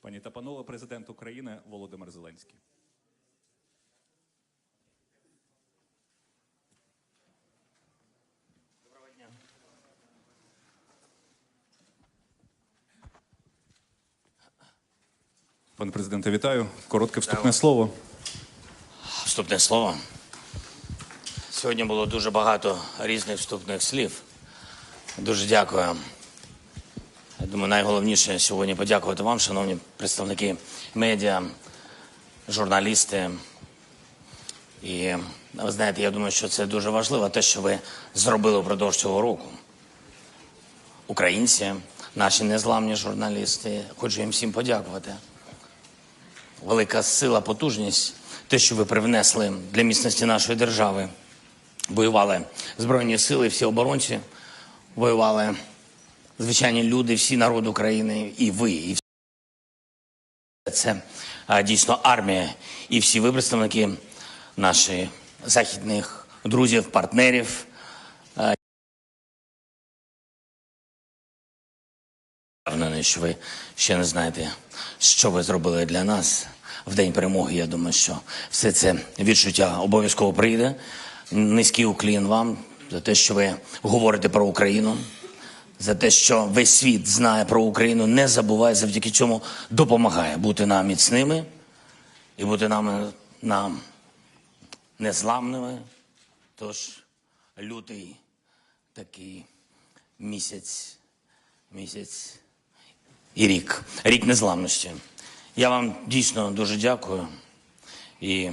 Пані та панове, президент України Володимир Зеленський. Доброго дня. Пане президенте, вітаю. Коротке вступне слово. Вступне слово. Сьогодні було дуже багато різних вступних слів. Дуже дякую. Я думаю, найголовніше сьогодні подякувати вам, шановні представники медіа, журналісти. І ви знаєте, я думаю, що це дуже важливо, те, що ви зробили впродовж цього року. Українці, наші незламні журналісти, хочу їм всім подякувати. Велика сила, потужність, те, що ви привнесли для міцності нашої держави. Воювали Збройні сили, всі оборонці, воювали звичайні люди, всі народ України, і ви, і всі. Це дійсно армія, і всі ви, представники наших західних друзів, партнерів. Впевнений, що ви ще не знаєте, що ви зробили для нас в День перемоги. Я думаю, що все це відчуття обов'язково прийде. Низький уклін вам за те, що ви говорите про Україну, за те, що весь світ знає про Україну, не забуває, завдяки цьому допомагає бути нам міцними і бути нам незламними. Тож лютий такий місяць і рік незламності. Я вам дійсно дуже дякую і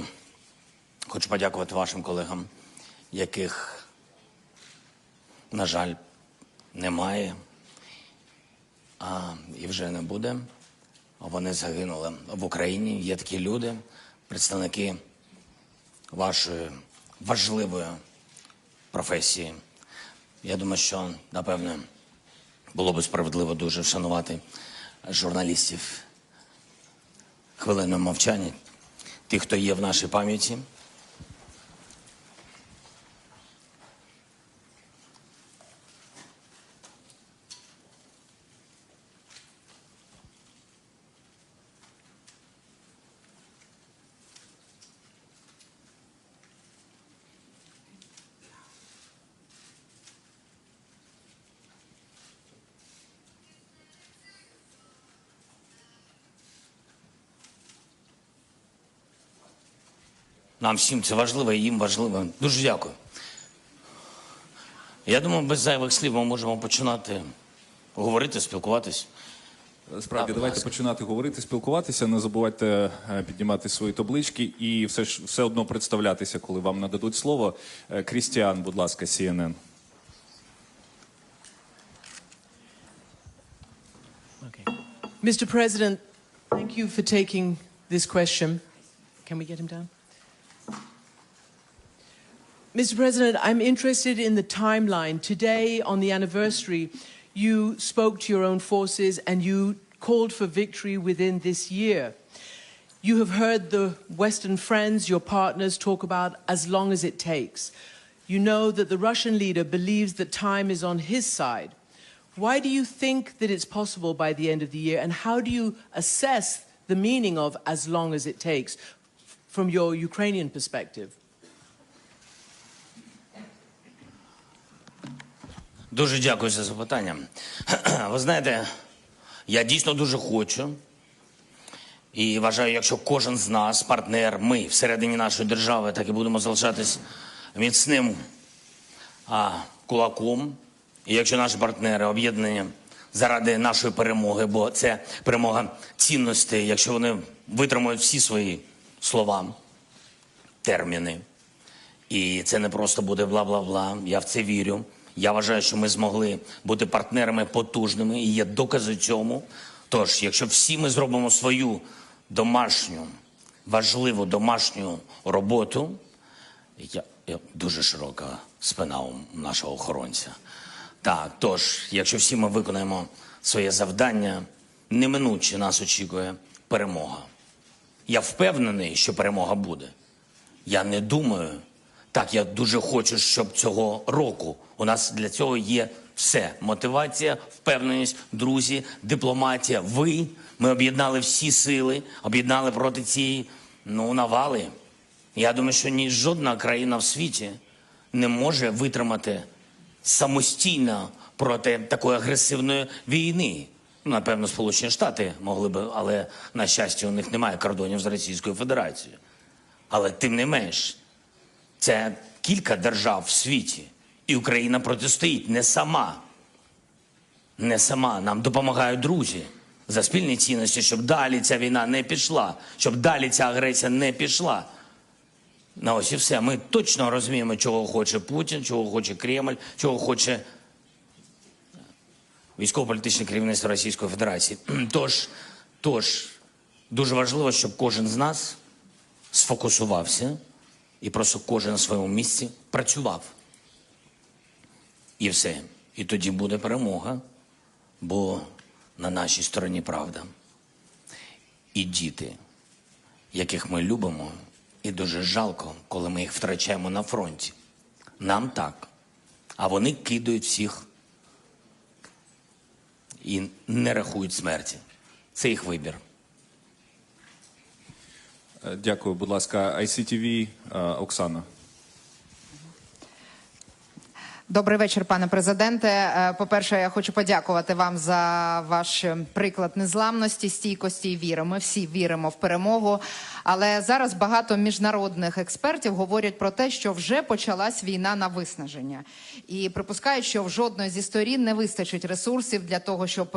хочу подякувати вашим колегам, яких, на жаль, немає, і вже не буде. Вони загинули в Україні. Є такі люди, представники вашої важливої професії. Я думаю, що, напевне, було б справедливо дуже вшанувати журналістів хвилиною мовчання, тих, хто є в нашій пам'яті. Нам всім це важливо, і їм важливо. Дуже дякую. Я думаю, без зайвих слів ми можемо починати говорити, спілкуватись. Справді, давайте починати говорити, спілкуватися. Не забувайте піднімати свої таблички і все одно представлятися, коли вам нададуть слово. Крістіан, будь ласка, CNN. Okay. Mr. President, thank you for taking this question. Can we get him down? Mr. President, I'm interested in the timeline. Today, on the anniversary, you spoke to your own forces and you called for victory within this year. You have heard the Western friends, your partners, talk about as long as it takes. You know that the Russian leader believes that time is on his side. Why do you think that it's possible by the end of the year, and how do you assess the meaning of as long as it takes from your Ukrainian perspective? Дуже дякую за запитання. Ви знаєте, я дійсно дуже хочу і вважаю, якщо кожен з нас, партнер, ми всередині нашої держави, так і будемо залишатись міцним кулаком, і якщо наші партнери об'єднані заради нашої перемоги, бо це перемога цінностей, якщо вони витримують всі свої слова, терміни, і це не просто буде бла-бла-бла, я в це вірю. Я вважаю, що ми змогли бути партнерами потужними, і є докази цьому. Тож, якщо всі ми зробимо свою домашню, важливу домашню роботу, дуже широка спина у нашого охоронця. Так, тож, якщо всі ми виконаємо своє завдання, неминуче нас очікує перемога. Я впевнений, що перемога буде. Я не думаю, Так, я дуже хочу, щоб цього року у нас для цього є все. Мотивація, впевненість, друзі, дипломатія, ви. Ми об'єднали всі сили, об'єднали проти цієї навали. Я думаю, що жодна країна в світі не може витримати самостійно проти такої агресивної війни. Напевно, Сполучені Штати могли б, але, на щастя, у них немає кордонів з Російською Федерацією. Але тим не менш, це кілька держав в світі, і Україна протистоїть не сама. Не сама. Нам допомагають друзі за спільні цінності, щоб далі ця війна не пішла, щоб далі ця агресія не пішла. Ось і все. Ми точно розуміємо, чого хоче Путін, чого хоче Кремль, чого хоче військово-політичне керівництво Російської Федерації. Тож, дуже важливо, щоб кожен з нас сфокусувався і просто кожен на своєму місці працював. І все. І тоді буде перемога, бо на нашій стороні правда. І діти, яких ми любимо, і дуже жалко, коли ми їх втрачаємо на фронті. Нам так. А вони кидають всіх і не рахують смерті. Це їх вибір. Дякую, будь ласка. ICTV, Оксана. Добрий вечір, пане президенте. По-перше, я хочу подякувати вам за ваш приклад незламності, стійкості і віри. Ми всі віримо в перемогу. Але зараз багато міжнародних експертів говорять про те, що вже почалась війна на виснаження. І припускають, що в жодної зі сторін не вистачить ресурсів для того, щоб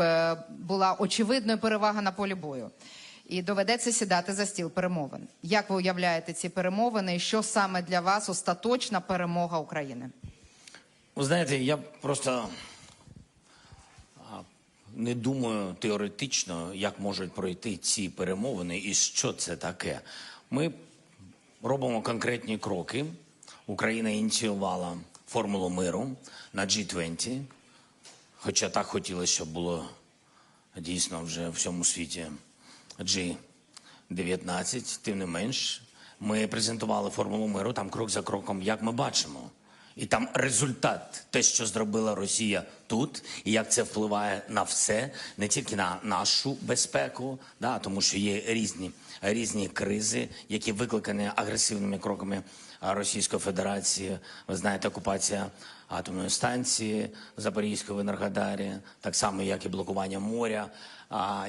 була очевидна перевага на полі бою. І доведеться сідати за стіл перемовин. Як ви уявляєте ці перемовини і що саме для вас остаточна перемога України? Ви знаєте, я просто не думаю теоретично, як можуть пройти ці перемовини і що це таке. Ми робимо конкретні кроки. Україна ініціювала формулу миру на G20, хоча так хотілося, щоб було дійсно вже в всьому світі G19. Тим не менш, ми презентували формулу миру, там крок за кроком, як ми бачимо. І там результат, те, що зробила Росія тут, і як це впливає на все, не тільки на нашу безпеку, тому що є різні кризи, які викликані агресивними кроками Російської Федерації. Ви знаєте, окупація атомної станції Запорізької в Енергодарі, так само, як і блокування моря,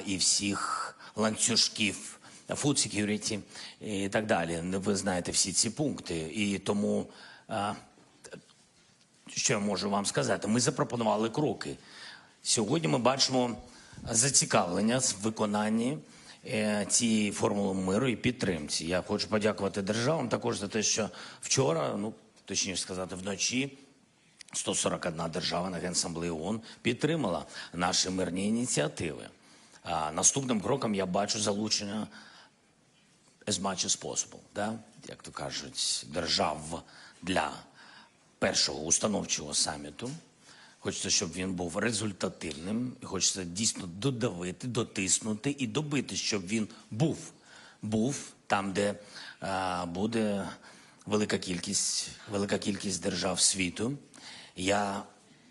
і всіх ланцюжків, food security і так далі. Ви знаєте всі ці пункти. І тому... Що я можу вам сказати? Ми запропонували кроки. Сьогодні ми бачимо зацікавлення в виконанні цієї формули миру і підтримці. Я хочу подякувати державам також за те, що вчора, точніше сказати, вночі, 141 держава на Генасамблеї ООН підтримала наші мирні ініціативи. Наступним кроком я бачу залучення as much as possible, як то кажуть, держав для першого установчого саміту. Хочеться, щоб він був результативним. І хочеться дійсно додавити, дотиснути і добити, щоб він був там, де буде велика кількість держав світу. Я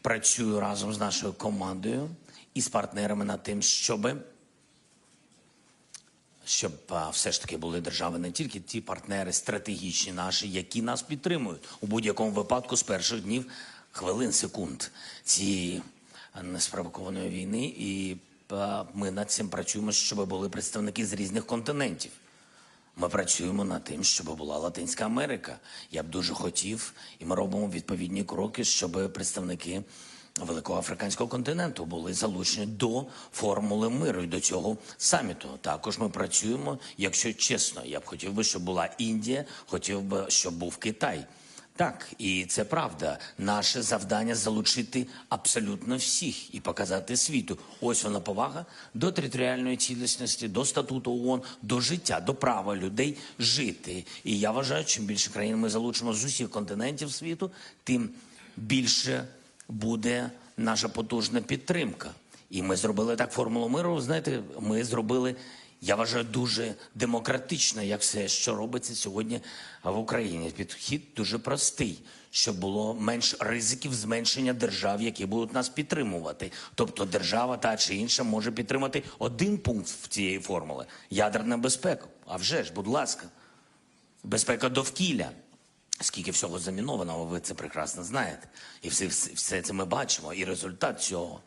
працюю разом з нашою командою і з партнерами над тим, щоб все ж таки були держави, не тільки ті партнери стратегічні наші, які нас підтримують у будь-якому випадку з перших днів, хвилин, секунд цієї неспровокованої війни. І ми над цим працюємо, щоб були представники з різних континентів. Ми працюємо над тим, щоб була Латинська Америка. Я б дуже хотів, і ми робимо відповідні кроки, щоб представники Великого Африканського континенту були залучені до формули миру і до цього саміту. Також ми працюємо, якщо чесно, я б хотів би, щоб була Індія, хотів би, щоб був Китай. Так, і це правда. Наше завдання – залучити абсолютно всіх і показати світу. Ось вона повага до територіальної цілісності, до статуту ООН, до життя, до права людей жити. І я вважаю, чим більше країн ми залучимо з усіх континентів світу, тим більше буде наша потужна підтримка. І ми зробили так формулу миру, знаєте, ми зробили Я вважаю, дуже демократично, як все, що робиться сьогодні в Україні. Підхід дуже простий, щоб було менш ризиків зменшення держав, які будуть нас підтримувати. Тобто держава та чи інша може підтримати один пункт в цієї формули – ядерна безпека. А вже ж, будь ласка. Безпека довкілля. Скільки всього замінованого, ви це прекрасно знаєте. І все це ми бачимо, і результат цього.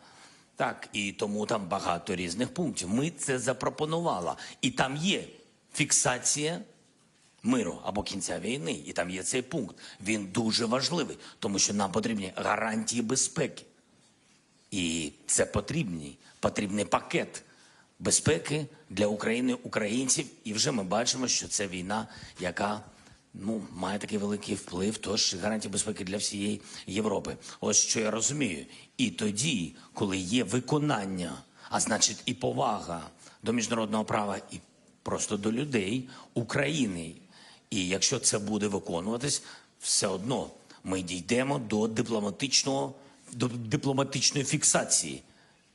Так, і тому там багато різних пунктів. Ми це запропонували. І там є фіксація миру або кінця війни. І там є цей пункт. Він дуже важливий, тому що нам потрібні гарантії безпеки. І це потрібний пакет безпеки для України, українців. І вже ми бачимо, що це війна, яка має такий великий вплив, тож гарантії безпеки для всієї Європи. Ось що я розумію. І тоді, коли є виконання, а значить і повага до міжнародного права, і просто до людей України. І якщо це буде виконуватись, все одно ми дійдемо до дипломатичної фіксації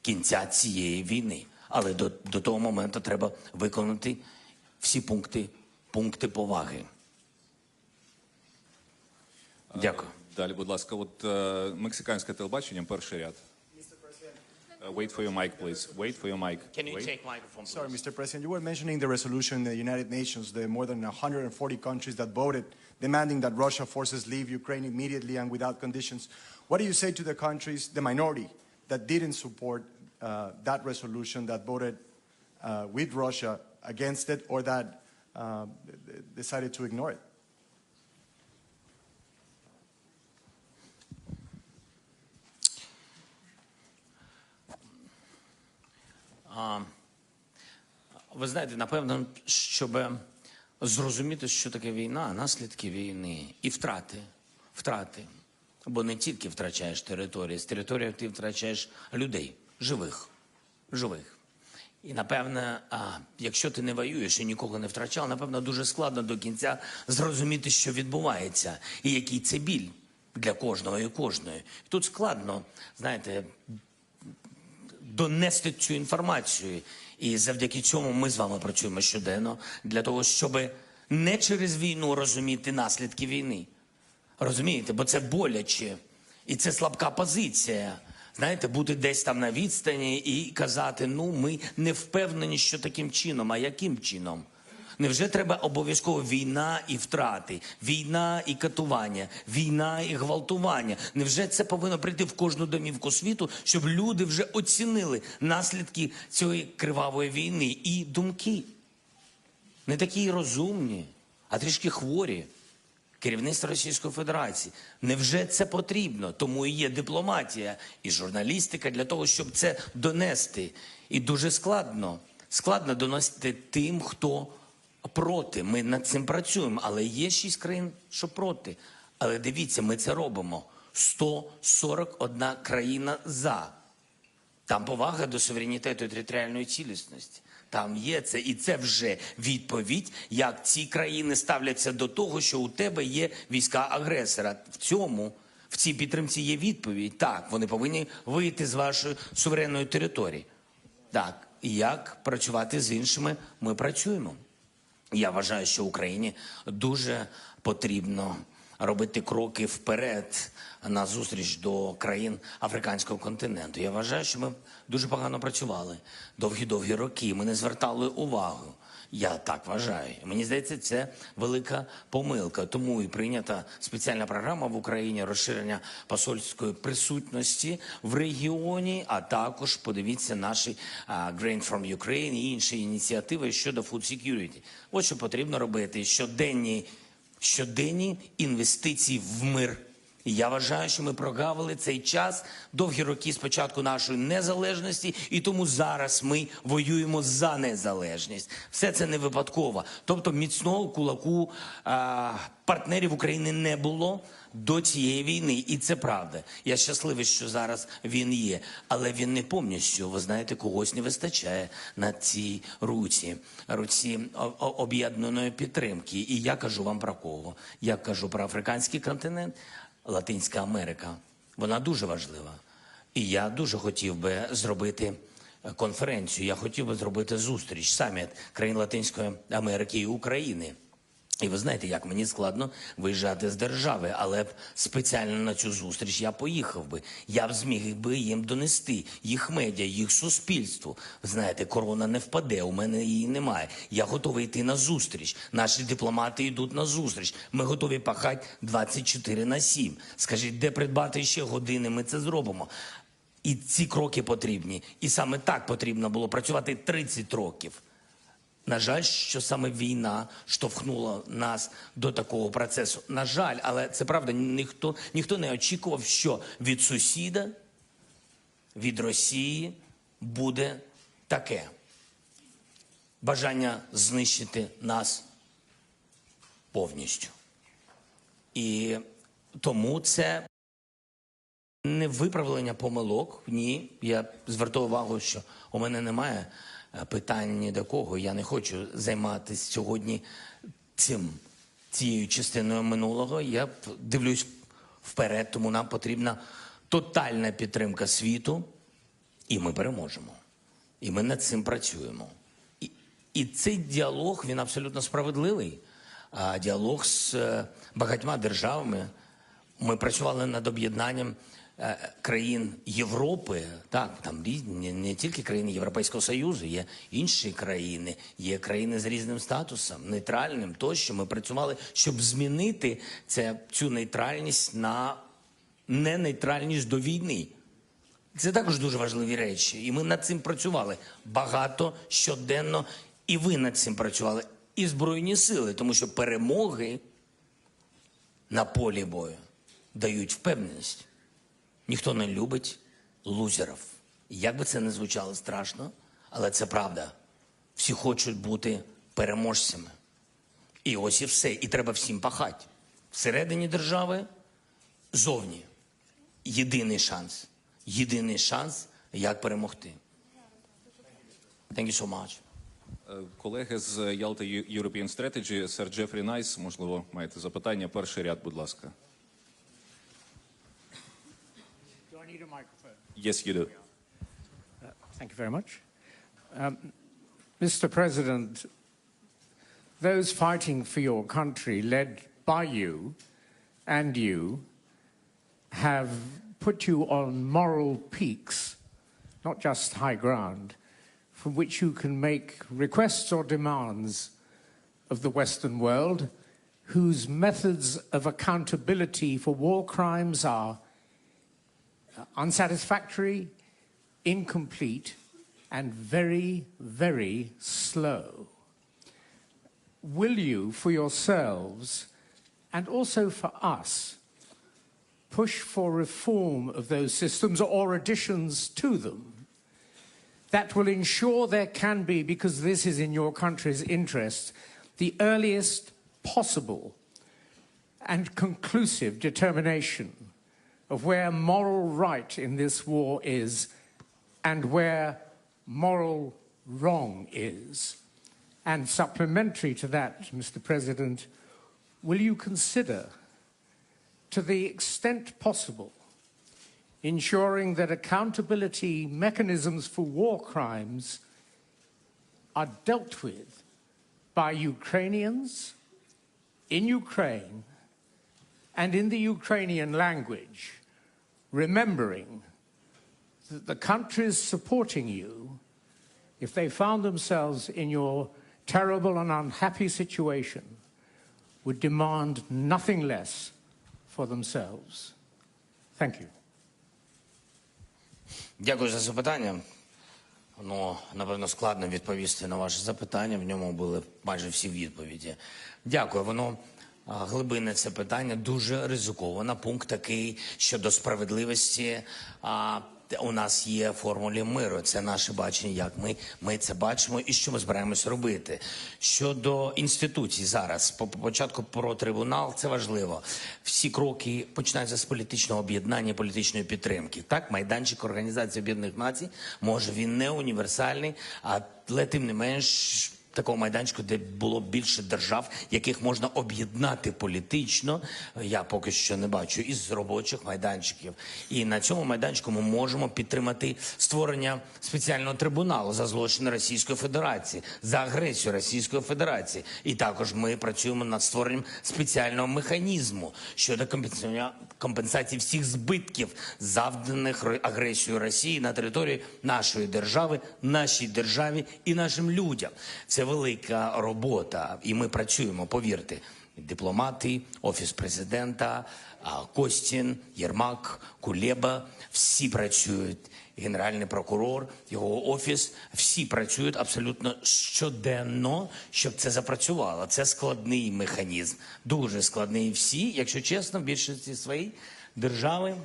кінця цієї війни. Але до того моменту треба виконати всі пункти поваги. Дякую. Далі, будь ласка, от мексиканське телебачення, перший ряд. Wait for your mic, please. Wait for your mic. Can you Wait. take microphone, please? Sorry, Mr. President, you were mentioning the resolution in the United Nations, the more than 140 countries that voted, demanding that Russia forces leave Ukraine immediately and without conditions. What do you say to the countries, the minority, that didn't support that resolution, that voted with Russia against it, or that decided to ignore it? Ви знаєте, напевно, щоб зрозуміти, що таке війна, наслідки війни і втрати. Бо не тільки втрачаєш території, з території ти втрачаєш людей, живих. І, напевно, якщо ти не воюєш і нікого не втрачав, напевно, дуже складно до кінця зрозуміти, що відбувається, і який це біль для кожного і кожної. Тут складно, знаєте, донести цю інформацію. І завдяки цьому ми з вами працюємо щоденно для того, щоб не через війну розуміти наслідки війни. Розумієте? Бо це боляче. І це слабка позиція. Знаєте, бути десь там на відстані і казати, ми не впевнені, що таким чином. А яким чином? Невже треба обов'язково війна і втрати, війна і катування, війна і гвалтування? Невже це повинно прийти в кожну домівку світу, щоб люди вже оцінили наслідки цієї кривавої війни? І думки не такі розумні, а трішки хворі. Керівництво Російської Федерації. Невже це потрібно? Тому і є дипломатія і журналістика для того, щоб це донести. І дуже складно доносити тим, хто проти. Ми над цим працюємо, але є 6 країн, що проти. Але дивіться, ми це робимо. 141 країна за. Там повага до суверенітету і територіальної цілісності. Там є це, і це вже відповідь, як ці країни ставляться до того, що у тебе є війська-агресора. В цій підтримці є відповідь. Так, вони повинні вийти з вашої суверенної території. Так, і як працювати з іншими, ми працюємо. Я вважаю, що Україні дуже потрібно робити кроки вперед на зустріч до країн африканського континенту. Я вважаю, що ми дуже погано працювали довгі роки, ми не звертали увагу. Я так вважаю. Мені здається, це велика помилка. Тому і прийнята спеціальна програма в Україні розширення посольської присутності в регіоні, а також подивіться наші Grain from Ukraine і інші ініціативи щодо food security. Ось що потрібно робити. Щоденні інвестиції в мир. І я вважаю, що ми прогавили цей час, довгі роки з початку нашої незалежності, і тому зараз ми воюємо за незалежність. Все це не випадково. Тобто міцного кулаку партнерів України не було до цієї війни. І це правда. Я щасливий, що зараз він є. Але він не повністю, ви знаєте, когось не вистачає на цій руці об'єднаної підтримки. І я кажу вам про кого? Я кажу про африканський континент, Латинська Америка. Вона дуже важлива. І я дуже хотів би зробити конференцію. Я хотів би зробити зустріч, саміт країн Латинської Америки і України. І ви знаєте, як мені складно виїжджати з держави, але б спеціально на цю зустріч я поїхав би. Я б зміг би їм донести, їх медіа, їх суспільству. Ви знаєте, корона не впаде, у мене її немає. Я готовий йти на зустріч. Наші дипломати йдуть на зустріч. Ми готові пахати 24/7. Скажіть, де придбати ще години, ми це зробимо. І ці кроки потрібні. І саме так потрібно було працювати 30 років. На жаль, що саме війна штовхнула нас до такого процесу. На жаль, але це правда, ніхто не очікував, що від сусіда, від Росії буде таке. Бажання знищити нас повністю. І тому це не виправлення помилок. Ні, я звертаю увагу, що у мене немає питань ні до кого. Я не хочу займатися сьогодні цією частиною минулого. Я дивлюсь вперед, тому нам потрібна тотальна підтримка світу, і ми переможемо. І ми над цим працюємо. І цей діалог, він абсолютно справедливий. Діалог з багатьма державами. Ми працювали над об'єднанням країн Європи, так, там різні, не тільки країни Європейського Союзу, є інші країни, є країни з різним статусом, нейтральним тощо. Ми працювали, щоб змінити цю нейтральність на ненейтральність до війни. Це також дуже важливі речі, і ми над цим працювали багато, щоденно, і ви над цим працювали, і Збройні сили, тому що перемоги на полі бою дають впевненість. Ніхто не любить лузерів. Як би це не звучало страшно, але це правда. Всі хочуть бути переможцями. І ось і все. І треба всім пахати. Всередині держави, зовні. Єдиний шанс, як перемогти. Thank you so much. Колеги з Ялта European Strategy, сер Джефрі Найс, можливо, маєте запитання. Перший ряд, будь ласка. Need a microphone. Yes, you do. Thank you very much. Mr. President, those fighting for your country, led by you and you, have put you on moral peaks, not just high ground, from which you can make requests or demands of the Western world, whose methods of accountability for war crimes are unsatisfactory, incomplete, and very, very slow. Will you, for yourselves, and also for us, push for reform of those systems or additions to them that will ensure there can be, because this is in your country's interest, the earliest possible and conclusive determination of where moral right in this war is and where moral wrong is. And supplementary to that, Mr. President, will you consider, to the extent possible, ensuring that accountability mechanisms for war crimes are dealt with by Ukrainians in Ukraine and in the Ukrainian language, remembering that the countries supporting you, if they found themselves in your terrible and unhappy situation, would demand nothing less for themselves. Thank you. Дякую за запитання. Ну, напевно, складно відповісти на ваше запитання. В ньому були майже всі відповіді. Дякую. Воно глибинне це питання, дуже ризиковано. Пункт такий щодо справедливості. У нас є формулі миру. Це наше бачення, як ми це бачимо і що ми збираємось робити. Щодо інституцій зараз, спочатку про трибунал, це важливо. Всі кроки починаються з політичного об'єднання, політичної підтримки. Так, майданчик Організації Об'єднаних Націй, може він не універсальний, але тим не менш такого майданчику, де було більше держав, яких можна об'єднати політично, я поки що не бачу, із робочих майданчиків. І на цьому майданчику ми можемо підтримати створення спеціального трибуналу за злочини Російської Федерації, за агресію Російської Федерації. І також ми працюємо над створенням спеціального механізму щодо компенсації всіх збитків, завданих агресією Росії на території нашої держави, нашій державі і нашим людям. Це велика робота, і ми працюємо, повірте. Дипломати, Офіс президента, Костін, Єрмак, Кулеба, всі працюють. Генеральний прокурор, його офіс, всі працюють абсолютно щоденно, щоб це запрацювало. Це складний механізм, дуже складний. Всі, якщо чесно, в більшості своїй держави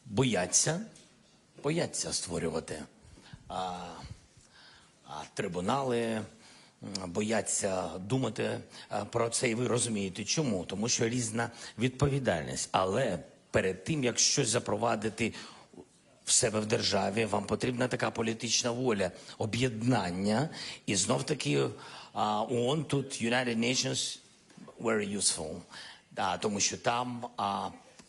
бояться створювати трибунали, бояться думати про це, і ви розумієте, чому? Тому що різна відповідальність. Але перед тим, як щось запровадити в себе в державі, вам потрібна така політична воля, об'єднання. І знов-таки ООН тут, United Nations, very useful. Тому що там,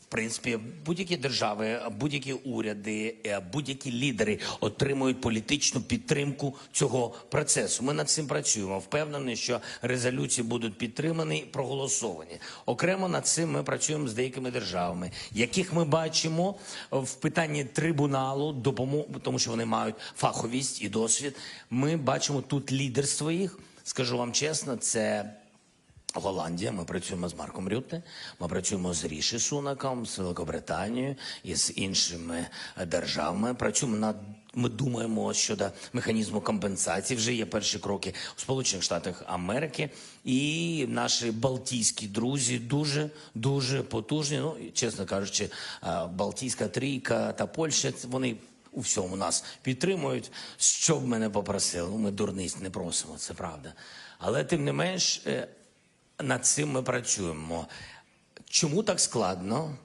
в принципі, будь-які держави, будь-які уряди, будь-які лідери отримують політичну підтримку цього процесу. Ми над цим працюємо. Впевнений, що резолюції будуть підтримані і проголосовані. Окремо над цим ми працюємо з деякими державами, яких ми бачимо в питанні трибуналу, тому що вони мають фаховість і досвід. Ми бачимо тут лідерство їх. Скажу вам чесно, це Голландія, ми працюємо з Марком Рютте, ми працюємо з Ріші Сунаком, з Великобританією і з іншими державами. Ми думаємо щодо механізму компенсації. Вже є перші кроки у Сполучених Штатах Америки. І наші балтійські друзі дуже потужні. Ну, чесно кажучи, Балтійська трійка та Польща, вони у всьому нас підтримують. Що б мене попросили? Ми дурниць не просимо, це правда. Але тим не менш, над цим ми працюємо. Чому так складно?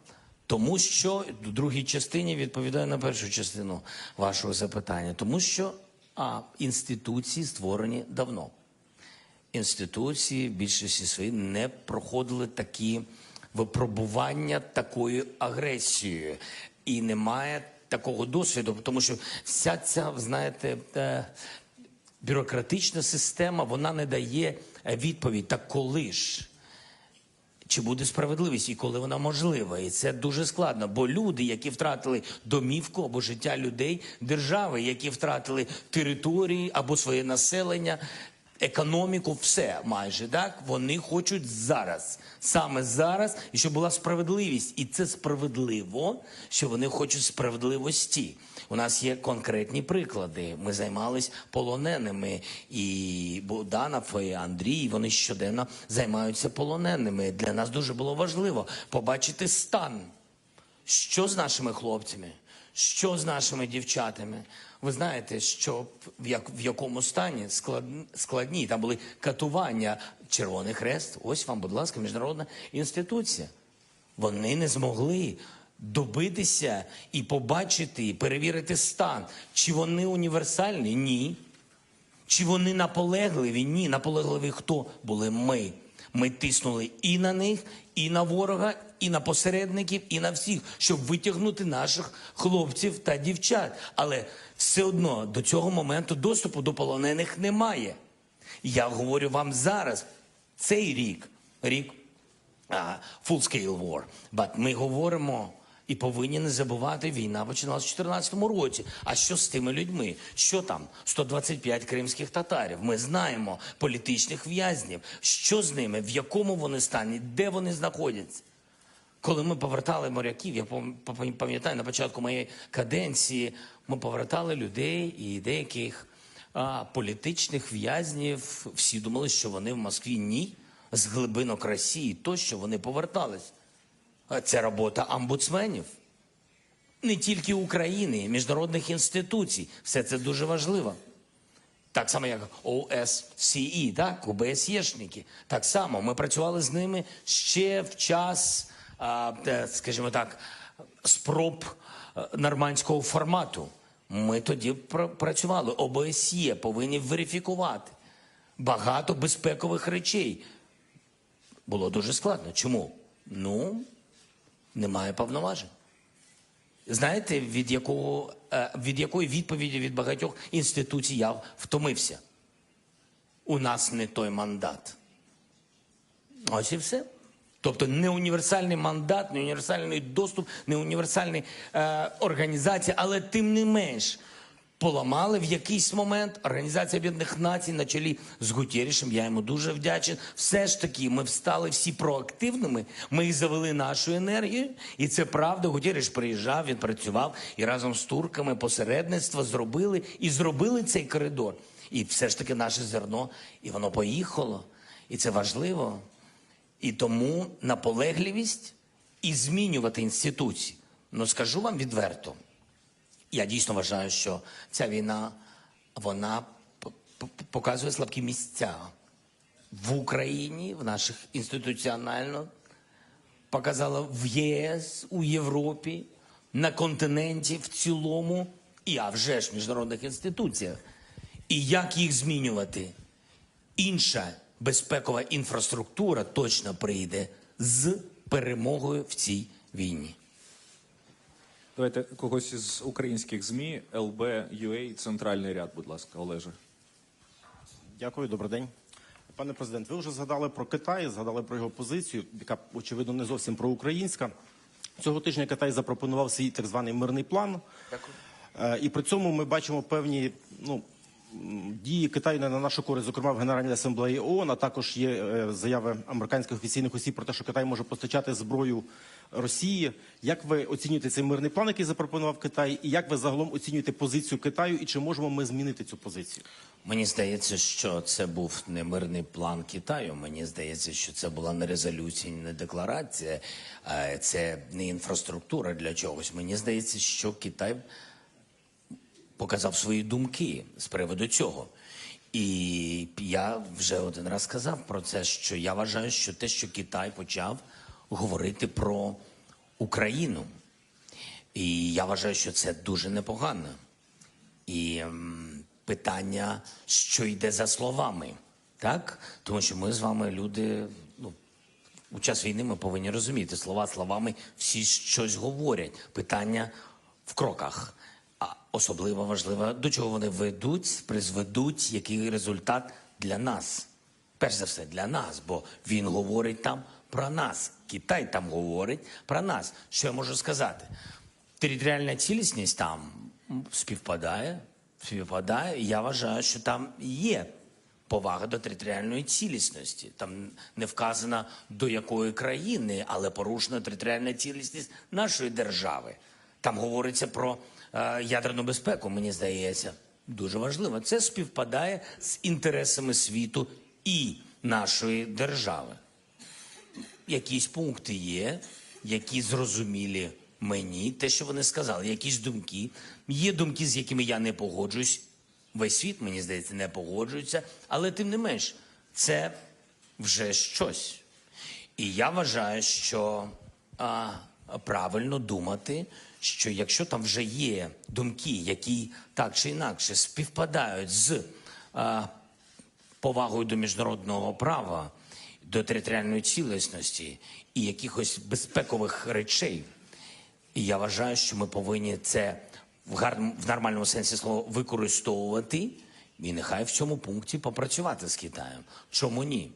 Тому що, в другій частині відповідаю на першу частину вашого запитання. Тому що інституції створені давно. Інституції в більшості своїй не проходили такі випробування такою агресією. І немає такого досвіду, тому що вся ця, знаєте, бюрократична система, вона не дає відповідь. Так коли ж? Чи буде справедливість і коли вона можлива? І це дуже складно, бо люди, які втратили домівку або життя людей, держави, які втратили території або своє населення, економіку, все майже, так? Вони хочуть зараз, саме зараз, і щоб була справедливість. І це справедливо, що вони хочуть справедливості. У нас є конкретні приклади. Ми займались полоненими. І Богданов, і Андрій, вони щоденно займаються полоненими. Для нас дуже було важливо побачити стан. Що з нашими хлопцями? Що з нашими дівчатами? Ви знаєте, що в якому стані складні. Там були катування. Червоний Хрест, ось вам, будь ласка, міжнародна інституція. Вони не змогли добитися і побачити, і перевірити стан. Чи вони універсальні? Ні. Чи вони наполегливі? Ні. Наполегливі хто? Були ми. Ми тиснули і на них, і на ворога, і на посередників, і на всіх, щоб витягнути наших хлопців та дівчат. Але все одно до цього моменту доступу до полонених немає. Я говорю вам зараз, цей рік full-scale war, ми говоримо і повинні не забувати, війна починалася в 2014 році. А що з тими людьми? Що там? 125 кримських татарів. Ми знаємо політичних в'язнів. Що з ними? В якому вони стані? Де вони знаходяться? Коли ми повертали моряків, я пам'ятаю, на початку моєї каденції, ми повертали людей і деяких політичних в'язнів. Всі думали, що вони в Москві. Ні. З глибинок Росії тощо вони повертались. Це робота омбудсменів. Не тільки України, міжнародних інституцій. Все це дуже важливо. Так само, як ОССЕ, так, ОБСЄшники. Так само ми працювали з ними ще в час, скажімо так, спроб нормандського формату. Ми тоді працювали. ОБСЄ повинні верифікувати багато безпекових речей. Було дуже складно. Чому? Ну, немає повноважень. Знаєте, від якої відповіді від багатьох інституцій я втомився? У нас не той мандат. Ось і все. Тобто не універсальний мандат, не універсальний доступ, не універсальна організація, але тим не менш поламали в якийсь момент Організація Об'єднаних Націй на чолі з Гутєрішем, я йому дуже вдячний. Все ж таки ми встали всі проактивними, ми завели нашу енергію, і це правда, Гутєріш приїжджав, він працював, і разом з турками посередництво зробили цей коридор. І все ж таки наше зерно, і воно поїхало, і це важливо. І тому наполегливість і змінювати інституції. Ну, скажу вам відверто, я дійсно вважаю, що ця війна, вона показує слабкі місця в Україні, в наших інституціонально, показала в ЄС, у Європі, на континенті в цілому, і а вже ж в міжнародних інституціях. І як їх змінювати? Інша безпекова інфраструктура точно прийде з перемогою в цій війні. Давайте когось із українських ЗМІ, ЛБ, UA, центральний ряд, будь ласка, Олеже. Дякую, добрий день. Пане президент, ви вже згадали про Китай, згадали про його позицію, яка, очевидно, не зовсім проукраїнська. Цього тижня Китай запропонував свій так званий мирний план. Дякую. І при цьому ми бачимо певні дії Китаю не на нашу користь, зокрема в Генеральній асамблеї ООН, а також є заяви американських офіційних осіб про те, що Китай може постачати зброю Росії. Як ви оцінюєте цей мирний план, який запропонував Китай, і як ви загалом оцінюєте позицію Китаю, і чи можемо ми змінити цю позицію? Мені здається, що це був не мирний план Китаю. Мені здається, що це була не резолюція, не декларація, це не інфраструктура для чогось. Мені здається, що Китай показав свої думки з приводу цього. І я вже один раз сказав про це, що я вважаю, що те, що Китай почав говорити про Україну. І я вважаю, що це дуже непогано. І питання, що йде за словами, так? Тому що ми з вами люди, у час війни ми повинні розуміти, слова словами всі щось говорять. Питання в кроках. А особливо важливо, до чого вони призведуть, який результат для нас. Перш за все, для нас, бо він говорить там про нас. Китай там говорить про нас. Що я можу сказати? Територіальна цілісність там співпадає. Я вважаю, що там є повага до територіальної цілісності. Там не вказано, до якої країни, але порушена територіальна цілісність нашої держави. Там говориться про ядерну безпеку, мені здається, дуже важливо. Це співпадає з інтересами світу і нашої держави. Якісь пункти є, які зрозумілі мені, те, що вони сказали, якісь думки. Є думки, з якими я не погоджуюсь. Весь світ, мені здається, не погоджується, але тим не менш, це вже щось. І я вважаю, що правильно думати, що якщо там вже є думки, які так чи інакше співпадають з повагою до міжнародного права, до територіальної цілісності і якихось безпекових речей, і я вважаю, що ми повинні це в нормальному сенсі слова використовувати і нехай в цьому пункті попрацювати з Китаєм. Чому ні?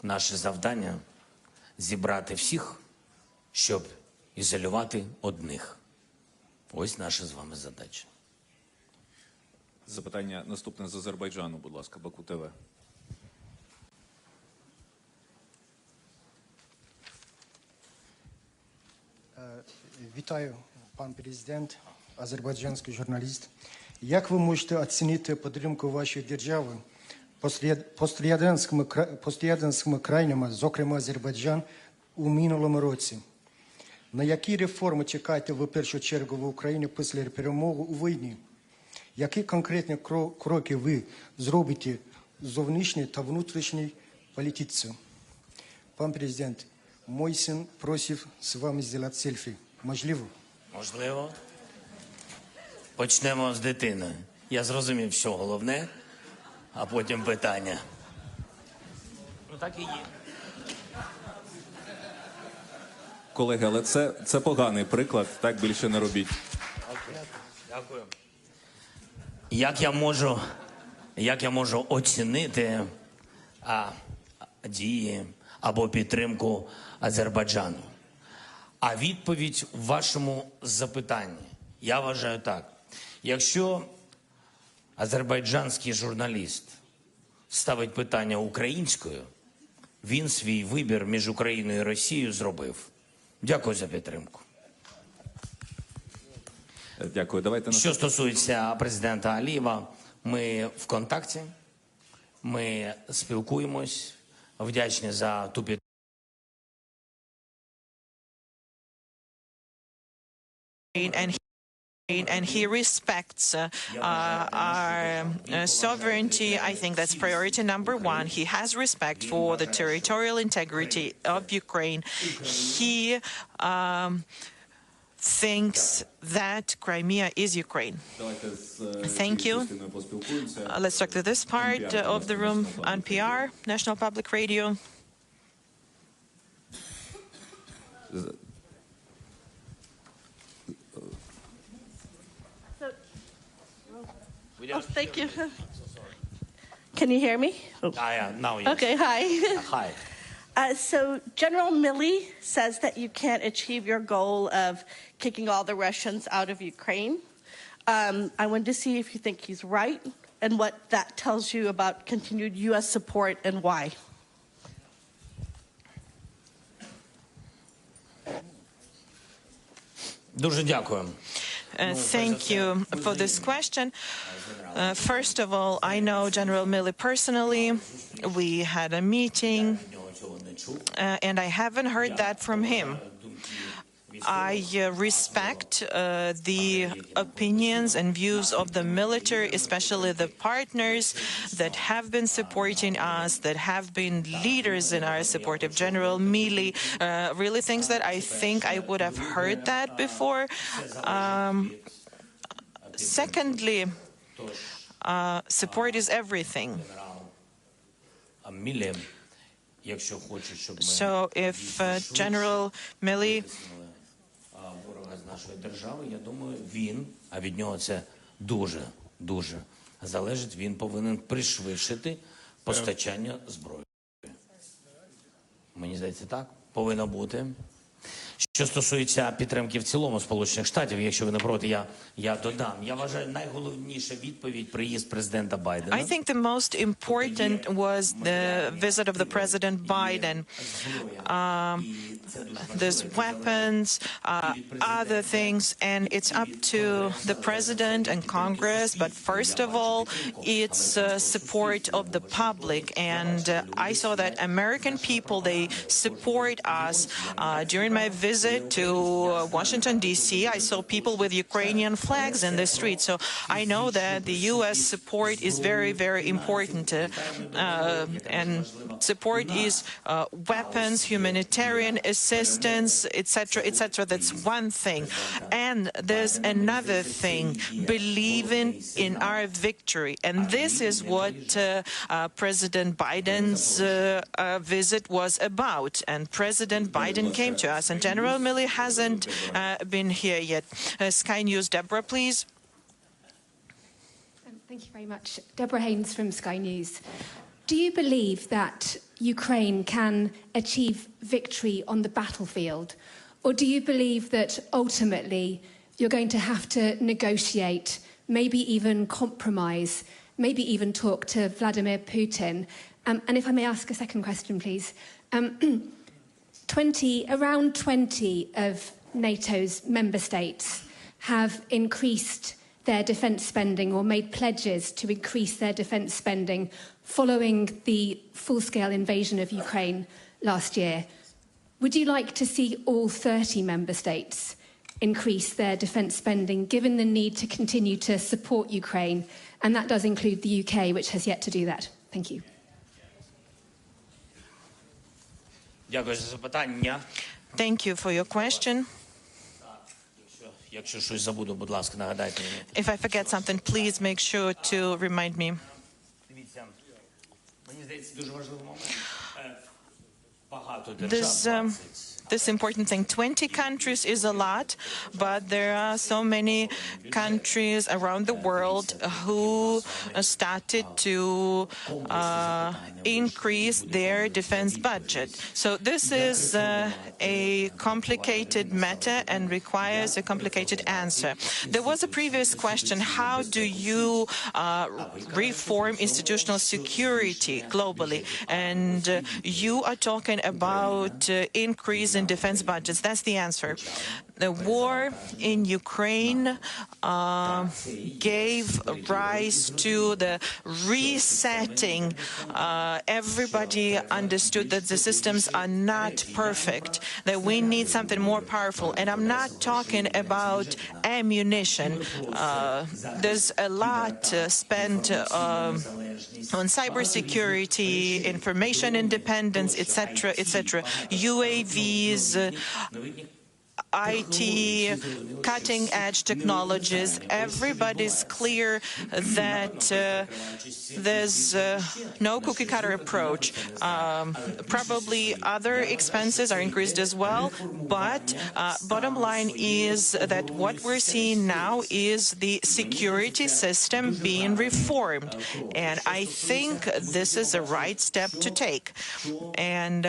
Наше завдання – зібрати всіх, щоб ізолювати одних. Ось наша з вами задача. Запитання наступне з Азербайджану, будь ласка, Баку ТВ. Вітаю, пан президент, азербайджанський журналіст. Як ви можете оцінити підтримку вашої держави пострадянськими країнами, зокрема Азербайджан, у минулому році? На які реформи чекаєте ви в першу чергу в Україні після перемоги у війні? Які конкретні кроки ви зробите в зовнішній та внутрішній політиці? Пан президент, мой син просив з вами зробити селфі. Можливо? Можливо. Почнемо з дитини. Я зрозумів, що головне, а потім питання. Ну так і є. Колеги, але це поганий приклад, так більше не робіть. Дякую. Як я можу оцінити дії або підтримку Азербайджану? А відповідь в вашому запитанні, я вважаю так. Якщо азербайджанський журналіст ставить питання українською, він свій вибір між Україною і Росією зробив. Дякую за підтримку. Дякую. Давайте Що стосується президента Алієва, ми в контакті, ми спілкуємось, вдячні за ту підтримку. And he respects our sovereignty. I think that's priority number one. He has respect for the territorial integrity of Ukraine. He thinks that Crimea is Ukraine. Thank you. Let's talk to this part of the room. NPR, National Public Radio. Oh, thank you. Can you hear me? Oh. Now yes. Okay, hi. Hi. So General Milley says that you can't achieve your goal of kicking all the Russians out of Ukraine. I wanted to see if you think he's right and what that tells you about continued U.S. support and why. Дуже дякую. Thank you for this question. First of all, I know General Milley personally. We had a meeting, and I haven't heard that from him. I respect the opinions and views of the military, especially the partners that have been supporting us, that have been leaders in our support of General Milley. Really things that I think I would have heard that before. Secondly, support is everything. So if General Milley нашої держави, я думаю, а від нього це дуже залежить, він повинен пришвидшити постачання зброї. Мені здається, так повинно бути. Що стосується підтримки в цілому Сполучених Штатів, якщо ви не проти, я додам. Я вважаю, найголовніша відповідь приїзд президента Байдена. I think the most important was the visit of the President Biden. There's weapons, other things, and it's up to the President and Congress. But first of all, it's support of the public. And I saw that American people, they support us. During my visit to Washington, D.C., I saw people with Ukrainian flags in the street. So I know that the U.S. support is very, very important. And support is weapons, humanitarian assistance, etc., etc. That's one thing. And there's another thing, believing in our victory. And this is what President Biden's visit was about. And President Biden came to us. And General Milley hasn't been here yet. Sky News, Deborah, please. Thank you very much. Deborah Haynes from Sky News. Do you believe that Ukraine can achieve victory on the battlefield? Or do you believe that ultimately you're going to have to negotiate, maybe even compromise, maybe even talk to Vladimir Putin? And if I may ask a second question, please. Around 20 of NATO's member states have increased their defence spending or made pledges to increase their defence spending following the full-scale invasion of Ukraine last year. Would you like to see all 30 member states increase their defence spending, given the need to continue to support Ukraine? And that does include the UK, which has yet to do that. Thank you. Дякую за запитання. Thank you for your question. Якщо щось забуду, будь ласка, нагадайте мені. If I forget something, please make sure to remind me. Дивіться, мені здається, дуже важливий момент. Багато держав. This important thing. 20 countries is a lot, but there are so many countries around the world who started to increase their defense budget. So this is a complicated matter and requires a complicated answer. There was a previous question, how do you reform institutional security globally? And you are talking about increase in defense budgets. That's the answer. The war in Ukraine gave rise to the resetting. Everybody understood that the systems are not perfect, that we need something more powerful. And I'm not talking about ammunition. There's a lot spent on cybersecurity, information independence, etc., etc. UAVs, IT, cutting-edge technologies. Everybody's clear that there's no cookie-cutter approach. Probably other expenses are increased as well, but bottom line is that what we're seeing now is the security system being reformed, and I think this is the right step to take. And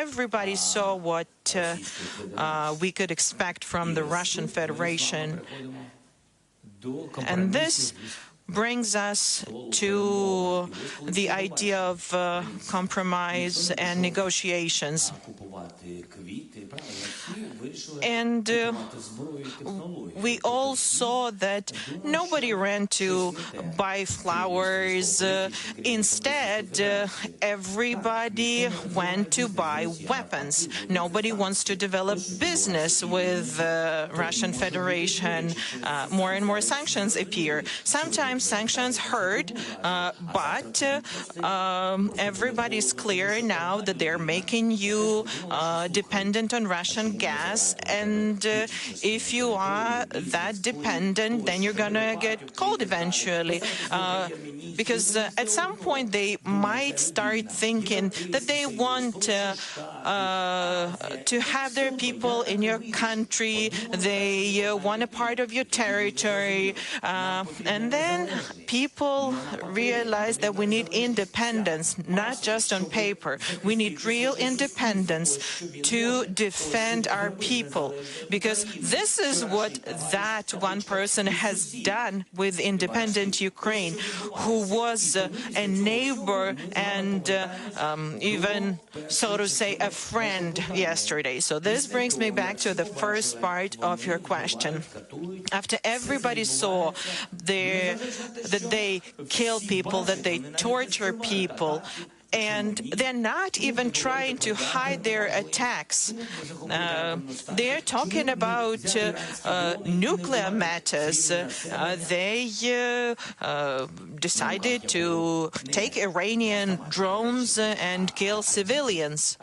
everybody saw what we could expect from the Russian Federation. And this brings us to the idea of compromise and negotiations. And we all saw that nobody ran to buy flowers. Instead, everybody went to buy weapons. Nobody wants to develop business with the Russian Federation. More and more sanctions appear. Sometimes sanctions hurt, but everybody's clear now that they're making you dependent on Russian gas, and if you are that dependent, then you're gonna get cold eventually, because at some point they might start thinking that they want to have their people in your country, they want a part of your territory, and then people realize that we need independence, not just on paper. We need real independence to defend our people, because this is what that one person has done with independent Ukraine, who was a neighbor and even, so to say, a friend yesterday. So this brings me back to the first part of your question. After everybody saw that they kill people, that they torture people, and they're not even trying to hide their attacks. They're talking about nuclear matters. They decided to take Iranian drones and kill civilians.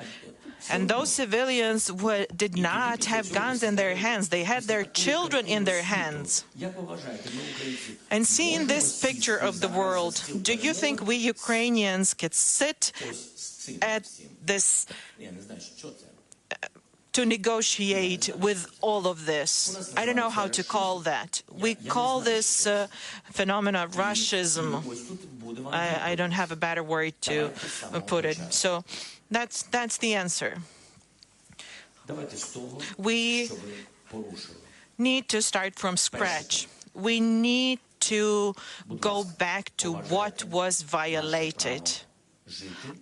And those civilians did not have guns in their hands. They had their children in their hands. And seeing this picture of the world, do you think we Ukrainians could sit at this to negotiate with all of this? I don't know how to call that. We call this phenomena Russism. I don't have a better word to put it. So that's the answer. We need to start from scratch. We need to go back to what was violated.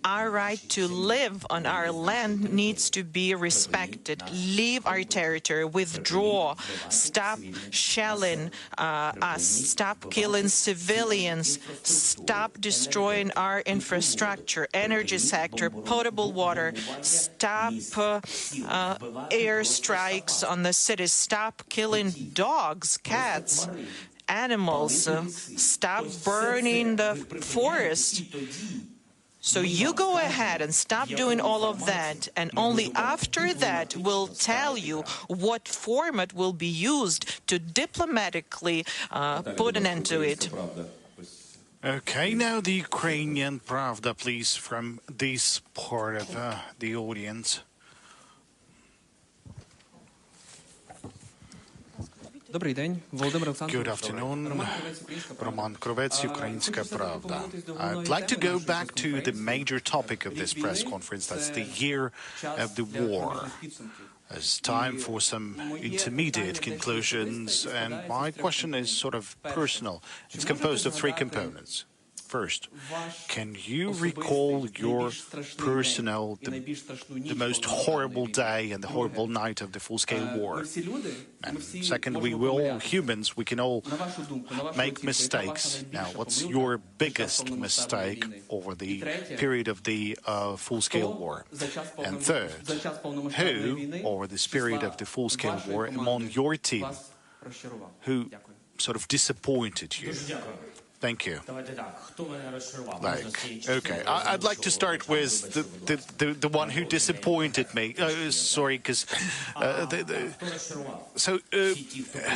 Our right to live on our land needs to be respected. Leave our territory, withdraw, stop shelling us, stop killing civilians, stop destroying our infrastructure, energy sector, potable water, stop airstrikes on the cities, stop killing dogs, cats, animals, stop burning the forest. So you go ahead and stop doing all of that, and only after that we'll tell you what format will be used to diplomatically put an end to it. Okay, now the Ukrainian Pravda, please, from this part of the audience. Good afternoon, Roman Krovets, Ukrainska Pravda. I'd like to go back to the major topic of this press conference, that's the year of the war. It's time for some intermediate conclusions, and my question is sort of personal. It's composed of three components. First, can you recall your personal, the most horrible day and the horrible night of the full-scale war? And second, we're all humans, we can all make mistakes. Now, what's your biggest mistake over the period of the full-scale war? And third, who, over this period of the full-scale war, among your team, who sort of disappointed you? Thank you. Okay, I'd like to start with the one who disappointed me. Sorry, because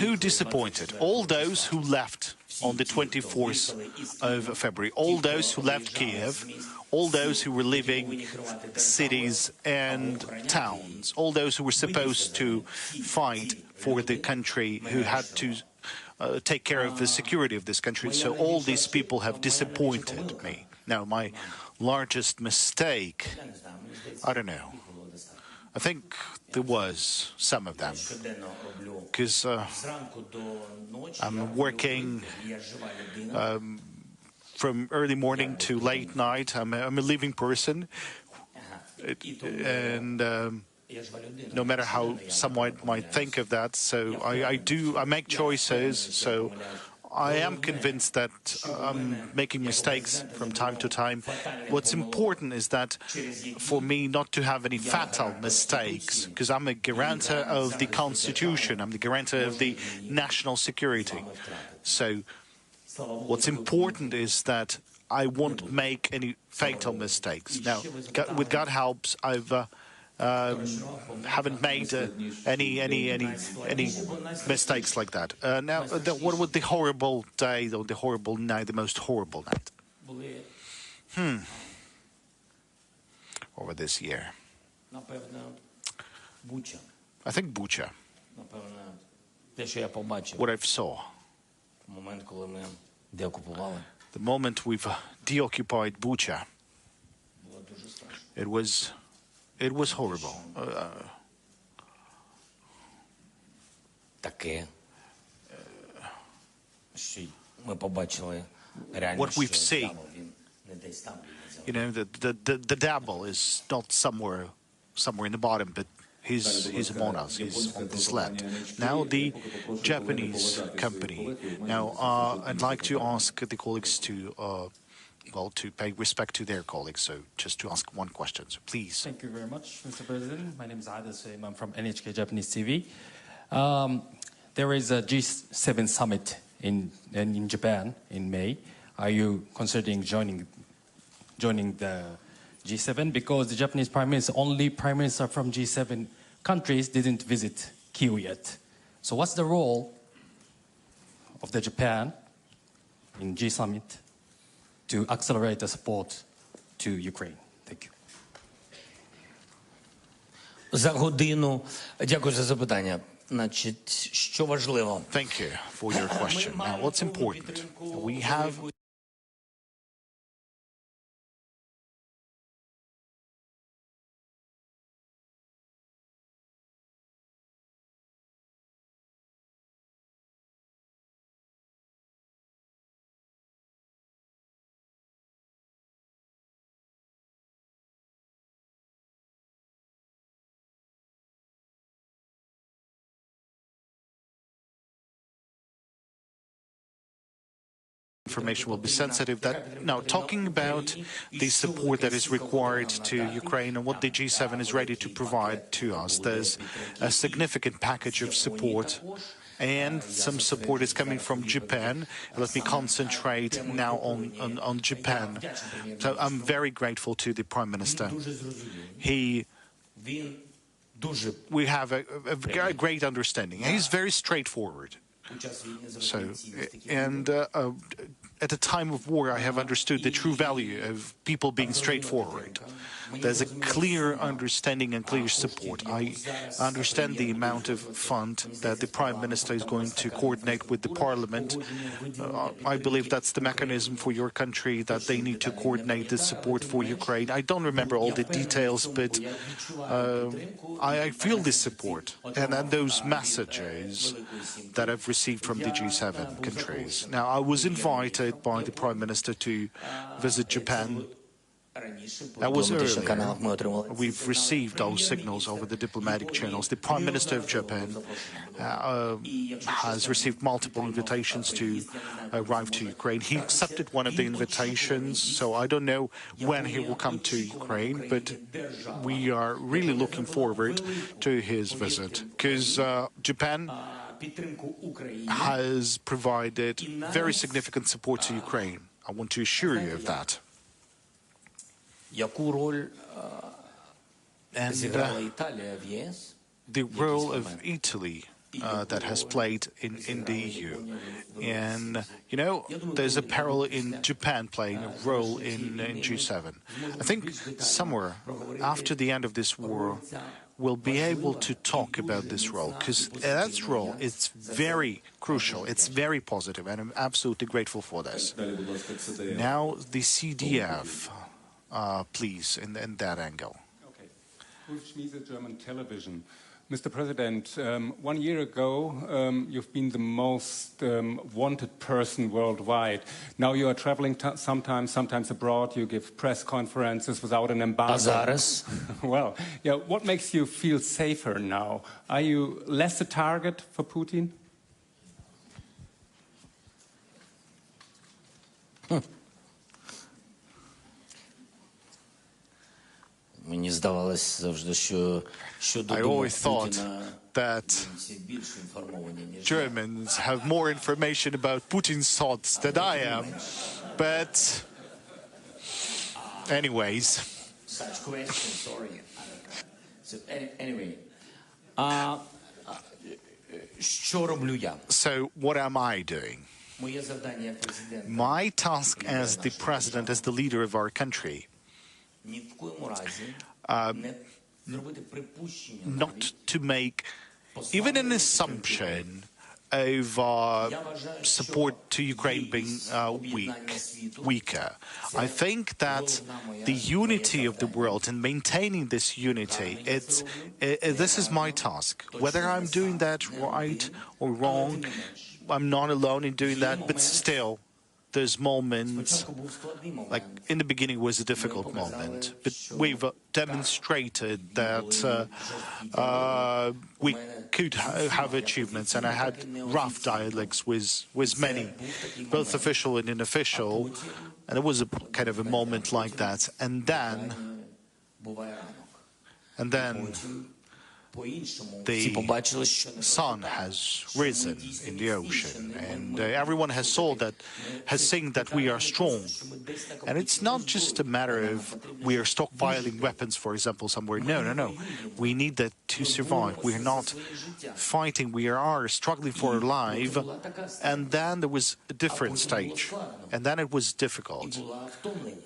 who disappointed? All those who left on the 24th of February, all those who left Kiev, all those who were leaving cities and towns, all those who were supposed to fight for the country, who had to take care of the security of this country. So all these people have disappointed me. Now, my largest mistake, I don't know. I think there was some of them, because I'm working from early morning to late night. I'm a living person, and no matter how someone might think of that, so I make choices, so I am convinced that I'm making mistakes from time to time. What's important is that for me not to have any fatal mistakes, because I'm a guarantor of the Constitution, I'm the guarantor of the national security. So what's important is that I won't make any fatal mistakes. Now, with God's help, I've haven't made any mistakes like that. Now, what was the horrible day, or the horrible night, the most horrible night? Over this year, I think Bucha. What I saw. The moment we've deoccupied Bucha, it was horrible. What we've seen, you know, the devil is not somewhere in the bottom, but he's among us. He's on this land. Now the Japanese company. Now I'd like to ask the colleagues to to pay respect to their colleagues. So just to ask one question, so please. Thank you very much, Mr. President. My name is Ada Seim. I'm from NHK Japanese TV. There is a G7 summit in Japan in May. Are you considering joining the G7? Because the Japanese only prime minister from G7 countries didn't visit Kyiv yet. So what's the role of the Japan in G summit to accelerate the support to Ukraine? Thank you. За годину. Дякую за запитання. Значить, що важливо? Thank you for your question. Now, what's important? We have information will be sensitive. That now, talking about the support that is required to Ukraine and what the G7 is ready to provide to us, there's a significant package of support and some support is coming from Japan. Let me concentrate now on Japan. So I'm very grateful to the Prime Minister. We have a great understanding. He's very straightforward. So, and at a time of war, I have understood the true value of people being straightforward. There's a clear understanding and clear support. I understand the amount of fund that the Prime Minister is going to coordinate with the Parliament. I believe that's the mechanism for your country, that they need to coordinate the support for Ukraine. I don't remember all the details, but I feel this support and those messages that I've received from the G7 countries. Now, I was invited by the Prime Minister to visit Japan. That was earlier. We've received those signals over the diplomatic channels. The Prime Minister of Japan has received multiple invitations to arrive to Ukraine. He accepted one of the invitations, so I don't know when he will come to Ukraine, but we are really looking forward to his visit, because Japan has provided very significant support to Ukraine. I want to assure you of that. And the role of Italy that has played in the EU. And, you know, there's a parallel in Japan playing a role in G7. I think somewhere after the end of this war, we'll be able to talk about this role, because that role is very crucial, it's very positive, and I'm absolutely grateful for this. Now, the CDF. Please, in that angle. Okay. Ulf Schmiese, German television. Mr. President, 1 year ago, you've been the most wanted person worldwide. Now you are traveling sometimes abroad. You give press conferences without an embargo. Well, yeah. What makes you feel safer now? Are you less a target for Putin? I always thought that Germans have more information about Putin's thoughts than I am. But anyways. Such questions, sorry. So anyway. So what am I doing? My task as the president, as the leader of our country, not to make even an assumption of support to Ukraine being weaker. I think that the unity of the world and maintaining this unity, this is my task. Whether I'm doing that right or wrong, I'm not alone in doing that, but still, there's moments, like in the beginning was a difficult moment, but we've demonstrated that we could have achievements, and I had rough dialogues with many, both official and unofficial, and it was a kind of a moment like that, and then the sun has risen in the ocean, and everyone has seen that we are strong. And it's not just a matter of we are stockpiling weapons, for example, somewhere. No. We need that to survive. We are not fighting. We are struggling for our life. And then there was a different stage. And then it was difficult.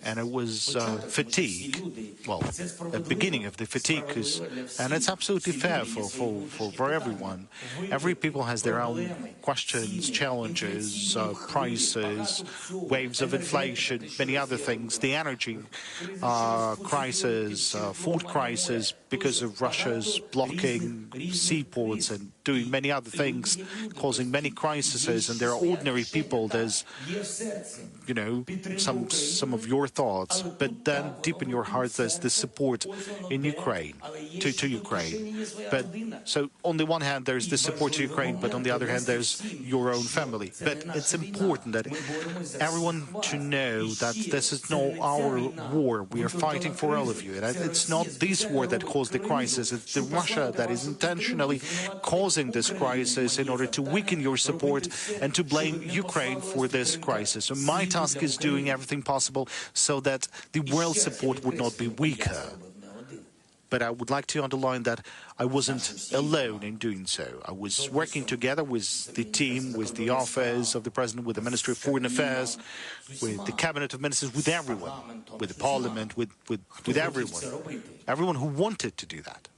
And it was fatigue. Well, the beginning of the fatigue. And it's absolutely fair for everyone. Every people has their own questions, challenges, prices, waves of inflation, many other things. The energy crisis, food crisis because of Russia's blocking seaports and doing many other things, causing many crises. And there are ordinary people. There's, you know, some of your thoughts, but then deep in your heart there's the support in Ukraine, to Ukraine. But so on the one hand there's the support to Ukraine, but on the other hand there's your own family. But it's important that everyone to know that this is not our war. We are fighting for all of you. And it's not this war that caused the crisis. It's the Russia that is intentionally causing causing this crisis in order to weaken your support and to blame Ukraine for this crisis. So my task is doing everything possible so that the world support would not be weaker. But I would like to underline that I wasn't alone in doing so. I was working together with the team, with the office of the President, with the Ministry of Foreign Affairs, with the Cabinet of Ministers, with everyone, with the Parliament, with everyone. Everyone who wanted to do that.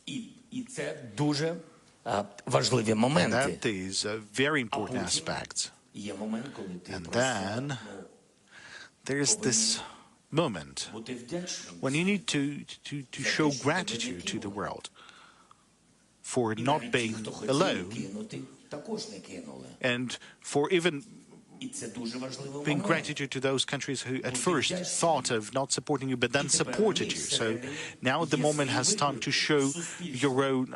And that is a very important aspect. And then there's this moment when you need to show gratitude to the world for not being alone and for even being gratitude to those countries who at first thought of not supporting you but then supported you. So now the moment has time to show your own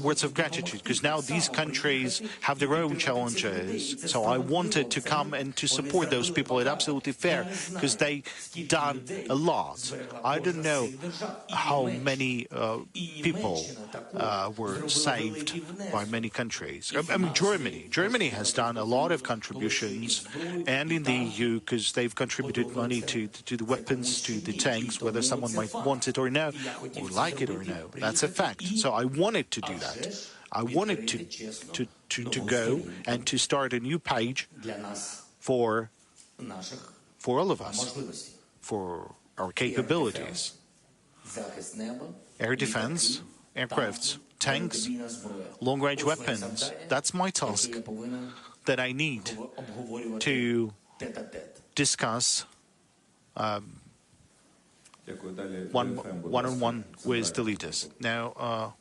words of gratitude, because now these countries have their own challenges. So I wanted to come and to support those people. It's absolutely fair because they done a lot. I don't know how many people were saved by many countries. I mean, Germany has done a lot of contributions, and in the EU, because they've contributed money to the weapons, to the tanks, whether someone might want it or no, or like it or no. That's a fact. So I wanted to do that. I wanted to go and to start a new page for all of us, for our capabilities. Air defense, aircrafts, tanks, long-range weapons. That's my task that I need to discuss one-on-one with the leaders. Now,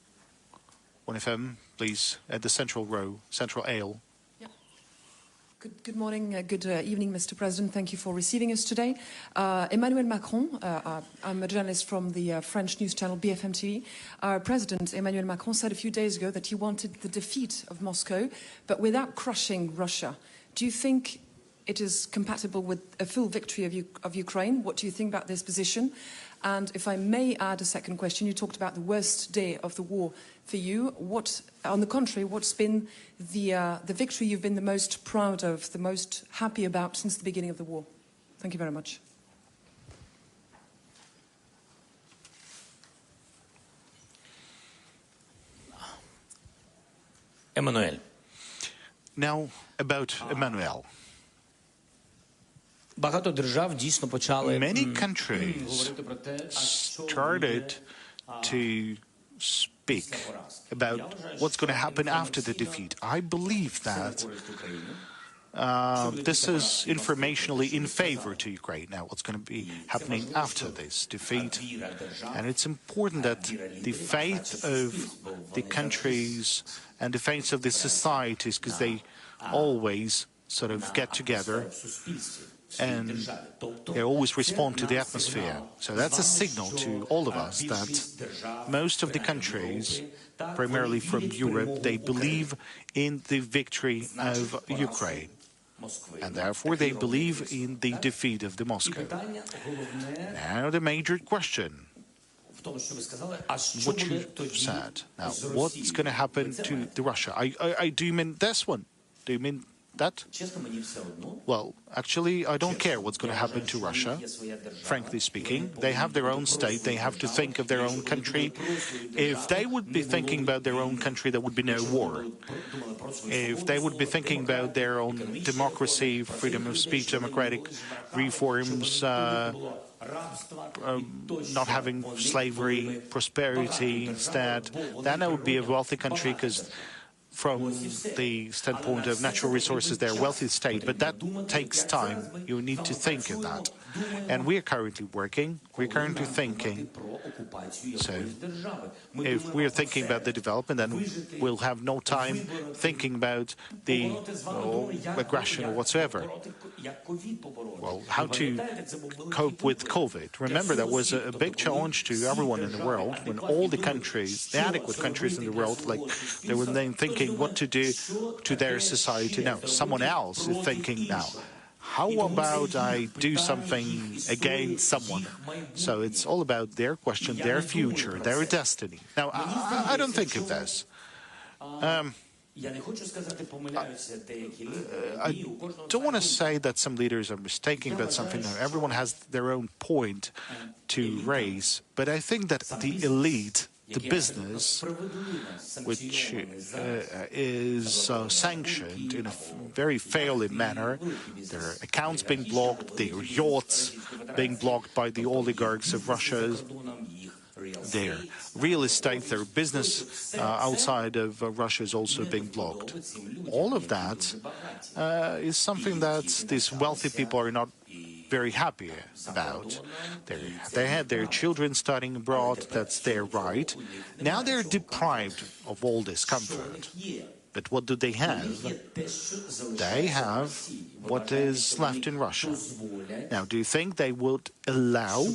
1FM, please, at the central row, central aisle. Good morning, good evening, Mr. President. Thank you for receiving us today. Emmanuel Macron, I'm a journalist from the French news channel BFM TV. Our President, Emmanuel Macron, said a few days ago that he wanted the defeat of Moscow, but without crushing Russia. Do you think it is compatible with a full victory of Ukraine? What do you think about this position? And if I may add a second question, you talked about the worst day of the war for you. What, on the contrary, what's been the victory you've been the most proud of, the most happy about since the beginning of the war? Thank you very much. Emmanuel. Now, about Emmanuel. Many countries started to speak about what's going to happen after the defeat. I believe that this is informationally in favor to Ukraine. Now, what's going to be happening after this defeat? And it's important that the faith of the countries and the faith of the societies, because they always sort of get together and they always respond to the atmosphere. So that's a signal to all of us that most of the countries, primarily from Europe, they believe in the victory of Ukraine. And therefore they believe in the defeat of the Moscow. Now the major question, what you said. Now, what's going to happen to the Russia? Do you mean this one? Do you mean that? Well, actually, I don't care what's going to happen to Russia, frankly speaking. They have their own state. They have to think of their own country. If they would be thinking about their own country, there would be no war. If they would be thinking about their own democracy, freedom of speech, democratic reforms, not having slavery, prosperity instead, then it would be a wealthy country, because from the standpoint of natural resources, they're a wealthy state, but that takes time. You need to think of that. And we are currently working, we're currently thinking. So if we're thinking about the development, then we'll have no time thinking about the aggression or whatsoever. Well, how to cope with COVID. Remember, that was a big challenge to everyone in the world, when all the countries, the adequate countries in the world, like they were then thinking what to do to their society. Now, someone else is thinking now, how about I do something against someone? So it's all about their question, their future, their destiny. Now, I don't think of this. I don't want to say that some leaders are mistaken about something. Everyone has their own point to raise, but I think that the elite, the business, which is sanctioned in a very failing manner, their accounts being blocked, their yachts being blocked by the oligarchs of Russia, their real estate, their business outside of Russia is also being blocked. All of that is something that these wealthy people are not very happy about. They had their children studying abroad, that's their right. Now they're deprived of all this comfort. But what do they have? They have what is left in Russia. Now, do you think they would allow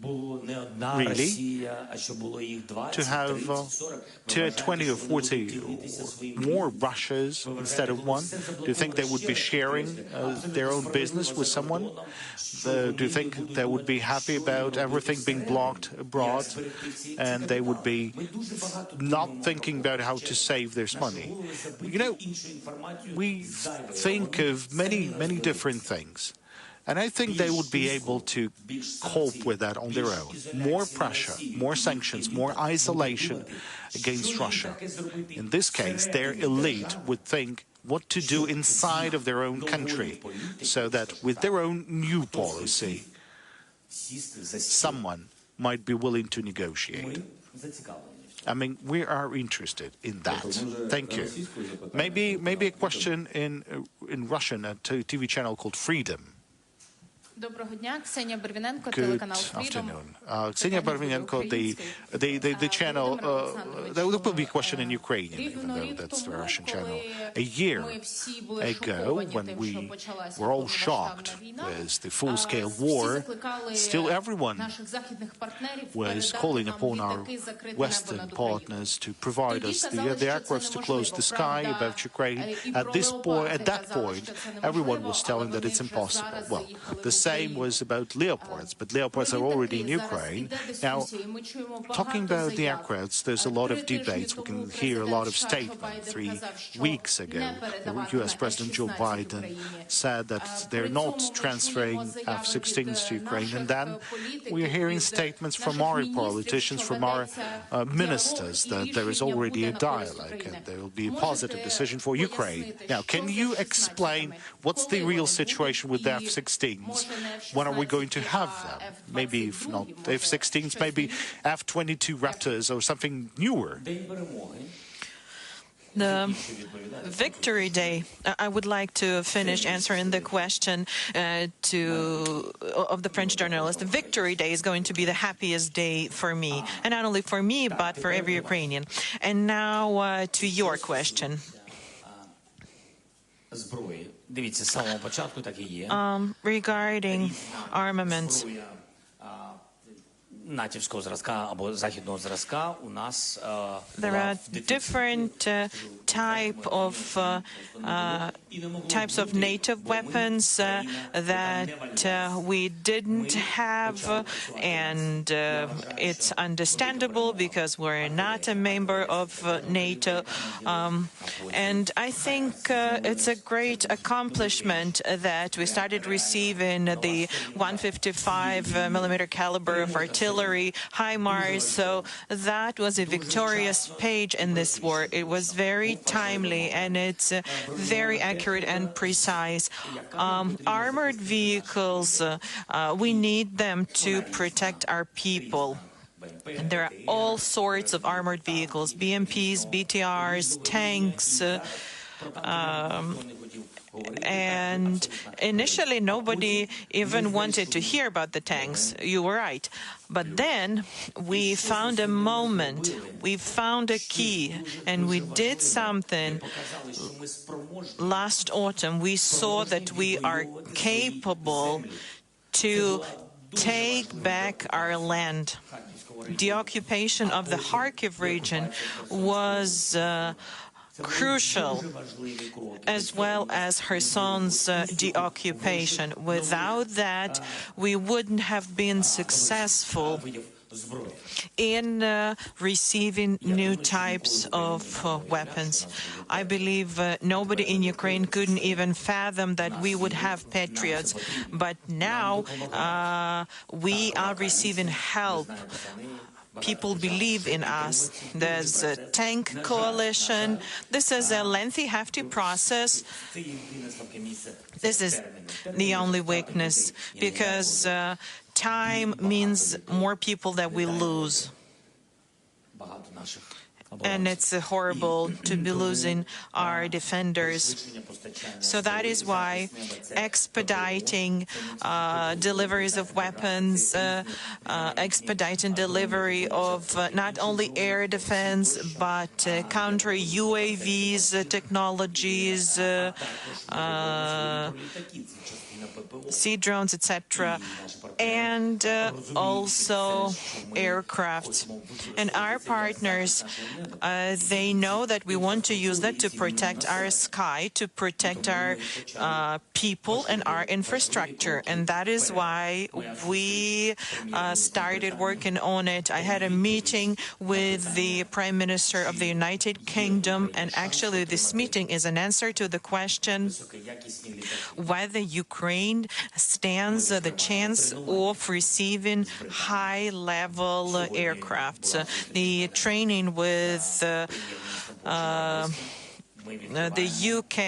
really to have 20 or 40 more Russias instead of one? Do you think they would be sharing their own business with someone? Do you think they would be happy about everything being blocked abroad and they would be not thinking about how to save their money? You know, we think of many, many different things. And I think they would be able to cope with that on their own. More pressure, more sanctions, more isolation against Russia. In this case, their elite would think what to do inside of their own country, so that with their own new policy, someone might be willing to negotiate. I mean, we are interested in that. Thank you. Maybe a question in Russian at a TV channel called Freedom. Good afternoon. Ksenia Barvinenko, the channel, there will be a question in Ukrainian, even though that's the Russian channel. A year ago, when we were all shocked with the full-scale war, still everyone was calling upon our Western partners to provide us the aircraft to close the sky above Ukraine. At that point, everyone was telling that it's impossible. Well, the same was about Leopards, but Leopards are already in Ukraine. Now, talking about the aircrafts, there's a lot of debates. We can hear a lot of statements. 3 weeks ago, the US President Joe Biden said that they're not transferring F-16s to Ukraine. And then we're hearing statements from our politicians, from our ministers, that there is already a dialogue and there will be a positive decision for Ukraine. Now, can you explain what's the real situation with the F-16s? When are we going to have them? Maybe if not F-16s, maybe F-22 Raptors or something newer. The Victory Day, I would like to finish answering the question of the French journalist. The Victory Day is going to be the happiest day for me, and not only for me, but for every Ukrainian. And now to your question. Regarding armaments, there are different types of native weapons that we didn't have, and it's understandable because we're not a member of NATO. And I think it's a great accomplishment that we started receiving the 155 millimeter caliber of artillery, HIMARS. So that was a victorious page in this war. It was very timely and it's very accurate and precise. Armored vehicles, we need them to protect our people. And there are all sorts of armored vehicles, BMPs, BTRs, tanks, and initially nobody even wanted to hear about the tanks. You were right. But then we found a moment, we found a key, and we did something. Last autumn, we saw that we are capable to take back our land. The occupation of the Kharkiv region was crucial, as well as Kherson's deoccupation. Without that, we wouldn't have been successful in receiving new types of weapons. I believe nobody in Ukraine couldn't even fathom that we would have Patriots, but now we are receiving help. People believe in us. There's a tank coalition. This is a lengthy, hefty process. This is the only weakness, because time means more people that we lose. And it's horrible to be losing our defenders. So that is why expediting deliveries of weapons, expediting delivery of not only air defense, but counter UAVs technologies, sea drones, etc., and also aircraft. And our partners, they know that we want to use that to protect our sky, to protect our people and our infrastructure. And that is why we started working on it. I had a meeting with the Prime Minister of the United Kingdom, and actually this meeting is an answer to the question whether Ukraine stands the chance of receiving high-level aircraft. The training with the UK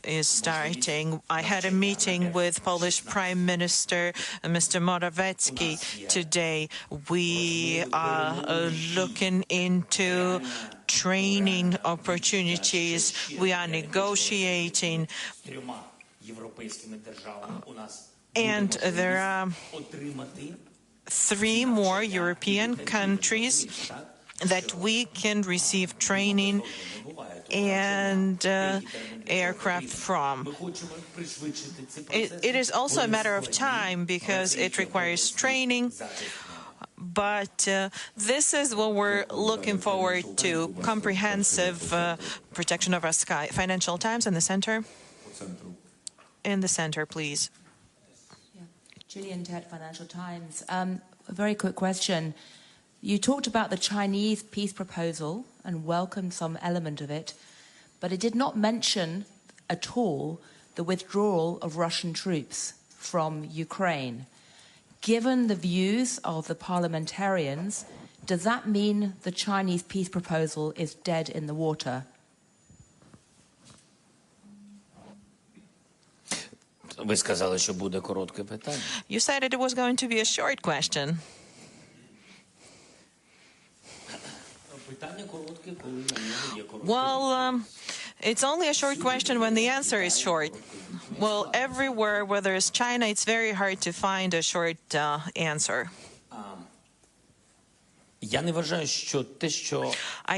is starting. I had a meeting with Polish Prime Minister Mr. Morawiecki today. We are looking into training opportunities. We are negotiating. And there are 3 more European countries that we can receive training and aircraft from. It is also a matter of time because it requires training, but this is what we're looking forward to, comprehensive protection of our sky. Financial Times in the center. In the center, please. Gillian Ted, Financial Times. A very quick question. You talked about the Chinese peace proposal and welcomed some element of it, but it did not mention at all the withdrawal of Russian troops from Ukraine. Given the views of the parliamentarians, does that mean the Chinese peace proposal is dead in the water? Ви сказали, що буде коротке питання. You said it was going to be a short question. Well, it's only a short question when the answer is short. Well, everywhere where there's China, it's very hard to find a short answer.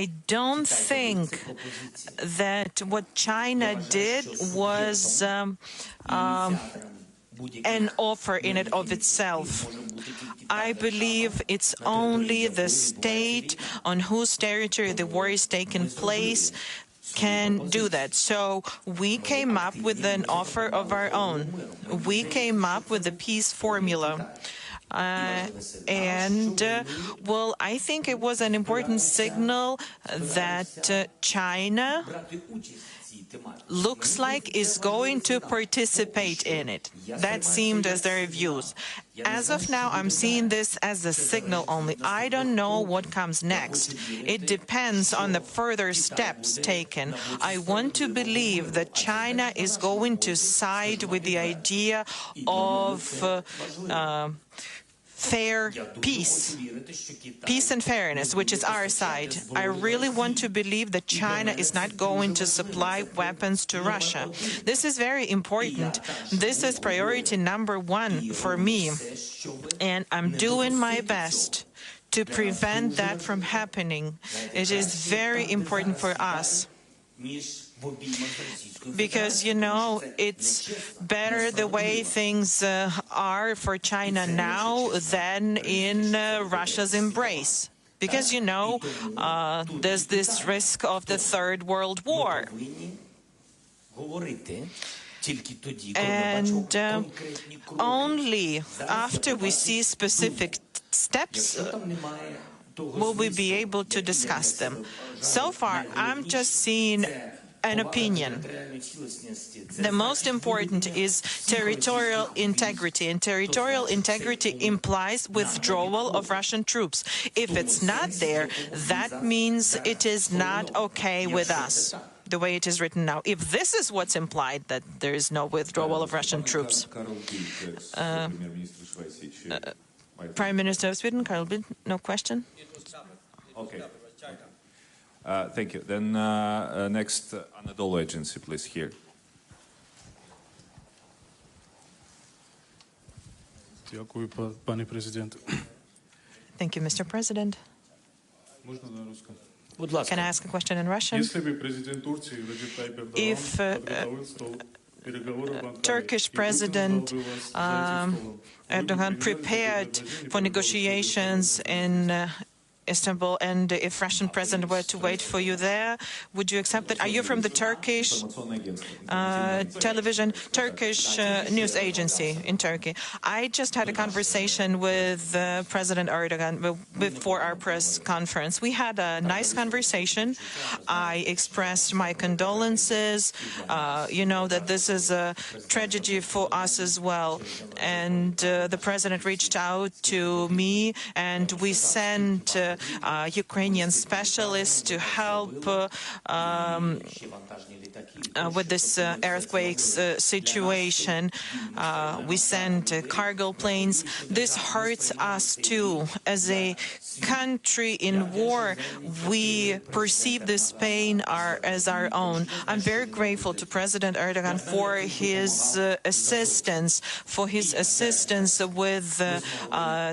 I don't think that what China did was an offer in and of itself. I believe it's only the state on whose territory the war is taking place can do that. So we came up with an offer of our own. We came up with the peace formula. Well, I think it was an important signal that China looks like is going to participate in it. That seemed as their views. As of now, I'm seeing this as a signal only. I don't know what comes next. It depends on the further steps taken. I want to believe that China is going to side with the idea of fair peace and fairness, which is our side. I really want to believe that China is not going to supply weapons to Russia. This is very important. This is priority number 1 for me, and I'm doing my best to prevent that from happening. It is very important for us. Because, you know, it's better the way things are for China now than in Russia's embrace. Because, you know, there's this risk of the Third World War. And only after we see specific steps will we be able to discuss them? So far, I'm just seeing an opinion. The most important is territorial integrity, and territorial integrity implies withdrawal of Russian troops. If it's not there, that means it is not okay with us, the way it is written now. If this is what's implied, that there is no withdrawal of Russian troops. Prime Minister of Sweden, Carl Bildt, no question? Okay. Thank you. Then next, Anadolu Agency, please, here. Дякую, пане президент. Thank you, Mr. President. Можна на русском? Can I ask a question in Russian? Если бы президент Турции Реджеп Тайип Эрдоган подготовил стол переговоров в Анкаре, Turkish President Erdogan prepared for negotiations in Istanbul, and if Russian President were to wait for you there, would you accept that? Are you from the Turkish television, Turkish news agency in Turkey? I just had a conversation with President Erdogan before our press conference. We had a nice conversation. I expressed my condolences. You know that this is a tragedy for us as well. And the President reached out to me, and we sent Ukrainian specialists to help with this earthquakes situation. We sent cargo planes. This hurts us too. As a country in war, we perceive this pain as our own. I'm very grateful to President Erdogan for his assistance, with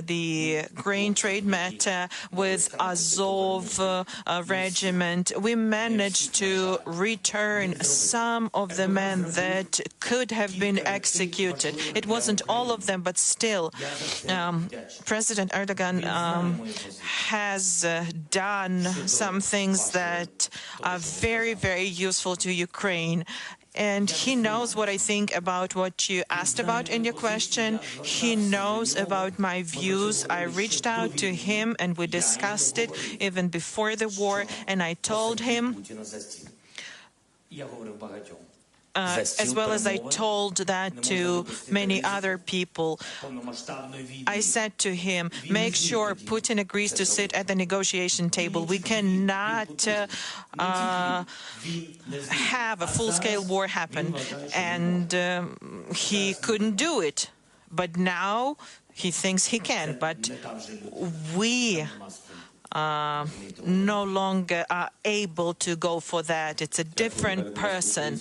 the grain trade matter, with Azov regiment. We managed to return some of the men that could have been executed. It wasn't all of them, but still, President Erdogan has done some things that are very, very useful to Ukraine. And he knows what I think about what you asked about in your question. He knows about my views. I reached out to him and we discussed it even before the war. And I told him, as well as I told that to many other people, I said to him, make sure Putin agrees to sit at the negotiation table. We cannot have a full-scale war happen. And he couldn't do it. But now he thinks he can. But we no longer are able to go for that. It's a different person.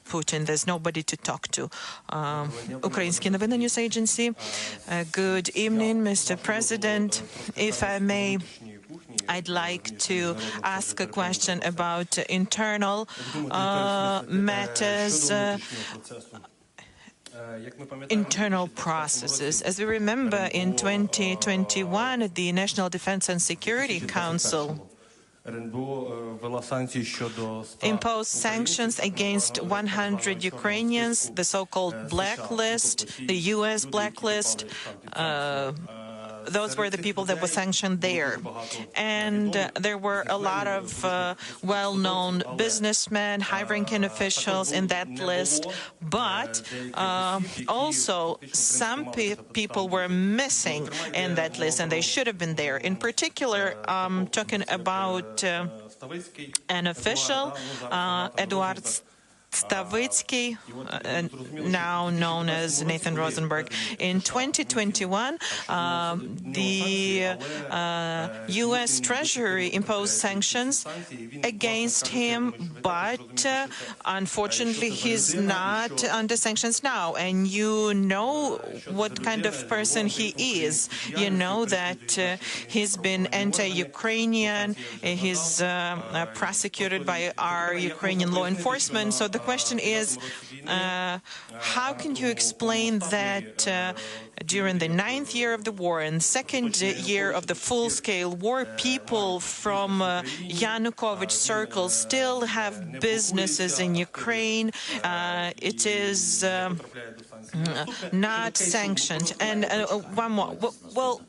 Putin, there's nobody to talk to. Ukrainian Novina News Agency. Good evening, Mr. President. If I may, I'd like to ask a question about internal matters, internal processes. As we remember, in 2021, the National Defense and Security Council imposed sanctions against 100 Ukrainians, the so-called blacklist, the U.S. blacklist. Those were the people that were sanctioned there. And there were a lot of well-known businessmen, high-ranking officials in that list. But also some people were missing in that list, and they should have been there. In particular, I'm talking about an official, Eduard Stavitsky, now known as Nathan Rosenberg. In 2021, the U.S. Treasury imposed sanctions against him, but unfortunately he's not under sanctions now. And you know what kind of person he is. You know that he's been anti-Ukrainian, he's prosecuted by our Ukrainian law enforcement. So the question is, how can you explain that during the 9th year of the war and 2nd year of the full-scale war, people from Yanukovych circles still have businesses in Ukraine? It is not sanctioned. And one more. Well,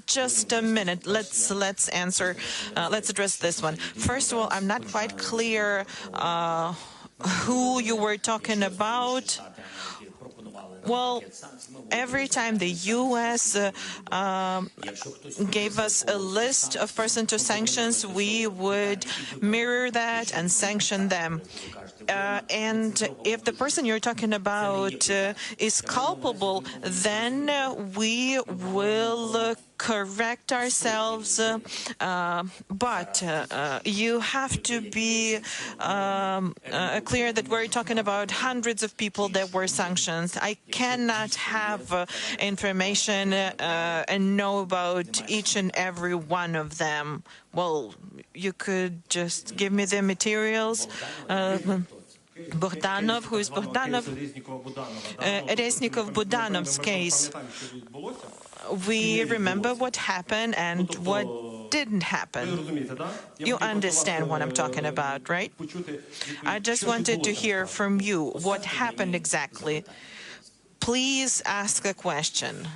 just a minute. Let's answer. Let's address this one. First of all, I'm not quite clear who you were talking about. Well, every time the U.S. gave us a list of persons to sanctions, we would mirror that and sanction them. And if the person you're talking about is culpable, then we will correct ourselves. But you have to be clear that we're talking about hundreds of people that were sanctioned. I cannot have information and know about each and every one of them. Well, you could just give me the materials. Bogdanov, who is Bogdanov? Reznikov-Budanov's case. We remember what happened and what didn't happen. You understand what I'm talking about, right? I just wanted to hear from you what happened exactly. Please ask a question.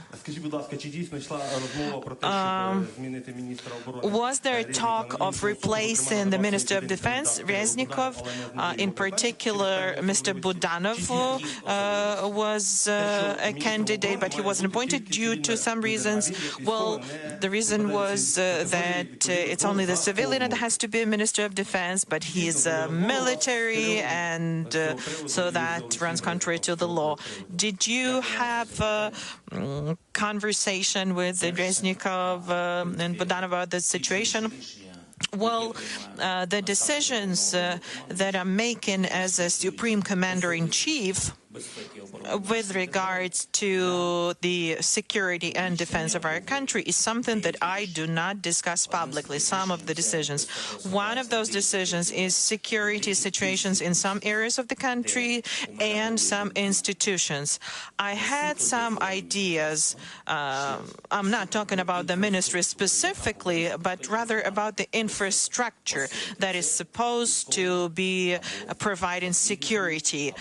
Was there talk of replacing the Minister of Defense, Reznikov? In particular, Mr. Budanov was a candidate, but he wasn't appointed due to some reasons. Well, the reason was that it's only the civilian that has to be a Minister of Defense, but he's military, and so that runs contrary to the law. Did you have a conversation with Reznikov and Budanov about this situation? Well, the decisions that I'm making as a Supreme Commander-in-Chief with regards to the security and defense of our country is something that I do not discuss publicly, some of the decisions. One of those decisions is security situations in some areas of the country and some institutions. I had some ideas. I'm not talking about the ministry specifically, but rather about the infrastructure that is supposed to be providing security.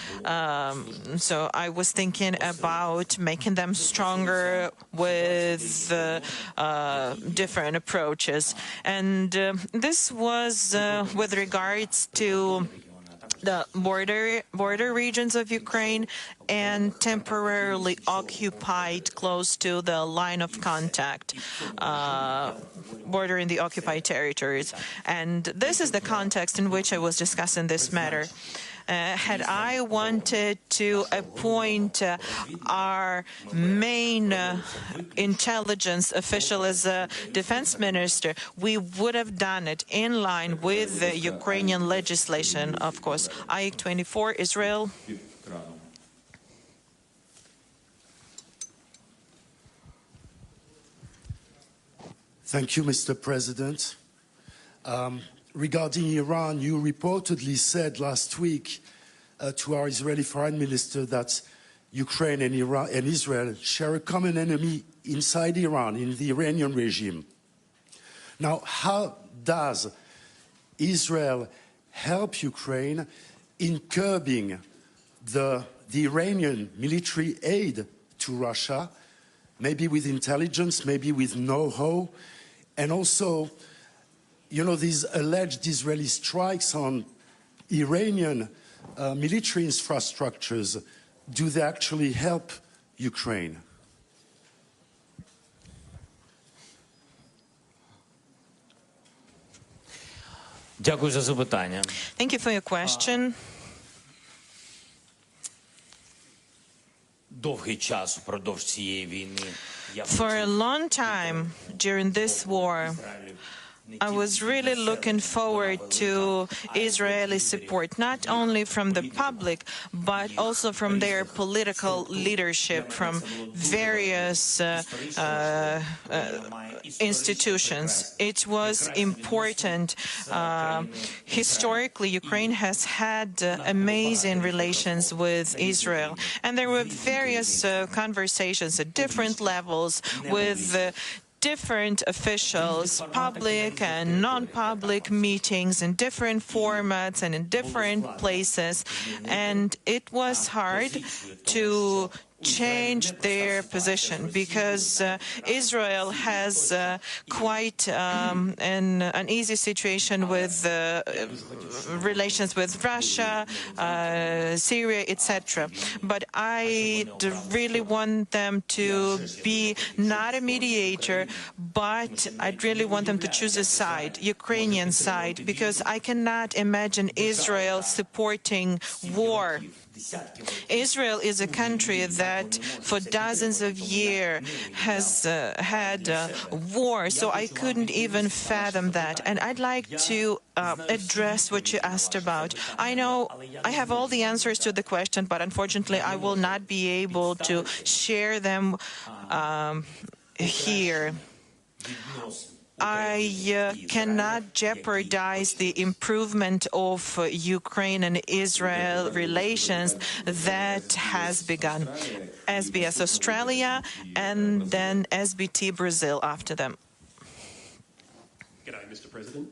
So I was thinking about making them stronger with different approaches. And this was with regards to the border regions of Ukraine and temporarily occupied close to the line of contact, bordering the occupied territories. And this is the context in which I was discussing this matter. Had I wanted to appoint our main intelligence official as a defense minister, we would have done it in line with the Ukrainian legislation, of course. AIK 24, Israel. Thank you, Mr. President. Regarding Iran, you reportedly said last week to our Israeli foreign minister that Ukraine and Israel share a common enemy inside Iran, in the Iranian regime. Now, how does Israel help Ukraine in curbing the Iranian military aid to Russia, maybe with intelligence, maybe with know-how, and also, you know, these alleged Israeli strikes on Iranian military infrastructures, do they actually help Ukraine? Дякую за запитання. Thank you for your question. Довгий час впродовж цієї війни For a long time during this war, I was really looking forward to Israeli support, not only from the public, but also from their political leadership, from various institutions. It was important. Historically, Ukraine has had amazing relations with Israel, and there were various conversations at different levels with different officials, public and non-public meetings in different formats and in different places, and it was hard to change their position because Israel has quite an uneasy situation with relations with Russia, Syria, etc. But I really want them to be not a mediator, but I really want them to choose a side, Ukrainian side, because I cannot imagine Israel supporting war. Israel is a country that for dozens of years has had war, so I couldn't even fathom that. And I'd like to address what you asked about. I know I have all the answers to the question, but unfortunately I will not be able to share them here. I cannot jeopardize the improvement of Ukraine and Israel relations that has begun. SBS Australia and then SBT Brazil after them. G'day, Mr. President.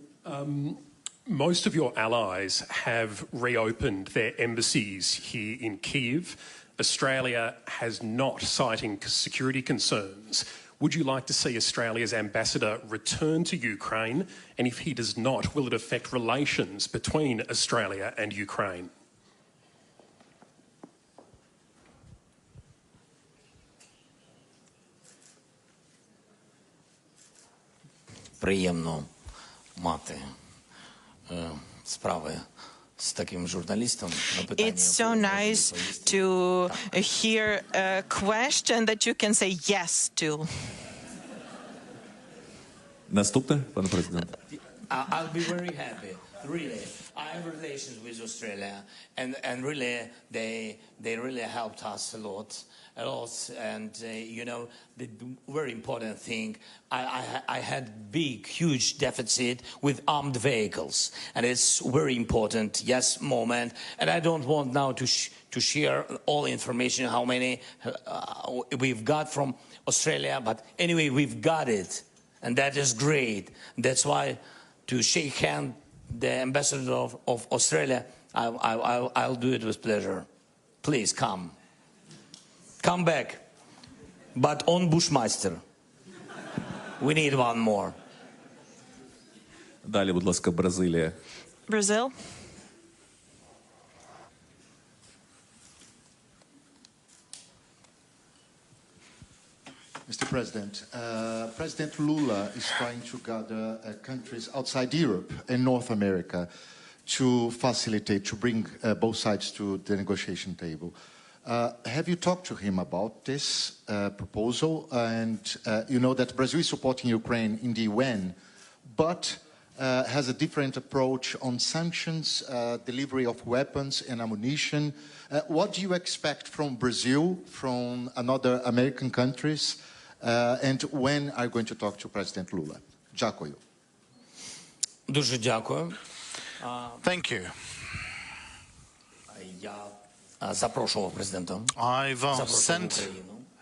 Most of your allies have reopened their embassies here in Kyiv. Australia has not, citing security concerns. Would you like to see Australia's ambassador return to Ukraine? And if he does not, will it affect relations between Australia and Ukraine? Приємно мати справи з таким журналістом. It's so nice to hear a question that you can say yes to. Наступне, пане президент. I'll be very happy. Really, I have relations with Australia, and really, they really helped us a lot. And you know, the very important thing, I had huge deficit with armed vehicles, and it's very important. Yes, moment. And I don't want now to share all information how many we've got from Australia, but anyway, we've got it, and that is great. That's why to shake hand the ambassador of Australia, I'll do it with pleasure. Please come. Come back, but on Bushmaster. We need one more. Далі, будь ласка, Бразилія. Brazil. Mr. President, President Lula is trying to gather countries outside Europe and North America to facilitate, to bring both sides to the negotiation table. Have you talked to him about this proposal? And you know that Brazil is supporting Ukraine in the UN, but has a different approach on sanctions, delivery of weapons and ammunition. What do you expect from Brazil, from other American countries? And when are you going to talk to President Lula? Дякую. Дуже дякую. Thank you. I've sent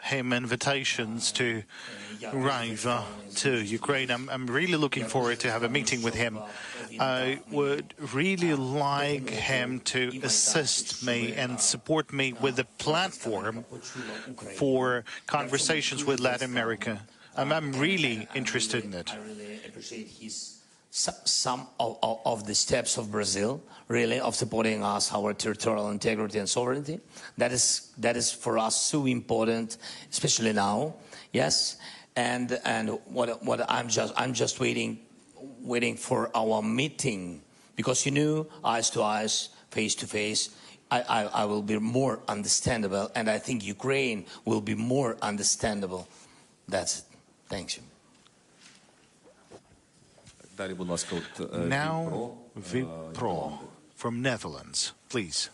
him invitations to arrive to Ukraine. I'm really looking forward to have a meeting with him. I would really like him to assist me and support me with a platform for conversations with Latin America. I'm really interested in it. I really appreciate some of the steps of Brazil, really, of supporting us, our territorial integrity and sovereignty. That is for us so important, especially now. Yes, and what I'm just waiting for our meeting, because you know, eyes to eyes, face to face, I will be more understandable, and I think Ukraine will be more understandable. That's it. Thank you. Now, Vipro from Netherlands, please.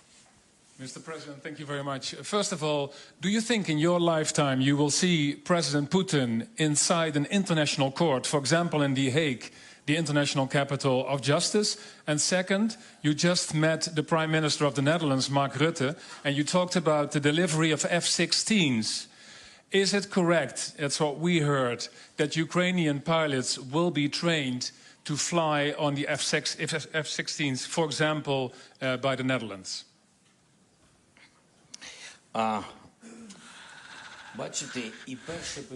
Mr. President, thank you very much. First of all, do you think in your lifetime you will see President Putin inside an international court, for example in The Hague, the international capital of justice? And second, you just met the Prime Minister of the Netherlands, Mark Rutte, and you talked about the delivery of F-16s. Is it correct, that's what we heard, that Ukrainian pilots will be trained to fly on the F-16s, for example, by the Netherlands?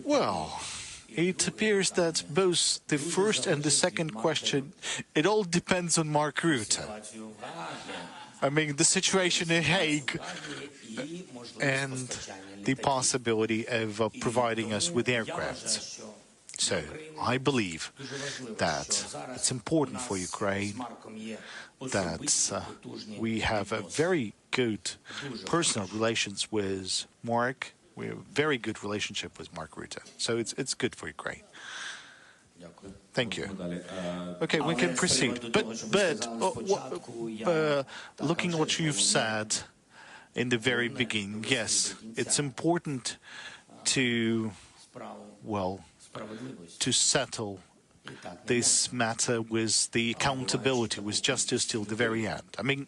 Well, it appears that both the first and the second question, it all depends on Mark Rutte. I mean, the situation in Hague and the possibility of providing us with aircraft. So, I believe that it's important for Ukraine that we have a very good personal relations with Mark. We have a very good relationship with Mark Rutte. So it's good for Ukraine. Thank you. Okay, we can proceed. But looking at what you've said in the very beginning, yes, it's important to, well, to settle this matter with the accountability, with justice till the very end. I mean,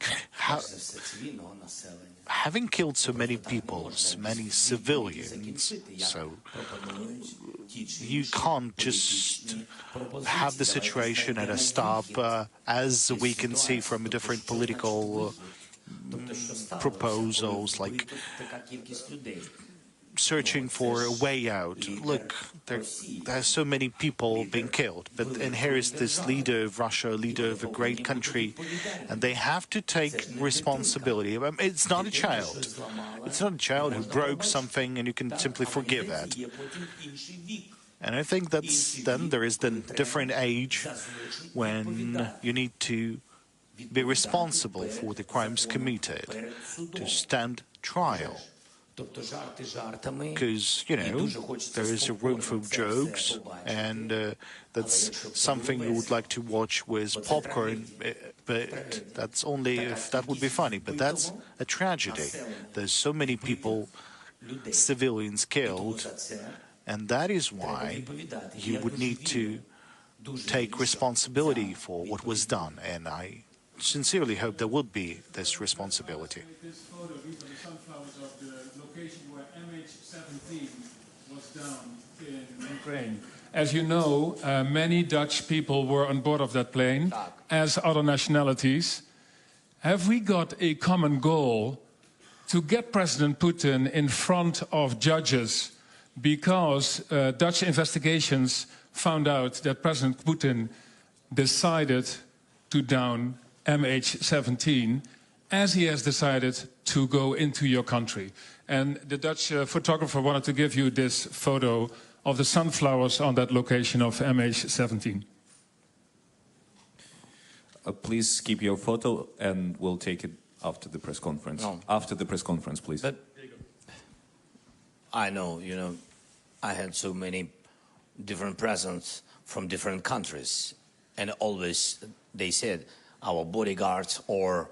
having killed so many people, so many civilians, so you can't just have the situation at a stop, as we can see from different political proposals, like searching for a way out. Look, there are so many people being killed, and here is this leader of Russia, leader of a great country, and they have to take responsibility. It's not a child. It's not a child who broke something and you can simply forgive that. And I think there is the different age when you need to be responsible for the crimes committed, to stand trial. Because, you know, there is a room for jokes, and that's something you would like to watch with popcorn, but that's only if that would be funny. But that's a tragedy. There's so many people, civilians killed, and that is why you would need to take responsibility for what was done. And I sincerely hope there will be this responsibility. This photo, these are the sunflowers of the location where MH17 was down in Ukraine. As you know, many Dutch people were on board of that plane, as other nationalities. Have we got a common goal to get President Putin in front of judges, because Dutch investigations found out that President Putin decided to down MH17, as he has decided to go into your country. And the Dutch photographer wanted to give you this photo of the sunflowers on that location of MH17. Please keep your photo, and we'll take it after the press conference. No. After the press conference, please. But I know, you know, I had so many different presidents from different countries, and always they said, our bodyguards or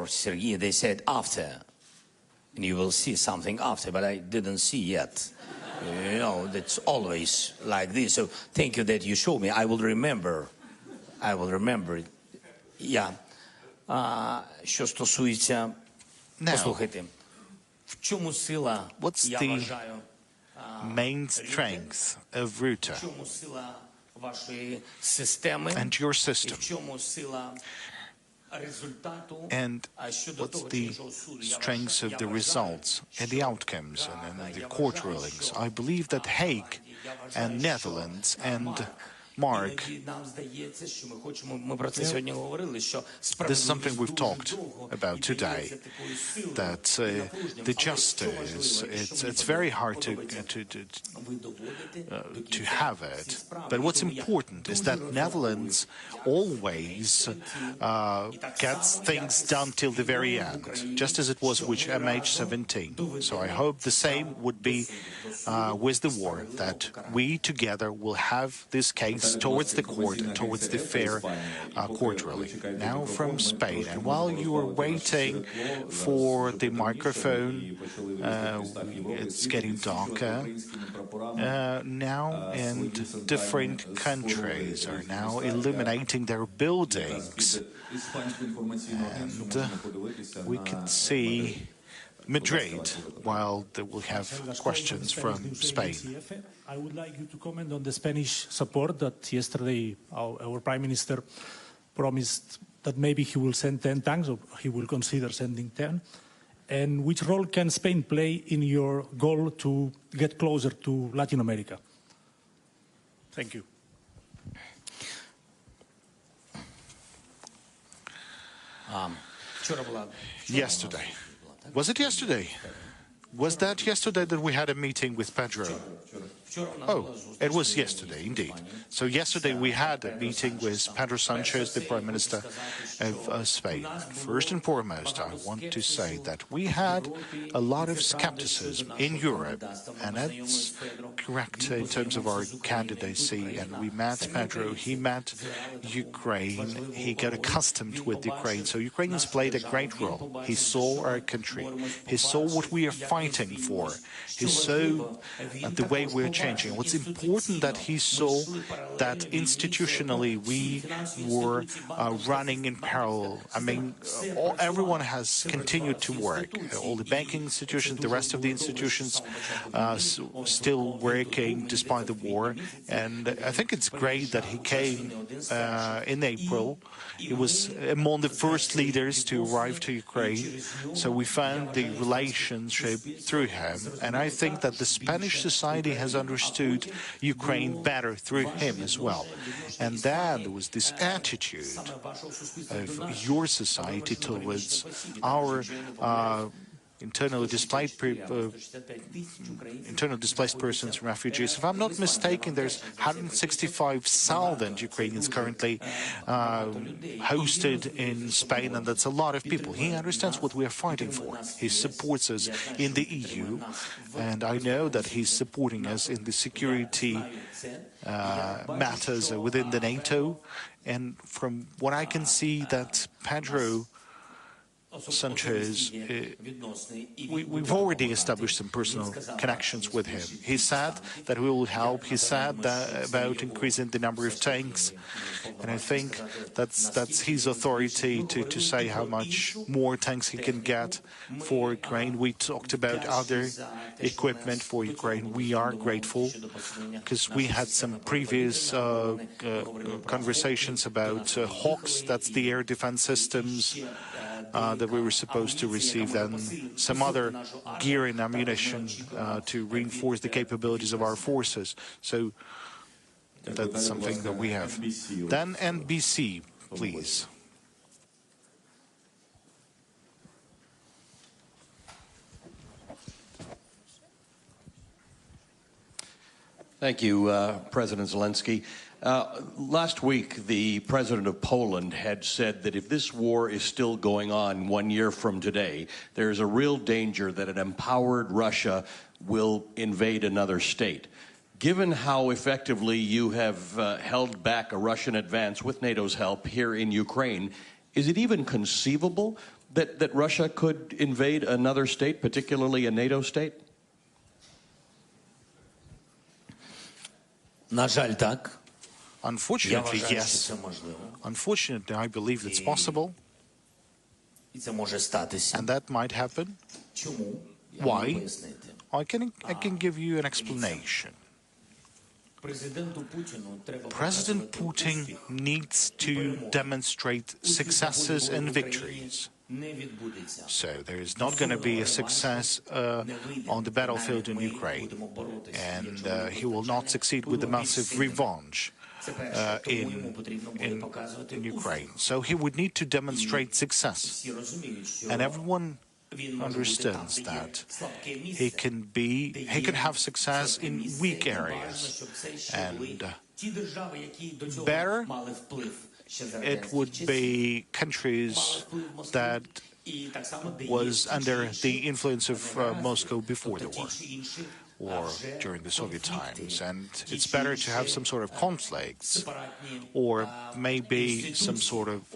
Sergei, they said after, and you will see something after, but I didn't see yet. You know, that's always like this. So thank you that you showed me. I will remember. I will remember it. Yeah. Що стосується, послухайте, в чому сила, я вважаю, main strength of Rutte в чому сила вашої системи, and your system, в чому сила результату, and what's the strengths of the results and the outcomes and the court rulings. I believe that Hague and Netherlands and Mark, this is something we've talked about today, that the justice, it's very hard to have it. But what's important is that Netherlands always gets things done till the very end, just as it was with MH17. So I hope the same would be with the war, that we together will have this case towards the court, towards the fair court ruling. Now from Spain, and while you are waiting for the microphone, it's getting darker. Now, and different countries are now illuminating their buildings, and we can see Madrid, while they will have questions from Spain. I would like you to comment on the Spanish support that yesterday our Prime Minister promised that maybe he will send 10 tanks, or he will consider sending 10. And which role can Spain play in your goal to get closer to Latin America? Thank you. Yesterday. Was it yesterday? Was that yesterday that we had a meeting with Pedro? Oh, it was yesterday, indeed. So yesterday we had a meeting with Pedro Sanchez, the Prime Minister of Spain. First and foremost, I want to say that we had a lot of skepticism in Europe, and that's correct in terms of our candidacy. And we met Pedro, he met Ukraine, he got accustomed with Ukraine. So Ukrainians played a great role. He saw our country, he saw what we are fighting for, he saw the way we're changing. What's important that he saw that institutionally we were running in parallel. I mean, everyone has continued to work. All the banking institutions, the rest of the institutions still working despite the war. And I think it's great that he came in April. He was among the first leaders to arrive to Ukraine. So we found the relationship through him. And I think that the Spanish society has understood Ukraine better through him as well. And then there was this attitude of your society towards our internally displaced persons, refugees. If I'm not mistaken, there's 165,000 Ukrainians currently hosted in Spain, and that's a lot of people. He understands what we are fighting for. He supports us in the EU, and I know that he's supporting us in the security matters within the NATO. And from what I can see, that Pedro Sanchez, we've already established some personal connections with him. He said that we will help. He said that about increasing the number of tanks, and I think that's his authority to say how much more tanks he can get for Ukraine. We talked about other equipment for Ukraine. We are grateful because we had some previous conversations about Hawks. That's the air defense systems that we were supposed to receive, then some other gear and ammunition to reinforce the capabilities of our forces. So that's something that we have. Then NBC, please. Thank you, President Zelensky. Last week, the president of Poland had said that if this war is still going on 1 year from today, there is a real danger that an empowered Russia will invade another state. Given how effectively you have held back a Russian advance with NATO's help here in Ukraine, is it even conceivable that Russia could invade another state, particularly a NATO state? На жаль, так. Unfortunately, yes. Unfortunately, I believe it's possible. And that might happen. Why? I can give you an explanation. President Putin needs to demonstrate successes and victories. So there is not going to be a success on the battlefield in Ukraine, and he will not succeed with the massive revenge in Ukraine. So he would need to demonstrate success, and everyone understands that he can have success in weak areas, and better it would be countries that was under the influence of Moscow before the war or during the Soviet times. And it's better to have some sort of conflicts or maybe some sort of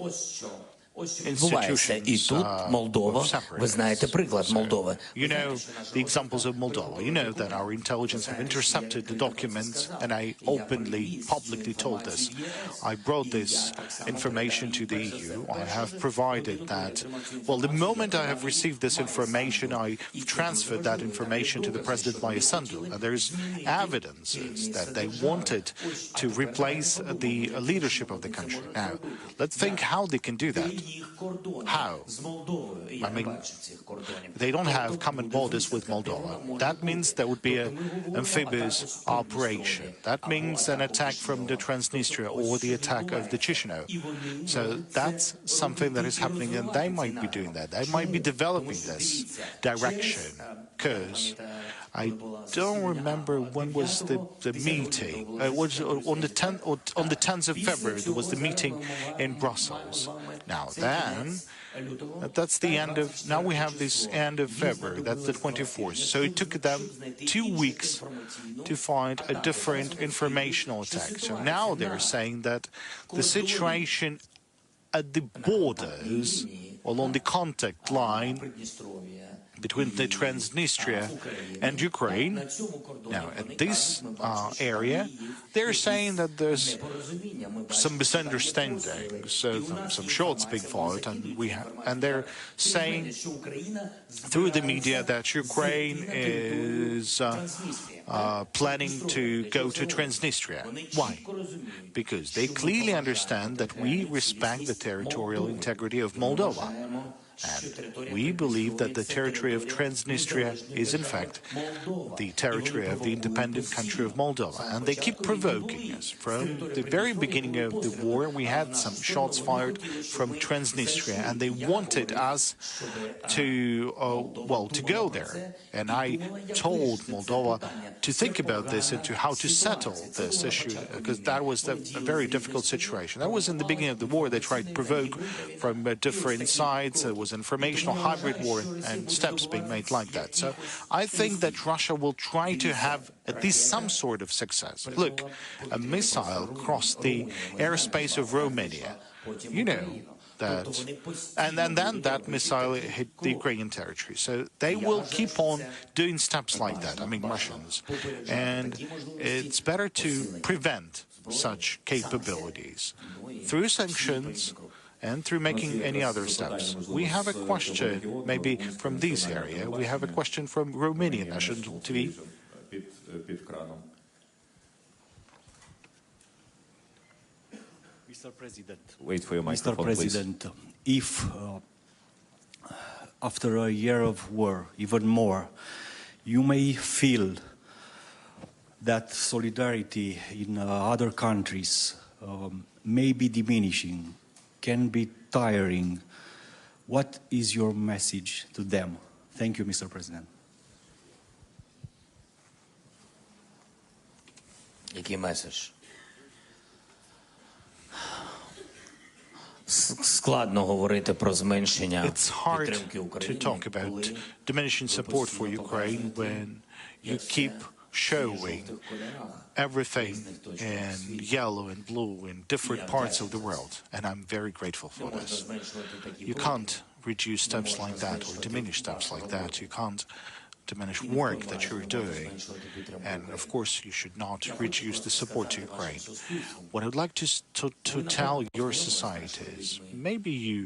відбувається. І тут Молдова, ви знаєте приклад Молдови. You know the examples of Moldova. You know that our intelligence have intercepted the documents, and I openly, publicly told this. I brought this information to the EU. I have provided that. Well, the moment I have received this information, I transferred that information to the President Mayassandu. And there's evidences that they wanted to replace the leadership of the country. Now, let's think how they can do that. How? I mean, they don't have common borders with Moldova. That means there would be an amphibious operation. That means an attack from the Transnistria or the attack of the Chisinau. So that's something that is happening, and they might be doing that. They might be developing this direction, because I don't remember when was the meeting. It was on the 10th of February. There was the meeting in Brussels. Now then, that's the end of. Now we have this end of February. That's the 24th. So it took them 2 weeks to find a different informational attack. So now they're saying that the situation at the borders, or on the contact line between the Transnistria and Ukraine. Now, at this area, they're saying that there's some misunderstandings, some shots being fired, and they're saying through the media that Ukraine is planning to go to Transnistria. Why? Because they clearly understand that we respect the territorial integrity of Moldova. And we believe that the territory of Transnistria is, in fact, the territory of the independent country of Moldova. And they keep provoking us. From the very beginning of the war, we had some shots fired from Transnistria, and they wanted us to go there. And I told Moldova to think about this and to how to settle this issue, because that was a very difficult situation. That was in the beginning of the war. They tried to provoke from different sides. It was informational hybrid war and steps being made like that. So I think that Russia will try to have at least some sort of success. Look, a missile crossed the airspace of Romania. You know that, and then that missile hit the Ukrainian territory. So they will keep on doing steps like that. I mean, Russians, and it's better to prevent such capabilities through sanctions and through making any other steps. We have a question, maybe from this area. We have a question from Romanian National TV. Mr. President, wait for your microphone, Mr. President, if after a year of war, even more, you may feel that solidarity in other countries may be diminishing, can be tiring, what is your message to them? Thank you, Mr. President. Який меседж? Складно говорити про зменшення підтримки України, to talk about diminishing support for Ukraine when you keep showing everything in yellow and blue in different parts of the world. And I'm very grateful for this. You can't reduce steps like that or diminish steps like that. You can't diminish work that you're doing. And of course, you should not reduce the support to Ukraine. What I'd like to tell your societies, maybe you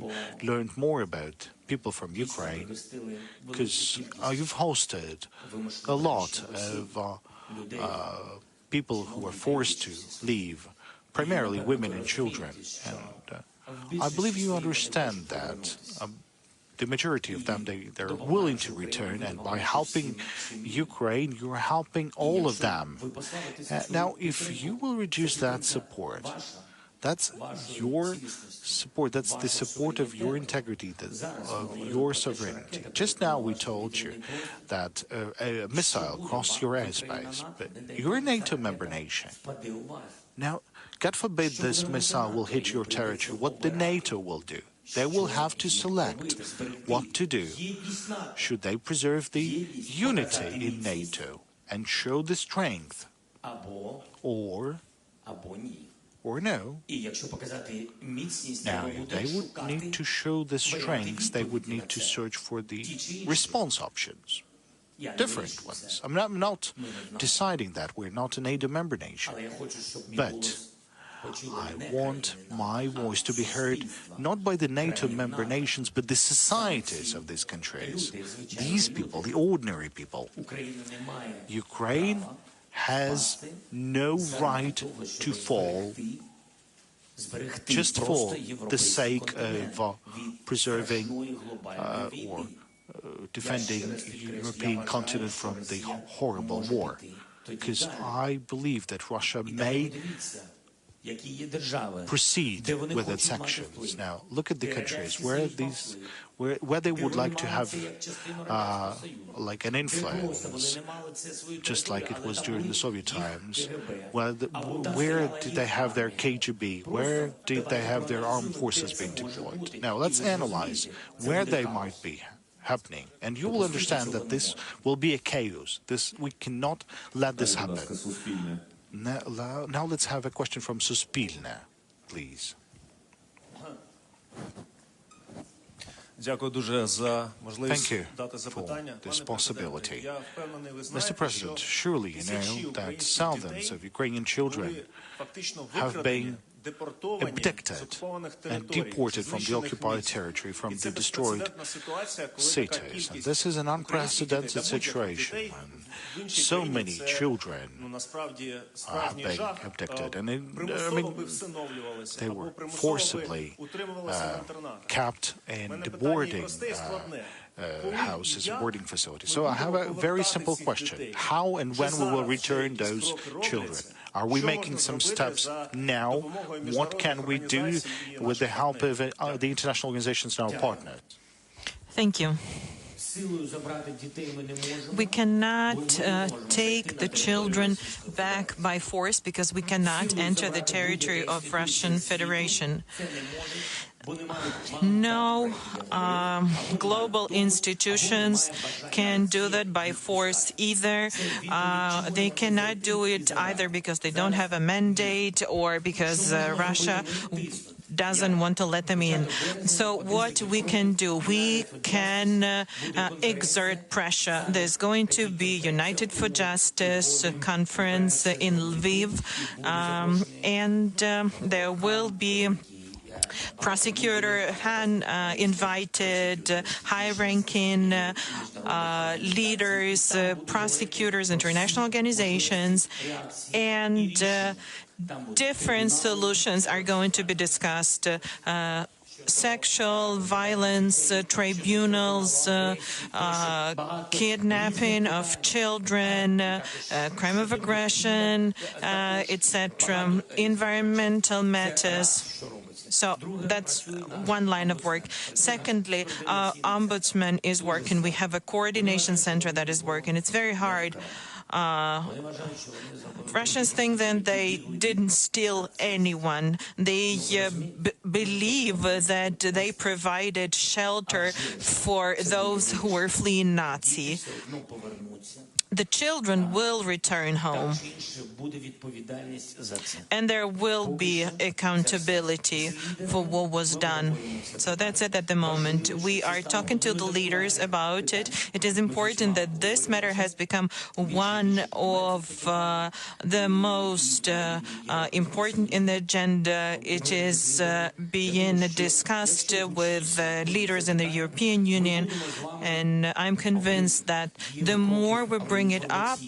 learned more about people from Ukraine, because you've hosted a lot of people who were forced to leave, primarily women and children. And I believe you understand that. The majority of them, they're willing to return, and by helping Ukraine, you're helping all of them. Now, if you will reduce that support, that's your support, that's the support of your integrity, of your sovereignty. Just now we told you that a missile crossed your airspace, but you're a NATO member nation. Now, God forbid this missile will hit your territory, what the NATO will do? They will have to select what to do. Should they preserve the unity in NATO and show the strength, or or no. Now, if they would need to show the strengths, they would need to search for the response options, different ones. I'm not deciding that. We're not a NATO member nation. But I want my voice to be heard not by the NATO member nations, but the societies of these countries. These people, the ordinary people. Ukraine has no right to fall just for the sake of preserving or defending the European continent from the horrible war. Because I believe that Russia may proceed with its actions. Now, look at the countries where they would like to have like an influence, just like it was during the Soviet times. Where did they have their KGB? Where did they have their armed forces being deployed? Now, let's analyze where they might be happening, and you will understand that this will be a chaos. We cannot let this happen. Now let's have a question from Suspilne, please. Thank you for this possibility. Mr. President, surely you know that thousands of Ukrainian children have been abducted and deported from the occupied territory, from the destroyed cities. And this is an unprecedented situation when so many children have been abducted. And they were forcibly kept in the boarding houses, boarding facilities. So I have a very simple question. How and when we will return those children? Are we making some steps now? What can we do with the help of the international organizations and our partners? Thank you. We cannot take the children back by force because we cannot enter the territory of Russian Federation. No global institutions can do that by force either. They cannot do it either because they don't have a mandate or because Russia doesn't want to let them in. So what we can do, we can exert pressure. There's going to be United for Justice conference in Lviv, and there will be Prosecutor Han invited high-ranking leaders, prosecutors, international organizations, and different solutions are going to be discussed. Sexual violence tribunals, kidnapping of children, crime of aggression, etc., environmental matters. So that's one line of work. Secondly, our ombudsman is working. We have a coordination center that is working. It's very hard. Russians think that they didn't steal anyone. They believe that they provided shelter for those who were fleeing Nazi. The children will return home, and there will be accountability for what was done. So that's it at the moment. We are talking to the leaders about it. It is important that this matter has become one of the most important in the agenda. It is being discussed with leaders in the European Union, and I'm convinced that the more we bring it up,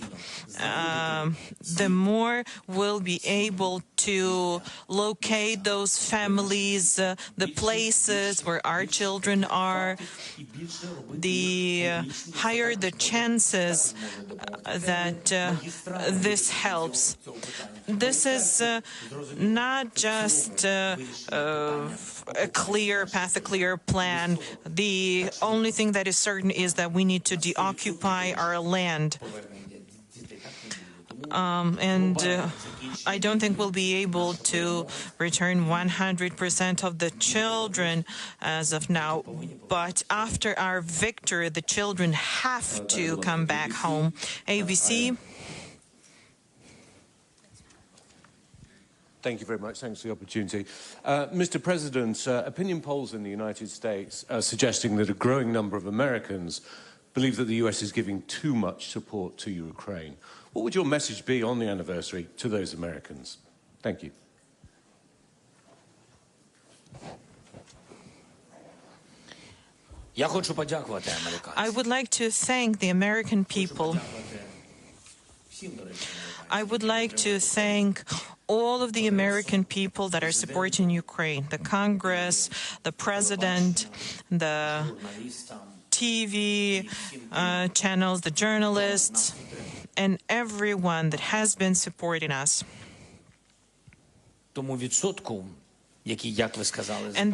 the more we'll be able to locate those families, the places where our children are, the higher the chances that this helps. This is not just a clear path, a clear plan. The only thing that is certain is that we need to deoccupy our land. I don't think we'll be able to return 100% of the children as of now. But after our victory, the children have to come back home. ABC. Thank you very much. Thanks for the opportunity. Mr. President, opinion polls in the United States are suggesting that a growing number of Americans believe that the US is giving too much support to Ukraine. What would your message be on the anniversary to those Americans? Thank you. I would like to thank the American people. I would like to thank all of the American people that are supporting Ukraine, the Congress, the President, the TV channels, the journalists, and everyone that has been supporting us. And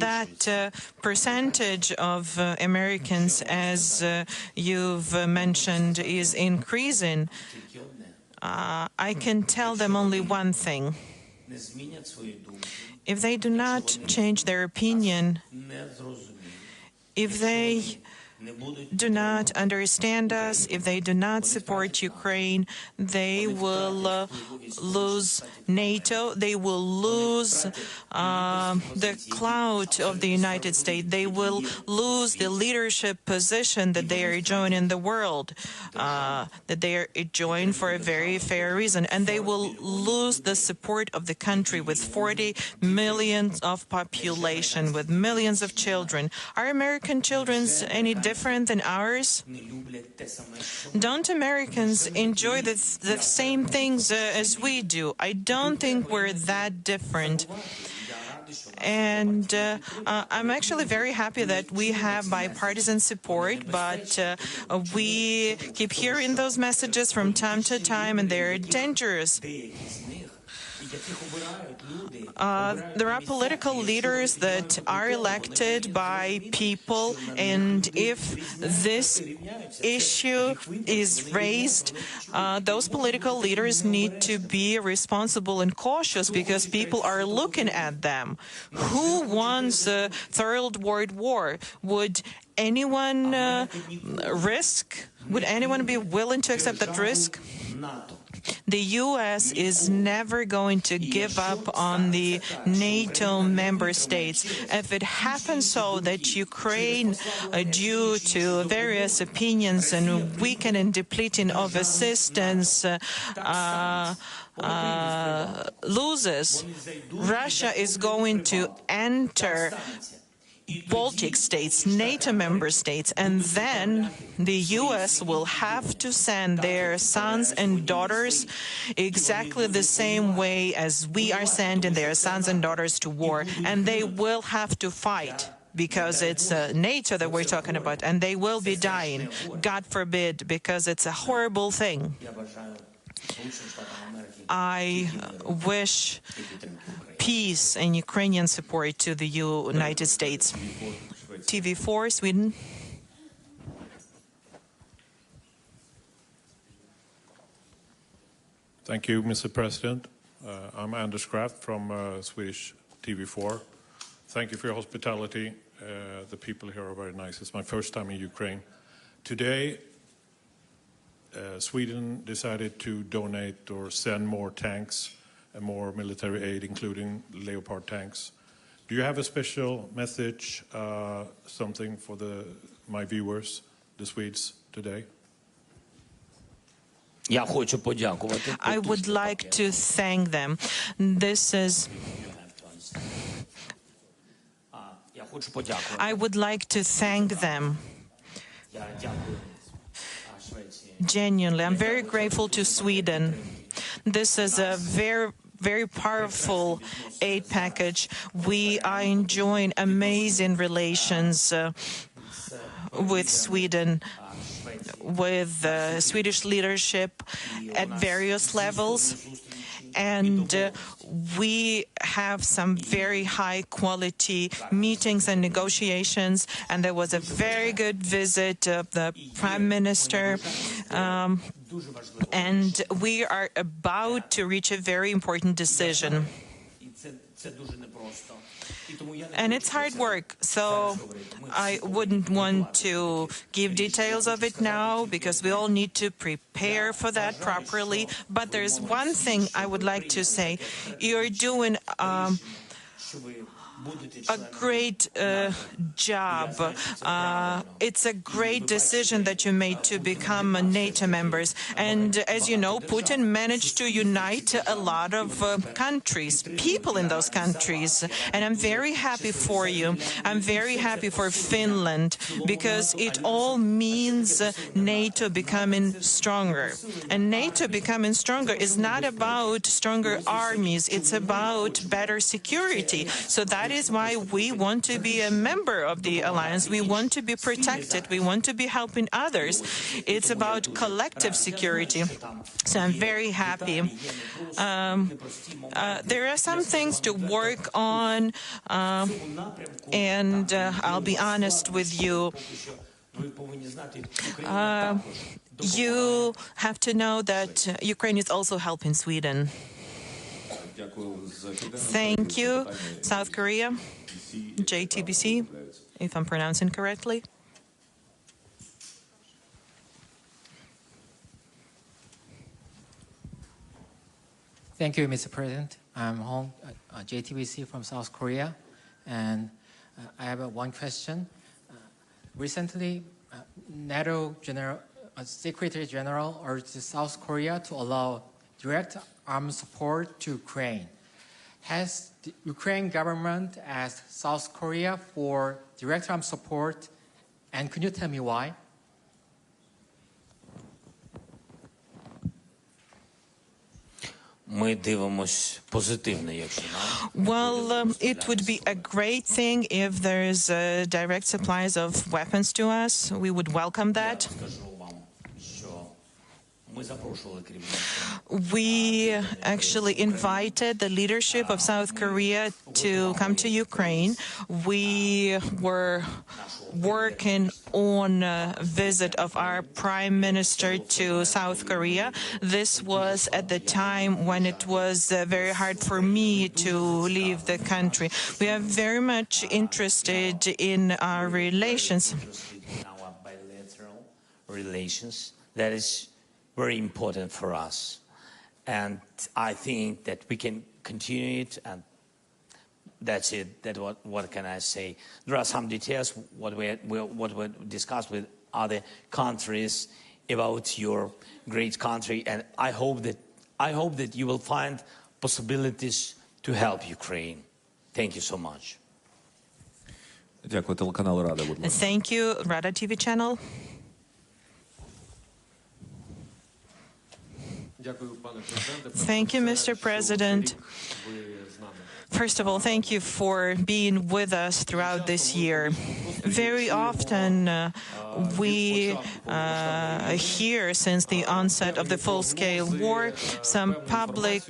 that percentage of Americans, as you've mentioned, is increasing. I can tell them only one thing. If they do not change their opinion, if they do not understand us, if they do not support Ukraine, they will lose NATO, they will lose the clout of the United States, they will lose the leadership position that they are enjoying in the world, that they are enjoying for a very fair reason, and they will lose the support of the country with 40 million of population, with millions of children. Are American children any different than ours? Don't Americans enjoy the same things as we do? I don't think we're that different. And I'm actually very happy that we have bipartisan support, but we keep hearing those messages from time to time, and they're dangerous. There are political leaders that are elected by people, and if this issue is raised, those political leaders need to be responsible and cautious because people are looking at them. Who wants a Third World War? Would anyone would anyone be willing to accept that risk? The U.S. is never going to give up on the NATO member states. If it happens so that Ukraine, due to various opinions and weakening and depleting of assistance, loses, Russia is going to enter Baltic states, NATO member states, and then the U.S. will have to send their sons and daughters exactly the same way as we are sending their sons and daughters to war, and they will have to fight because it's NATO that we're talking about, and they will be dying, God forbid, because it's a horrible thing. I wish peace and Ukrainian support to the United States. TV4, Sweden. Thank you, Mr. President. I'm Anders Kraft from Swedish TV4. Thank you for your hospitality. The people here are very nice. It's my first time in Ukraine. Today, Sweden decided to donate or send more tanks and more military aid, including Leopard tanks. Do you have a special message, something for my viewers, the Swedes, today? I would like to thank them. I would like to thank them. Genuinely, I'm very grateful to Sweden. This is a very powerful aid package. We are enjoying amazing relations with Sweden, with the Swedish leadership at various levels. And we have some very high-quality meetings and negotiations, and there was a very good visit of the Prime Minister, and we are about to reach a very important decision. And it's hard work, so I wouldn't want to give details of it now because we all need to prepare for that properly. But there's one thing I would like to say. You're doing a great job. It's a great decision that you made to become NATO members. And as you know, Putin managed to unite a lot of countries, people in those countries. And I'm very happy for you. I'm very happy for Finland because it all means NATO becoming stronger. And NATO becoming stronger is not about stronger armies. It's about better security. So that is why we want to be a member of the alliance. We want to be protected. We want to be helping others. It's about collective security. So I'm very happy. There are some things to work on, and I'll be honest with you. You have to know that Ukraine is also helping Sweden. Thank you. South Korea, JTBC, if I'm pronouncing correctly. Thank you, Mr. President. I'm Hong, JTBC from South Korea, and I have one question. Recently, NATO Secretary General urged South Korea to allow direct armed support to Ukraine. Has the Ukraine government asked South Korea for direct armed support, and can you tell me why? Well, it would be a great thing if there's direct supplies of weapons to us. We would welcome that. We actually invited the leadership of South Korea to come to Ukraine. We were working on a visit of our Prime Minister to South Korea. This was at the time when it was very hard for me to leave the country. We are very much interested in our relations. Our bilateral relations, that is very important for us. And I think that we can continue it, and that's it. What can I say? There are some details what we discussed with other countries about your great country, and I hope that you will find possibilities to help Ukraine. Thank you so much. Дякую, телеканал Рада, будь ласка. Thank you, Rada TV channel. Thank you, Mr. President. First of all, thank you for being with us throughout this year. Very often we hear since the onset of the full-scale war some public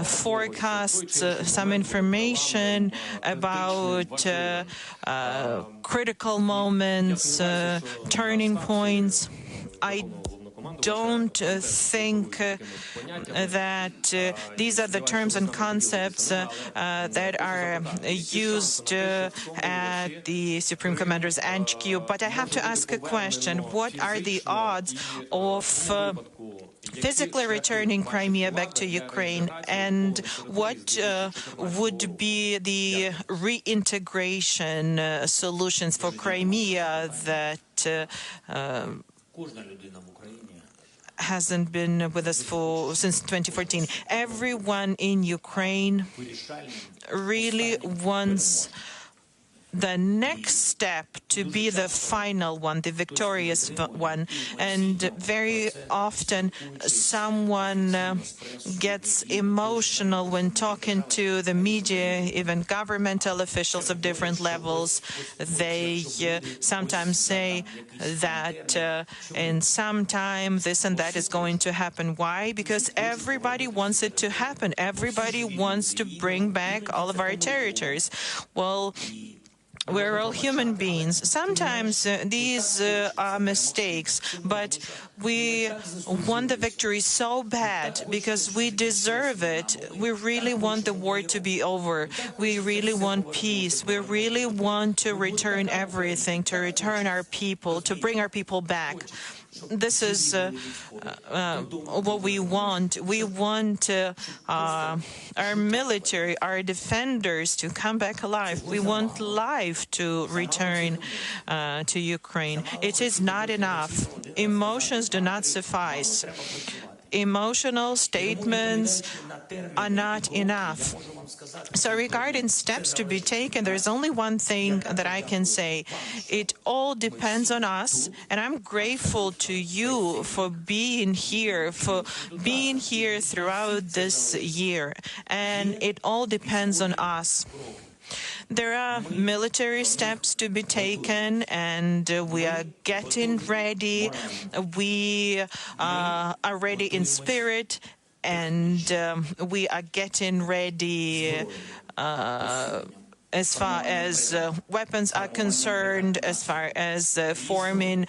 forecasts, some information about critical moments, turning points. I don't think that these are the terms and concepts that are used at the Supreme Commander's HQ. But I have to ask a question. What are the odds of physically returning Crimea back to Ukraine? And what would be the reintegration solutions for Crimea that hasn't been with us since 2014. Everyone in Ukraine really wants the next step to be the final one, the victorious one. And very often someone gets emotional when talking to the media, even governmental officials of different levels. They sometimes say that in some time this and that is going to happen. Why? Because everybody wants it to happen. Everybody wants to bring back all of our territories. Well, We're all human beings. Sometimes these are mistakes, but we want the victory so bad because we deserve it. We really want the war to be over. We really want peace. We really want to return everything, to return our people, to bring our people back. This is what we want. We want our military, our defenders to come back alive. We want life to return to Ukraine. It is not enough. Emotions do not suffice. Emotional statements are not enough. So regarding steps to be taken, there's only one thing that I can say. It all depends on us, and I'm grateful to you for being here throughout this year. And it all depends on us. There are military steps to be taken, and we are getting ready. We are ready in spirit, and we are getting ready as far as weapons are concerned, as far as forming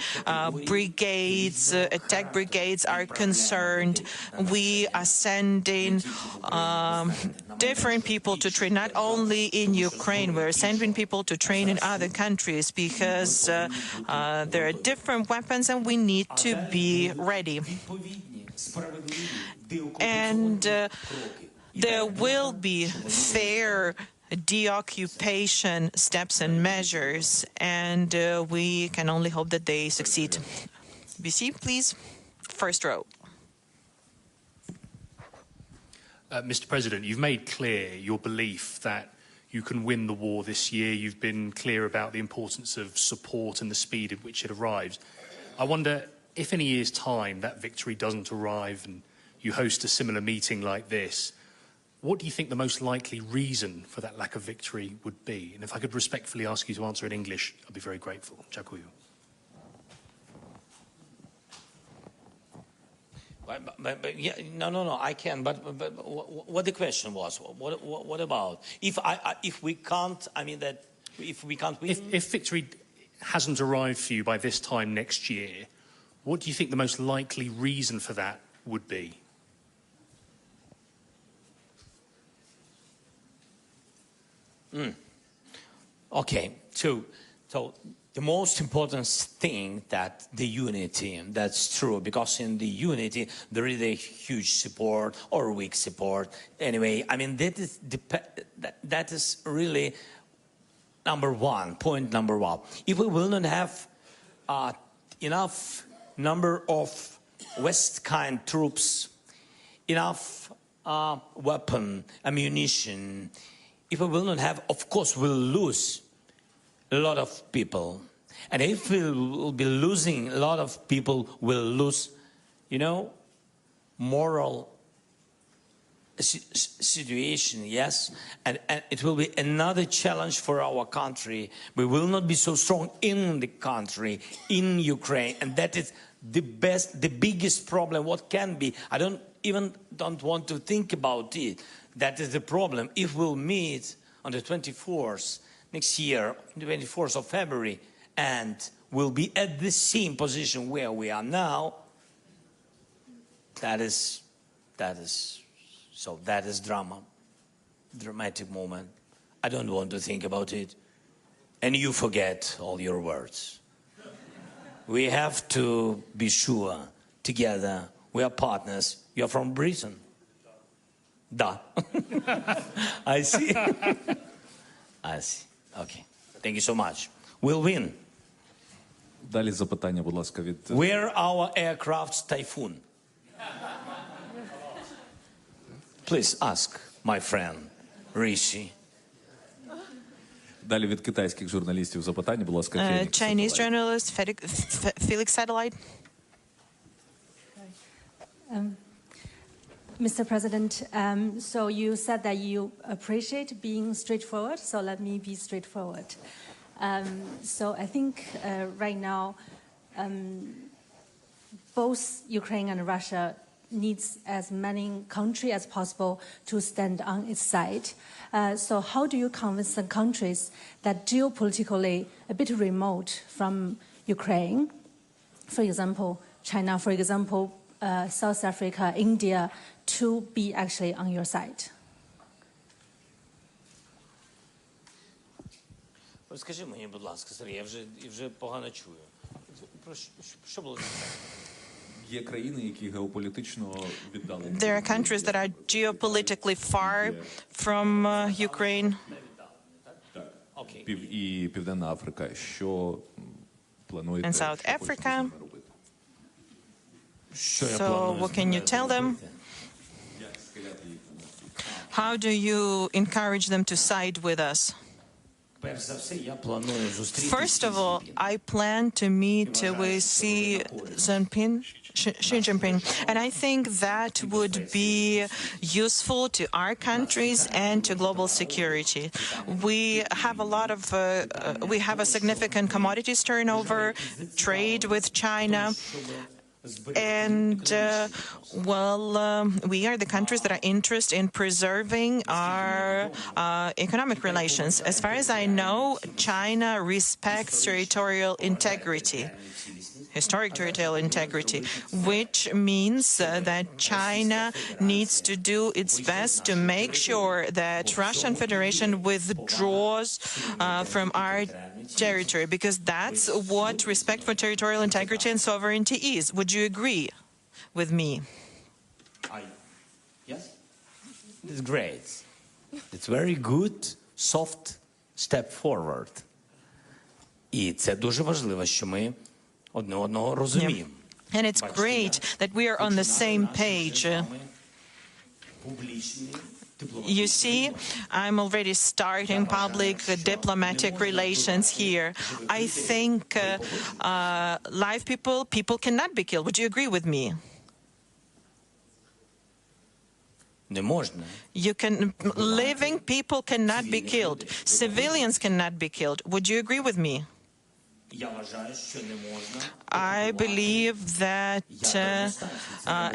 brigades, attack brigades are concerned. We are sending different people to train, not only in Ukraine, we're sending people to train in other countries because there are different weapons and we need to be ready. And there will be fair deoccupation steps and measures, and we can only hope that they succeed. BC, please. First row. Mr. President, you've made clear your belief that you can win the war this year. You've been clear about the importance of support and the speed at which it arrives. I wonder if in a year's time that victory doesn't arrive and you host a similar meeting like this, what do you think the most likely reason for that lack of victory would be? And if I could respectfully ask you to answer in English, I'd be very grateful. Dziękuję. Yeah, no, I can. But what the question was? What about if we can't? I mean that if we can't win. If victory hasn't arrived for you by this time next year, what do you think the most likely reason for that would be? Okay, so the most important thing that the unity, that's true, because in the unity there is a huge support or weak support. Anyway, I mean that is really point number one. If we will not have enough number of West kind troops, enough weapon, ammunition, if we will not have, of course, we'll lose a lot of people. And if we will be losing a lot of people, we'll lose, moral situation, yes? And it will be another challenge for our country. We will not be so strong in the country, in Ukraine. And that is the biggest problem, what can be. I don't want to think about it. That is the problem. If we'll meet on the 24th next year, 24th of February, and we'll be at the same position where we are now, that is dramatic moment. I don't want to think about it. And you forget all your words. We have to be sure together. We are partners. You're from Britain. Da. I see. I see. Okay. Thank you so much. We'll win. Далі запитання, будь ласка, від... Where our aircraft's Typhoon? Please ask my friend Rishi. Далі від китайських журналістів запитання, будь ласка, Chinese journalist Felix Satellite. Mr. President, so you said that you appreciate being straightforward, so let me be straightforward. So I think right now, both Ukraine and Russia needs as many countries as possible to stand on its side. So how do you convince the countries that geopolitically a bit remote from Ukraine, for example, China, for example, South Africa, India, to be actually on your side? Скажи мені, будь ласка, Сергій, я вже погано чую. Що було? Є країни, які геополітично віддалені. There are countries that are geopolitically far from Ukraine. І Південна Африка. Що плануєте? And South Africa. So what can you tell them? How do you encourage them to side with us? First of all, I plan to meet with Xi Jinping, and I think that would be useful to our countries and to global security. We have a significant commodities turnover, trade with China. And, we are the countries that are interested in preserving our economic relations. As far as I know, China respects territorial integrity, historic territorial integrity, which means that China needs to do its best to make sure that Russian Federation withdraws from our territory, because that's what respect for territorial integrity and sovereignty is. Would you agree with me? Yes. It's great. It's very good, soft step forward. І це дуже важливо, що ми одне одного розуміємо. And it's great that we are on the same page. You see, I'm already starting public diplomatic relations here. I think live people cannot be killed. Would you agree with me? Living people cannot be killed. Civilians cannot be killed. Would you agree with me? I believe that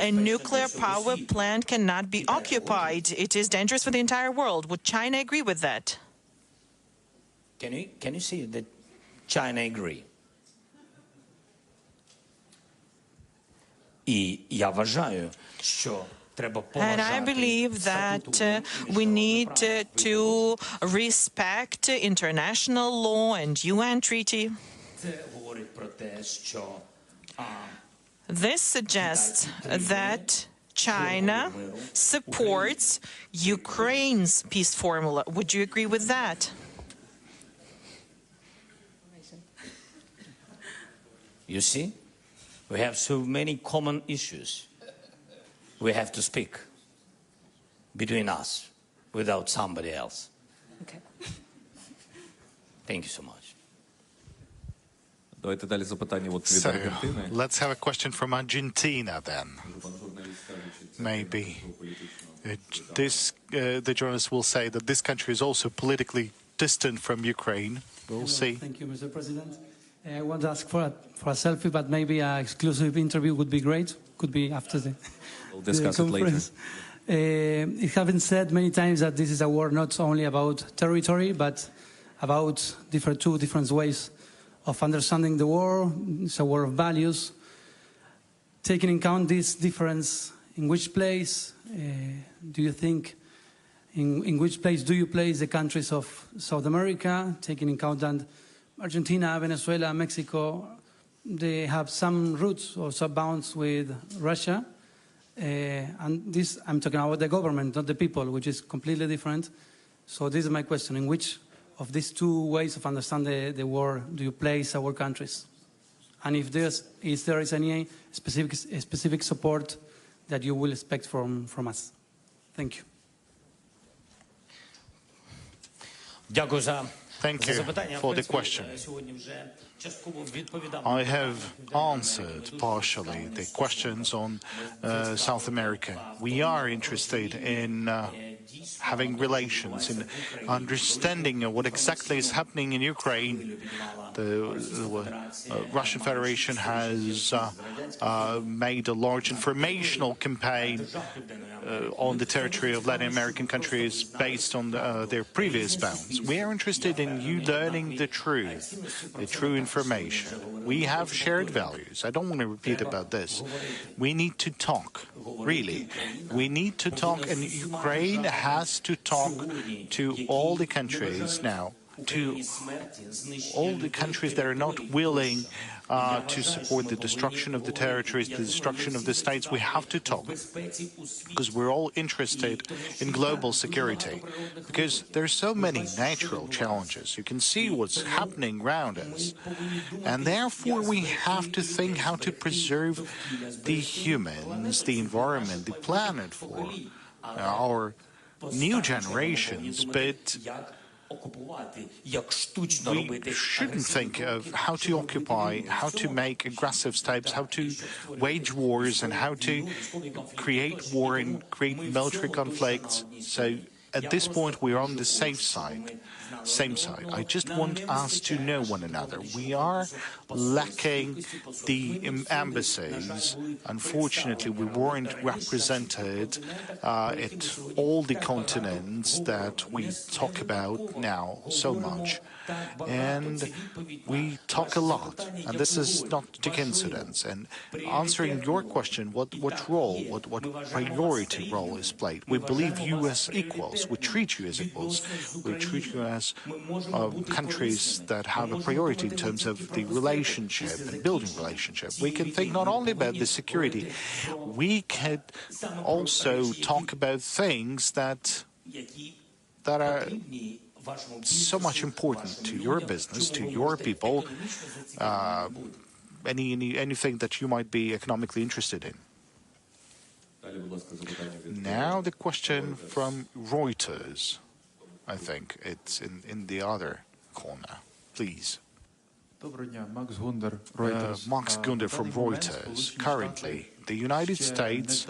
a nuclear power plant cannot be occupied. It is dangerous for the entire world. Would China agree with that? Can you see that China agree? І я вважаю, що And I believe that we need to respect international law and UN treaty. This suggests that China supports Ukraine's peace formula. Would you agree with that? You see, we have so many common issues. We have to speak between us without somebody else. Okay. Thank you so much. Давайте далі запитання від So, Аргентини. let's have a question from Argentina then. Maybe. The journalist will say that this country is also politically distant from Ukraine. We'll see. Thank you, Mr. President. I want to ask for a selfie, but maybe an exclusive interview would be great. Could be after the Discuss it later. It has been said many times that this is a war not only about territory, but about two different ways of understanding the war. It's a war of values. Taking into account this difference, in which place do you think, in which place do you place the countries of South America, taking into account that Argentina, Venezuela, Mexico, they have some roots or some bounds with Russia. And this, I'm talking about the government, not the people, which is completely different. So this is my question. In which of these two ways of understanding the war do you place our countries? And if there is any specific support that you will expect from us? Thank you. Thank you for the question. I have answered partially the questions on South America. We are interested in having relations, in understanding what exactly is happening in Ukraine. The Russian Federation has made a large informational campaign on the territory of Latin American countries based on their previous bounds. We are interested in you learning the true information. We have shared values. I don't want to repeat about this. We need to talk, really. We need to talk, and Ukraine has to talk to all the countries now, to all the countries that are not willing to support the destruction of the territories, the destruction of the states. We have to talk, because we're all interested in global security, because there are so many natural challenges. You can see what's happening around us, and therefore we have to think how to preserve the humans, the environment, the planet for our new generations, but we shouldn't think of how to occupy, how to make aggressive steps, how to wage wars, and how to create war and create military conflicts. So at this point, we're on the safe side. Same side. I just want us to know one another. We are lacking the embassies. Unfortunately, we weren't represented at all the continents that we talk about now so much. And we talk a lot, and this is not a coincidence. And answering your question, what role, what priority role is played? We believe you as equals. We treat you as equals. We treat you as countries that have a priority in terms of the relationship and building relationship. We can think not only about the security, we can also talk about things that are so much important to your business, to your people, anything that you might be economically interested in. Now the question from Reuters. I think it's in the other corner. Please. Max Gunder from Reuters. Currently, the United States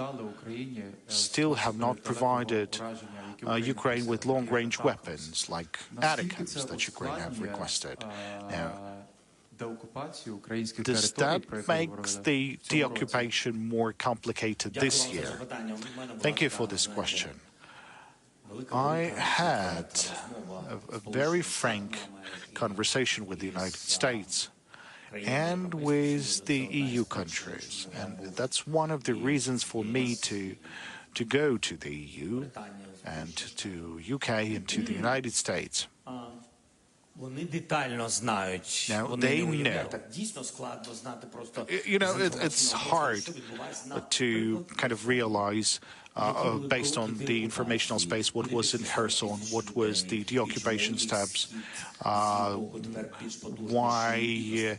still have not provided Ukraine with long-range weapons like ATACMS that Ukraine have requested. Now, does that make the deoccupation more complicated this year? Thank you for this question. I had a very frank conversation with the United States and with the EU countries, and that's one of the reasons for me to go to the EU and to UK and to the United States. Now, they know. You know, it's hard to kind of realize, based on the informational space, what was in Kherson, what was the deoccupation steps, why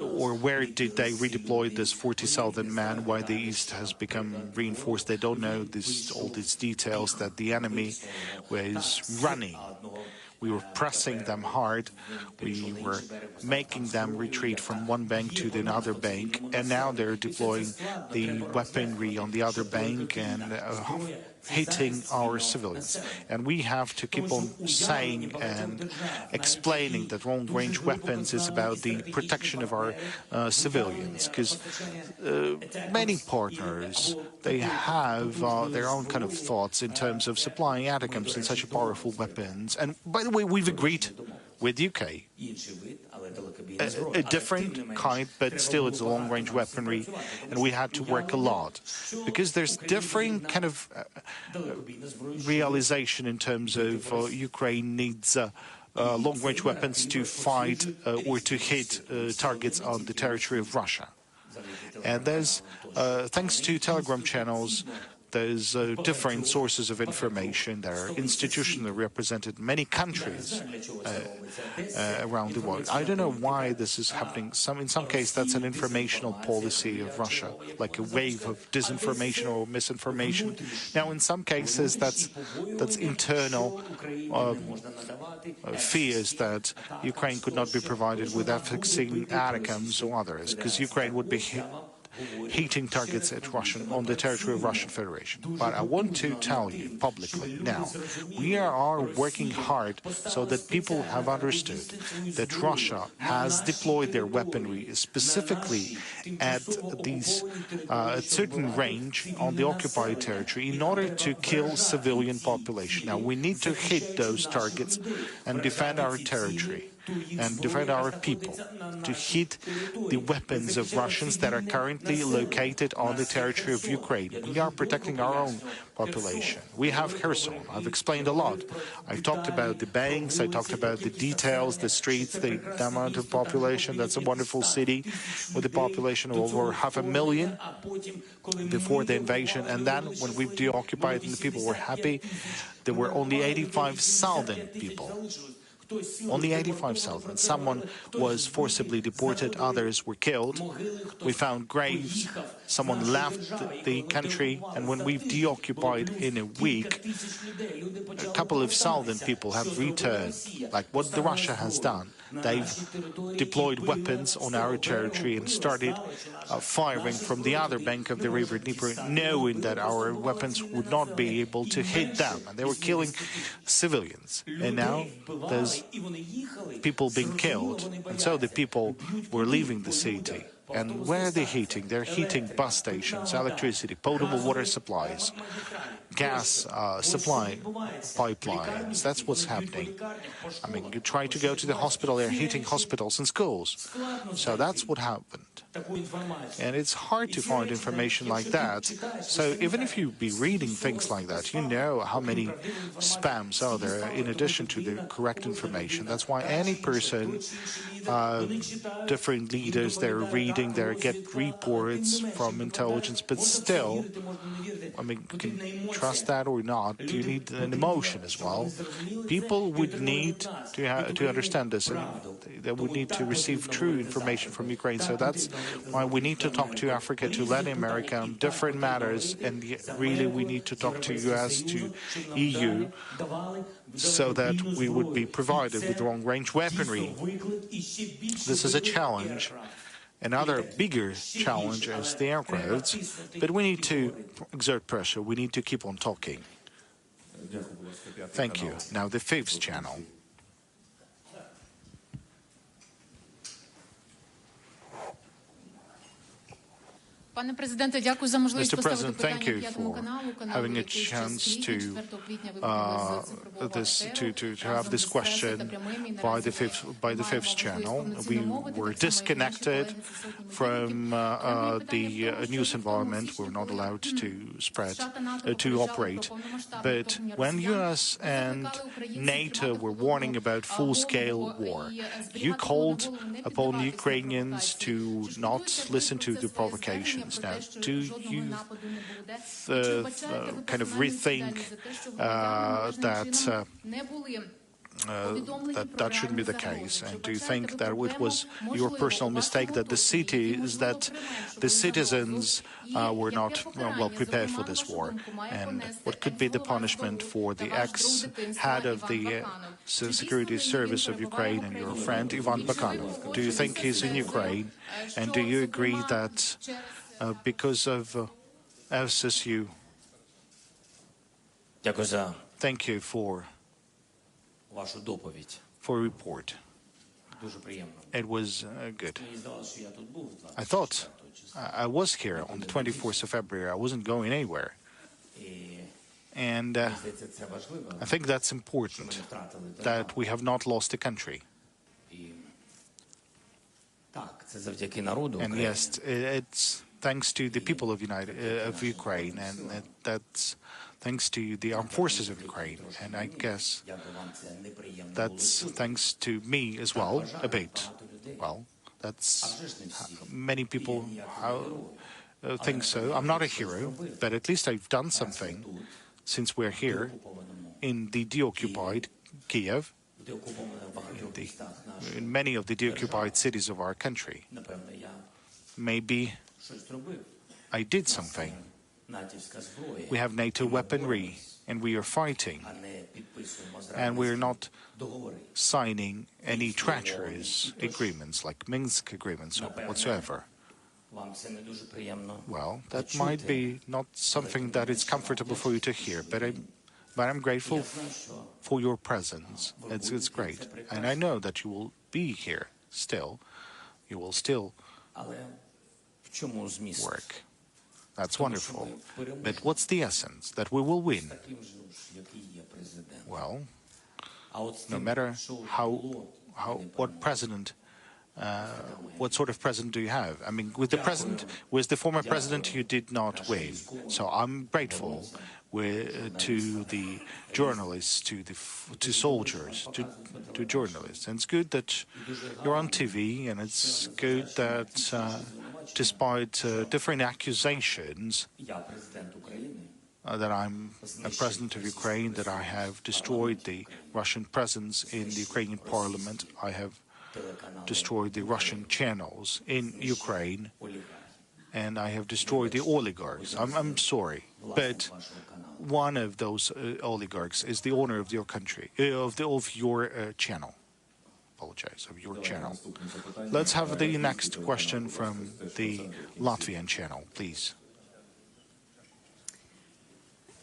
or where did they redeploy this 40,000 men, why the East has become reinforced. They don't know all these details, that the enemy was running. We were pressing them hard. We were making them retreat from one bank to another bank, and now they're deploying the weaponry on the other bank and hitting our civilians. And we have to keep on saying and explaining that long-range weapons is about the protection of our civilians, because many partners, they have their own kind of thoughts in terms of supplying ATACMS and such powerful weapons. And by the way, we've agreed with UK a different kind, but still it's a long-range weaponry, and we had to work a lot because there's different kind of realization in terms of Ukraine needs long-range weapons to fight or to hit targets on the territory of Russia. And there's, thanks to Telegram channels, there's different sources of information that are institutionally represented in many countries around the world. I don't know why this is happening. In some cases, that's an informational policy of Russia, like a wave of disinformation or misinformation. Now, in some cases, that's internal fears that Ukraine could not be provided with F-16 ATACMS or others, because Ukraine would be hitting targets at on the territory of Russian Federation. But I want to tell you publicly now, we are working hard so that people have understood that Russia has deployed their weaponry specifically at these certain range on the occupied territory in order to kill civilian population. Now we need to hit those targets and defend our territory and defend our people, to hit the weapons of Russians that are currently located on the territory of Ukraine. We are protecting our own population. We have Kherson. I've explained a lot. I've talked about the banks, I talked about the details, the streets, the amount of population. That's a wonderful city with a population of over 500,000 before the invasion. And then when we deoccupied and the people were happy, there were only 85,000 people. Only 85,000. Someone was forcibly deported, others were killed. We found graves, someone left the country, and when we've deoccupied in a week, a couple of thousand people have returned, like what Russia has done. They've deployed weapons on our territory and started firing from the other bank of the river Dnieper, knowing that our weapons would not be able to hit them. And they were killing civilians. And now there's people being killed. And so the people were leaving the city. And where are they hitting? They're hitting bus stations, electricity, potable water supplies, gas supply pipelines. That's what's happening. I mean, you try to go to the hospital, they're hitting hospitals and schools. So that's what happened. And it's hard to find information like that. So even if you be reading things like that, you know how many spams are there in addition to the correct information. That's why any person, different leaders, they're reading, they get reports from intelligence, but still, I mean, you can trust that or not. You need an emotion as well. People would need to understand this, and they would need to receive true information from Ukraine. So that's why we need to talk to Africa, to Latin America on different matters, and really we need to talk to US, to EU, so that we would be provided with long-range weaponry. This is a challenge. Another bigger challenge is the aircrafts, but we need to exert pressure. We need to keep on talking. Thank you. Now the fifth channel. Mr. President, thank you for having a chance to have this question by the fifth channel. We were disconnected from the news environment. We're not allowed to operate. But when US and NATO were warning about full-scale war, you called upon the Ukrainians to not listen to the provocation. Now, do you kind of rethink that shouldn't be the case? And do you think that it was your personal mistake that the citizens were not well prepared for this war? And what could be the punishment for the ex-head of the Security Service of Ukraine and your friend Ivan Bakanov? Do you think he's in Ukraine? And do you agree that because of FSSU? Thank you for report. It was good. I thought I was here on the 24th of February. I wasn't going anywhere. And I think that's important, that we have not lost the country. And yes, it's thanks to the people of Ukraine, and that's thanks to the armed forces of Ukraine. And I guess that's thanks to me as well, a bit. Well, that's many people think so. I'm not a hero, but at least I've done something since we're here in the deoccupied Kiev, in many of the deoccupied cities of our country. Maybe I did something. We have NATO weaponry, and we are fighting, and we're not signing any treacherous agreements like Minsk agreements or whatsoever. Well, that might be not something that is comfortable for you to hear, but I'm grateful for your presence. It's great. And I know that you will be here still. You will still work. That's wonderful. But what's the essence? That we will win. Well, no matter what president, what sort of president do you have? I mean, with the former president, you did not win. So I'm grateful to the journalists, to soldiers, to journalists. And it's good that you're on TV, and it's good that despite different accusations that I'm a president of Ukraine, that I have destroyed the Russian presence in the Ukrainian parliament, I have destroyed the Russian channels in Ukraine, and I have destroyed the oligarchs. I'm sorry, but one of those oligarchs is the owner of your country, of your channel. Apologize, of your channel. Let's have the next question from the Latvian channel, please.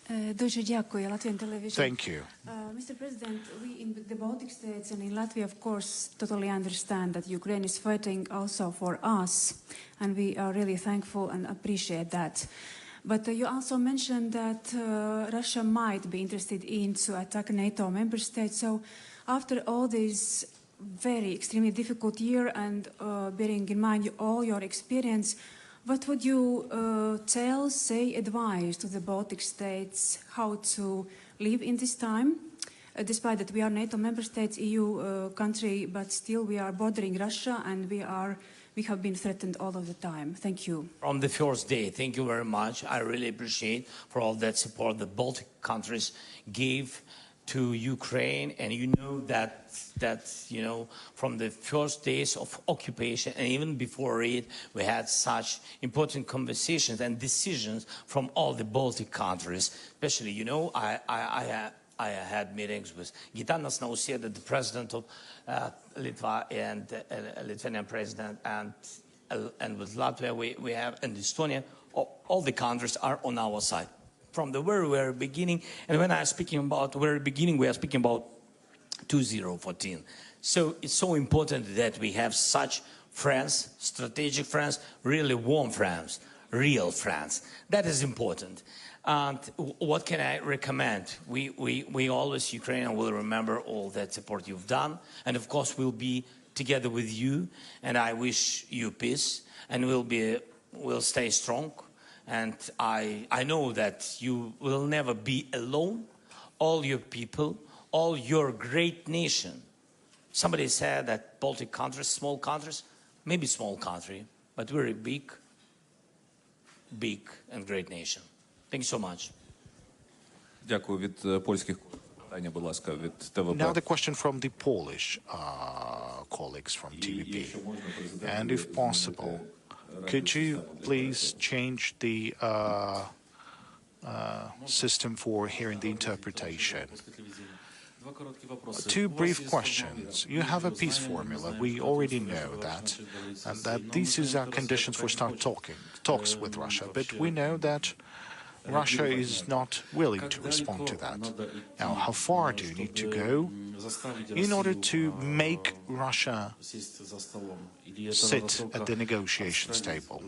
Thank you. Mr. President, we in the Baltic states and in Latvia, of course, totally understand that Ukraine is fighting also for us, and we are really thankful and appreciate that. But you also mentioned that Russia might be interested in to attack NATO member states. So after all this very extremely difficult year and bearing in mind all your experience, what would you advise to the Baltic states how to live in this time? Despite that we are NATO member states, EU country, but still we are bordering Russia and we have been threatened all of the time. Thank you. From the first day, thank you very much. I really appreciate for all that support the Baltic countries gave to Ukraine, and you know that from the first days of occupation and even before it, we had such important conversations and decisions from all the Baltic countries. Especially, I had meetings with Gitanas Nausėda, the president of Litva, and Lithuanian president, and with Latvia we have, and Estonia. All the countries are on our side from the very, very beginning. And when I'm speaking about the very beginning, we are speaking about 2014. So it's so important that we have such friends, strategic friends, really warm friends, real friends. That is important. And what can I recommend? We always, Ukrainian, will remember all that support you've done. And of course, we'll be together with you. And I wish you peace. And we'll stay strong. And I know that you will never be alone. All your people, all your great nation. Somebody said that Baltic countries, small countries, maybe small country, but very big and great nation. Thank you so much. Дякую. Від польських питання, будь ласка, від ТВП. Now the question from the Polish colleagues from TVP. And if possible, could you please change the system for hearing the interpretation? Two brief questions. You have a peace formula. We already know that, and that these are conditions for talks with Russia. But we know that Russia is not willing to respond to that. Now, how far do you need to go in order to make Russia sit at the negotiations table?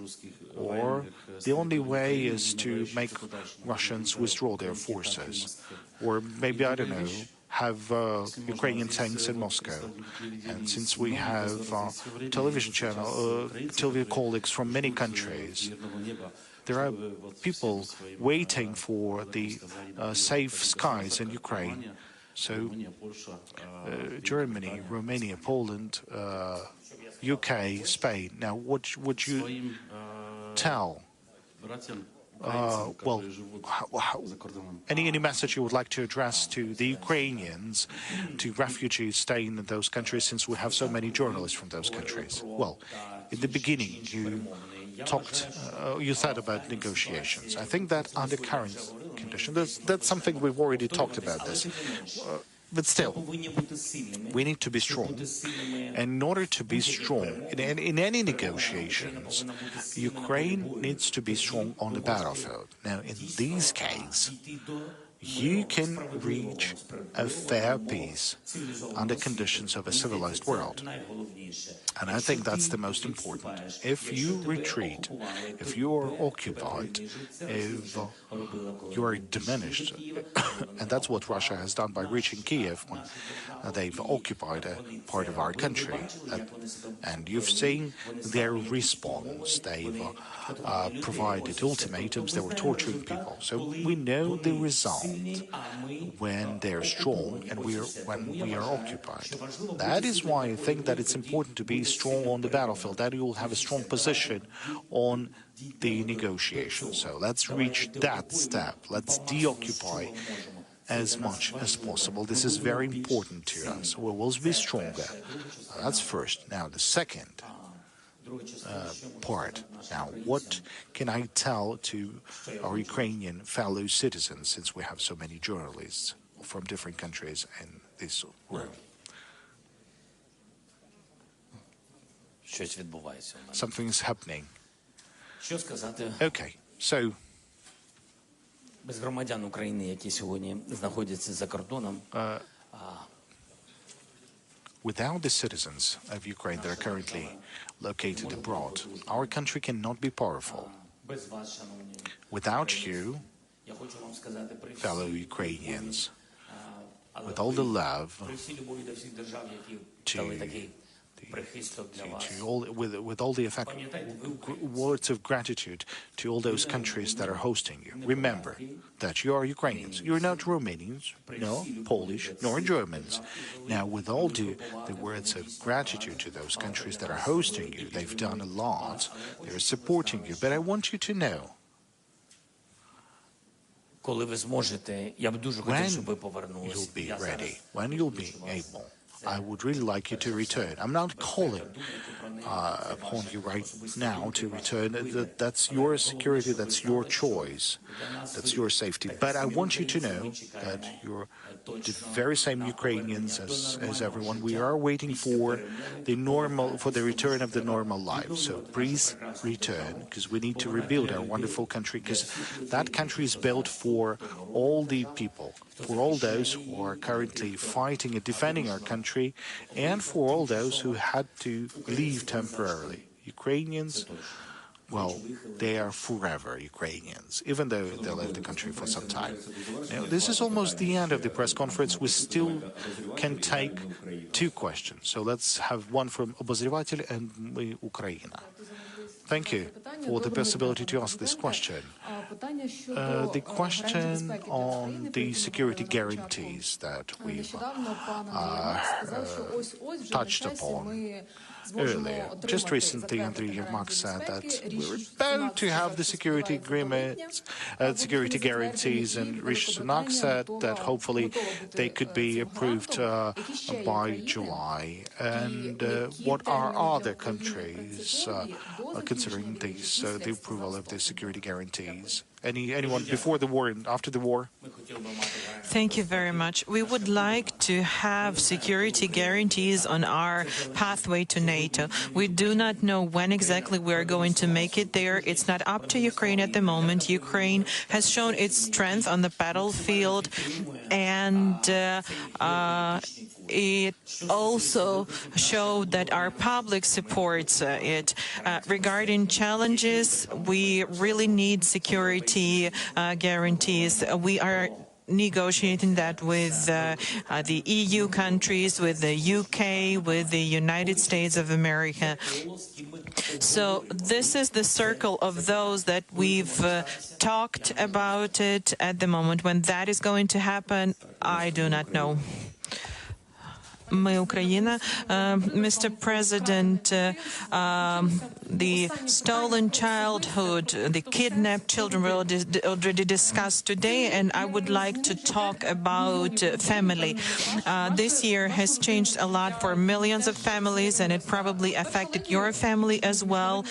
Or the only way is to make Russians withdraw their forces? Or maybe, I don't know, have Ukrainian tanks in Moscow. And since we have television colleagues from many countries, there are people waiting for the safe skies in Ukraine. So Germany, Romania, Poland, UK, Spain. Now, what would you tell? Any message you would like to address to the Ukrainians, to refugees staying in those countries, since we have so many journalists from those countries? Well, in the beginning, you said about negotiations. I think that under current conditions, that's something we've already talked about this. But still, we need to be strong. And in order to be strong in any negotiations, Ukraine needs to be strong on the battlefield. Now, in these cases, you can reach a fair peace under conditions of a civilized world. And I think that's the most important. If you retreat, if you are occupied, if you are diminished, and that's what Russia has done by reaching Kiev when they've occupied a part of our country. And you've seen their response. They've provided ultimatums, they were torturing people. So we know the result when they're strong and when we are occupied. That is why I think that it's important to be strong on the battlefield, that you will have a strong position on the negotiations. So let's reach that step. Let's deoccupy as much as possible. This is very important to us. We will be stronger. That's first. Now, the second part. Now, what can I tell to our Ukrainian fellow citizens, since we have so many journalists from different countries in this room? Something is happening. Okay, so without the citizens of Ukraine that are currently located abroad, our country cannot be powerful. Without you, fellow Ukrainians, with all the love with all the words of gratitude to all those countries that are hosting you. Remember that you are Ukrainians. You're not Romanians, no Polish, nor Germans. Now, with all the words of gratitude to those countries that are hosting you, they've done a lot. They're supporting you. But I want you to know, when you'll be ready, when you'll be able, I would really like you to return. I'm not calling upon you right now to return. That's your security, that's your choice, that's your safety. But I want you to know that you're the very same Ukrainians as everyone. We are waiting for the return of the normal life. So please return, because we need to rebuild our wonderful country, because that country is built for all the people, for all those who are currently fighting and defending our country, and for all those who had to leave temporarily. Ukrainians, well, they are forever Ukrainians, even though they left the country for some time. Now, this is almost the end of the press conference. We still can take two questions. So let's have one from Obozrevatelь and Ukraina. Thank you for the possibility to ask this question. The question on the security guarantees that we've touched upon earlier. Just recently, Andriy Yermak said that we were about to have the security agreements, security guarantees, and Rishi Sunak said that hopefully they could be approved by July. And what are other countries considering these, the approval of the security guarantees? Anyone before the war and after the war? Thank you very much. We would like to have security guarantees on our pathway to NATO. We do not know when exactly we're going to make it there. It's not up to Ukraine at the moment. Ukraine has shown its strength on the battlefield, and it also showed that our public supports it. Regarding challenges, we really need security guarantees. We are negotiating that with the EU countries, with the UK, with the United States of America. So this is the circle of those that we've talked about it at the moment. When that is going to happen, I do not know. Мы Украина. Mr. President, the stolen childhood, the kidnapped children were already discussed today, and I would like to talk about family. This year has changed a lot for millions of families, and it probably affected your family as well.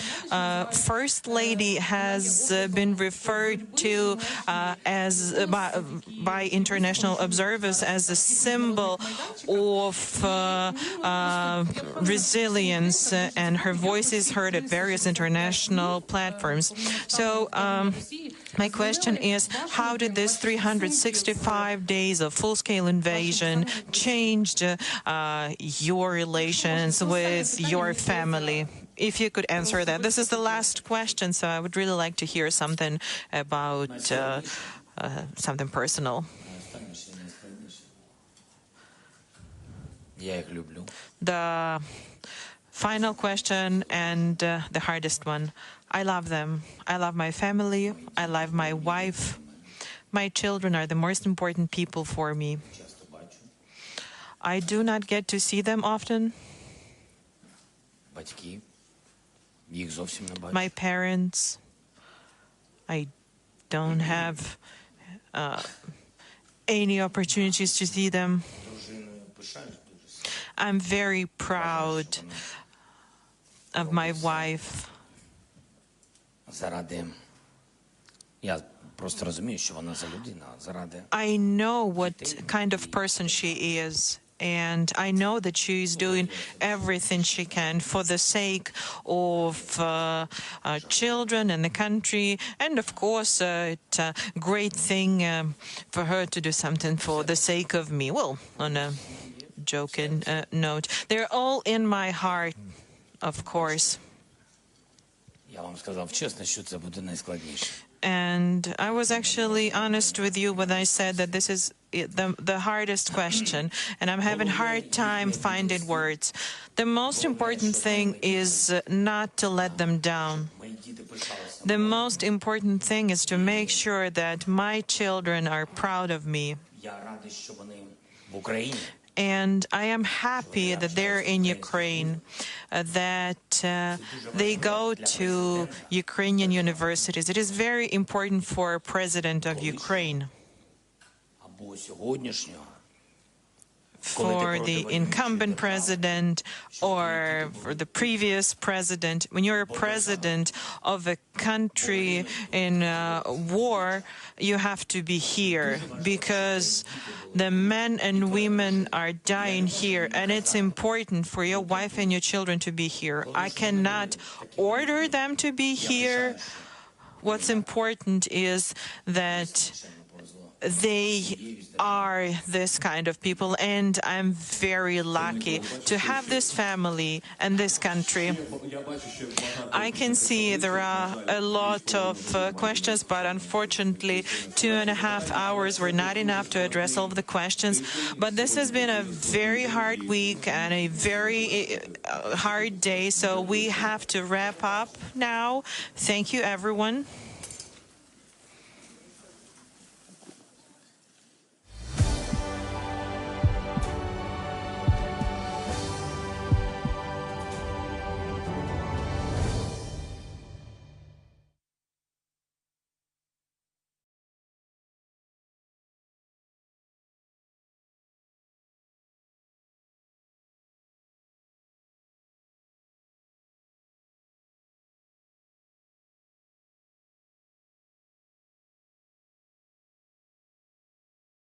First Lady has been referred to by international observers as a symbol of resilience, and her voice is heard at various international platforms. So my question is, how did this 365 days of full-scale invasion change your relations with your family? If you could answer that. This is the last question, so I would really like to hear something about something personal. The final question and the hardest one. I love them. I love my family. I love my wife. My children are the most important people for me. I do not get to see them often. My parents, I don't have any opportunities to see them. I'm very proud of my wife. I know what kind of person she is, and I know that she is doing everything she can for the sake of children and the country, and of course it's a great thing for her to do something for the sake of me. Well, on a joking note, they're all in my heart, of course. And I was actually honest with you when I said that this is the hardest question, and I'm having a hard time finding words. The most important thing is not to let them down. The most important thing is to make sure that my children are proud of me. And I am happy that they're in Ukraine, that they go to Ukrainian universities. It is very important for a president of Ukraine, for the incumbent president or for the previous president. When you're a president of a country in war, you have to be here because the men and women are dying here, and it's important for your wife and your children to be here. I cannot order them to be here. What's important is that they are this kind of people, and I'm very lucky to have this family and this country. I can see there are a lot of questions, but unfortunately 2.5 hours were not enough to address all of the questions. But this has been a very hard week and a very hard day, so we have to wrap up now. Thank you, everyone.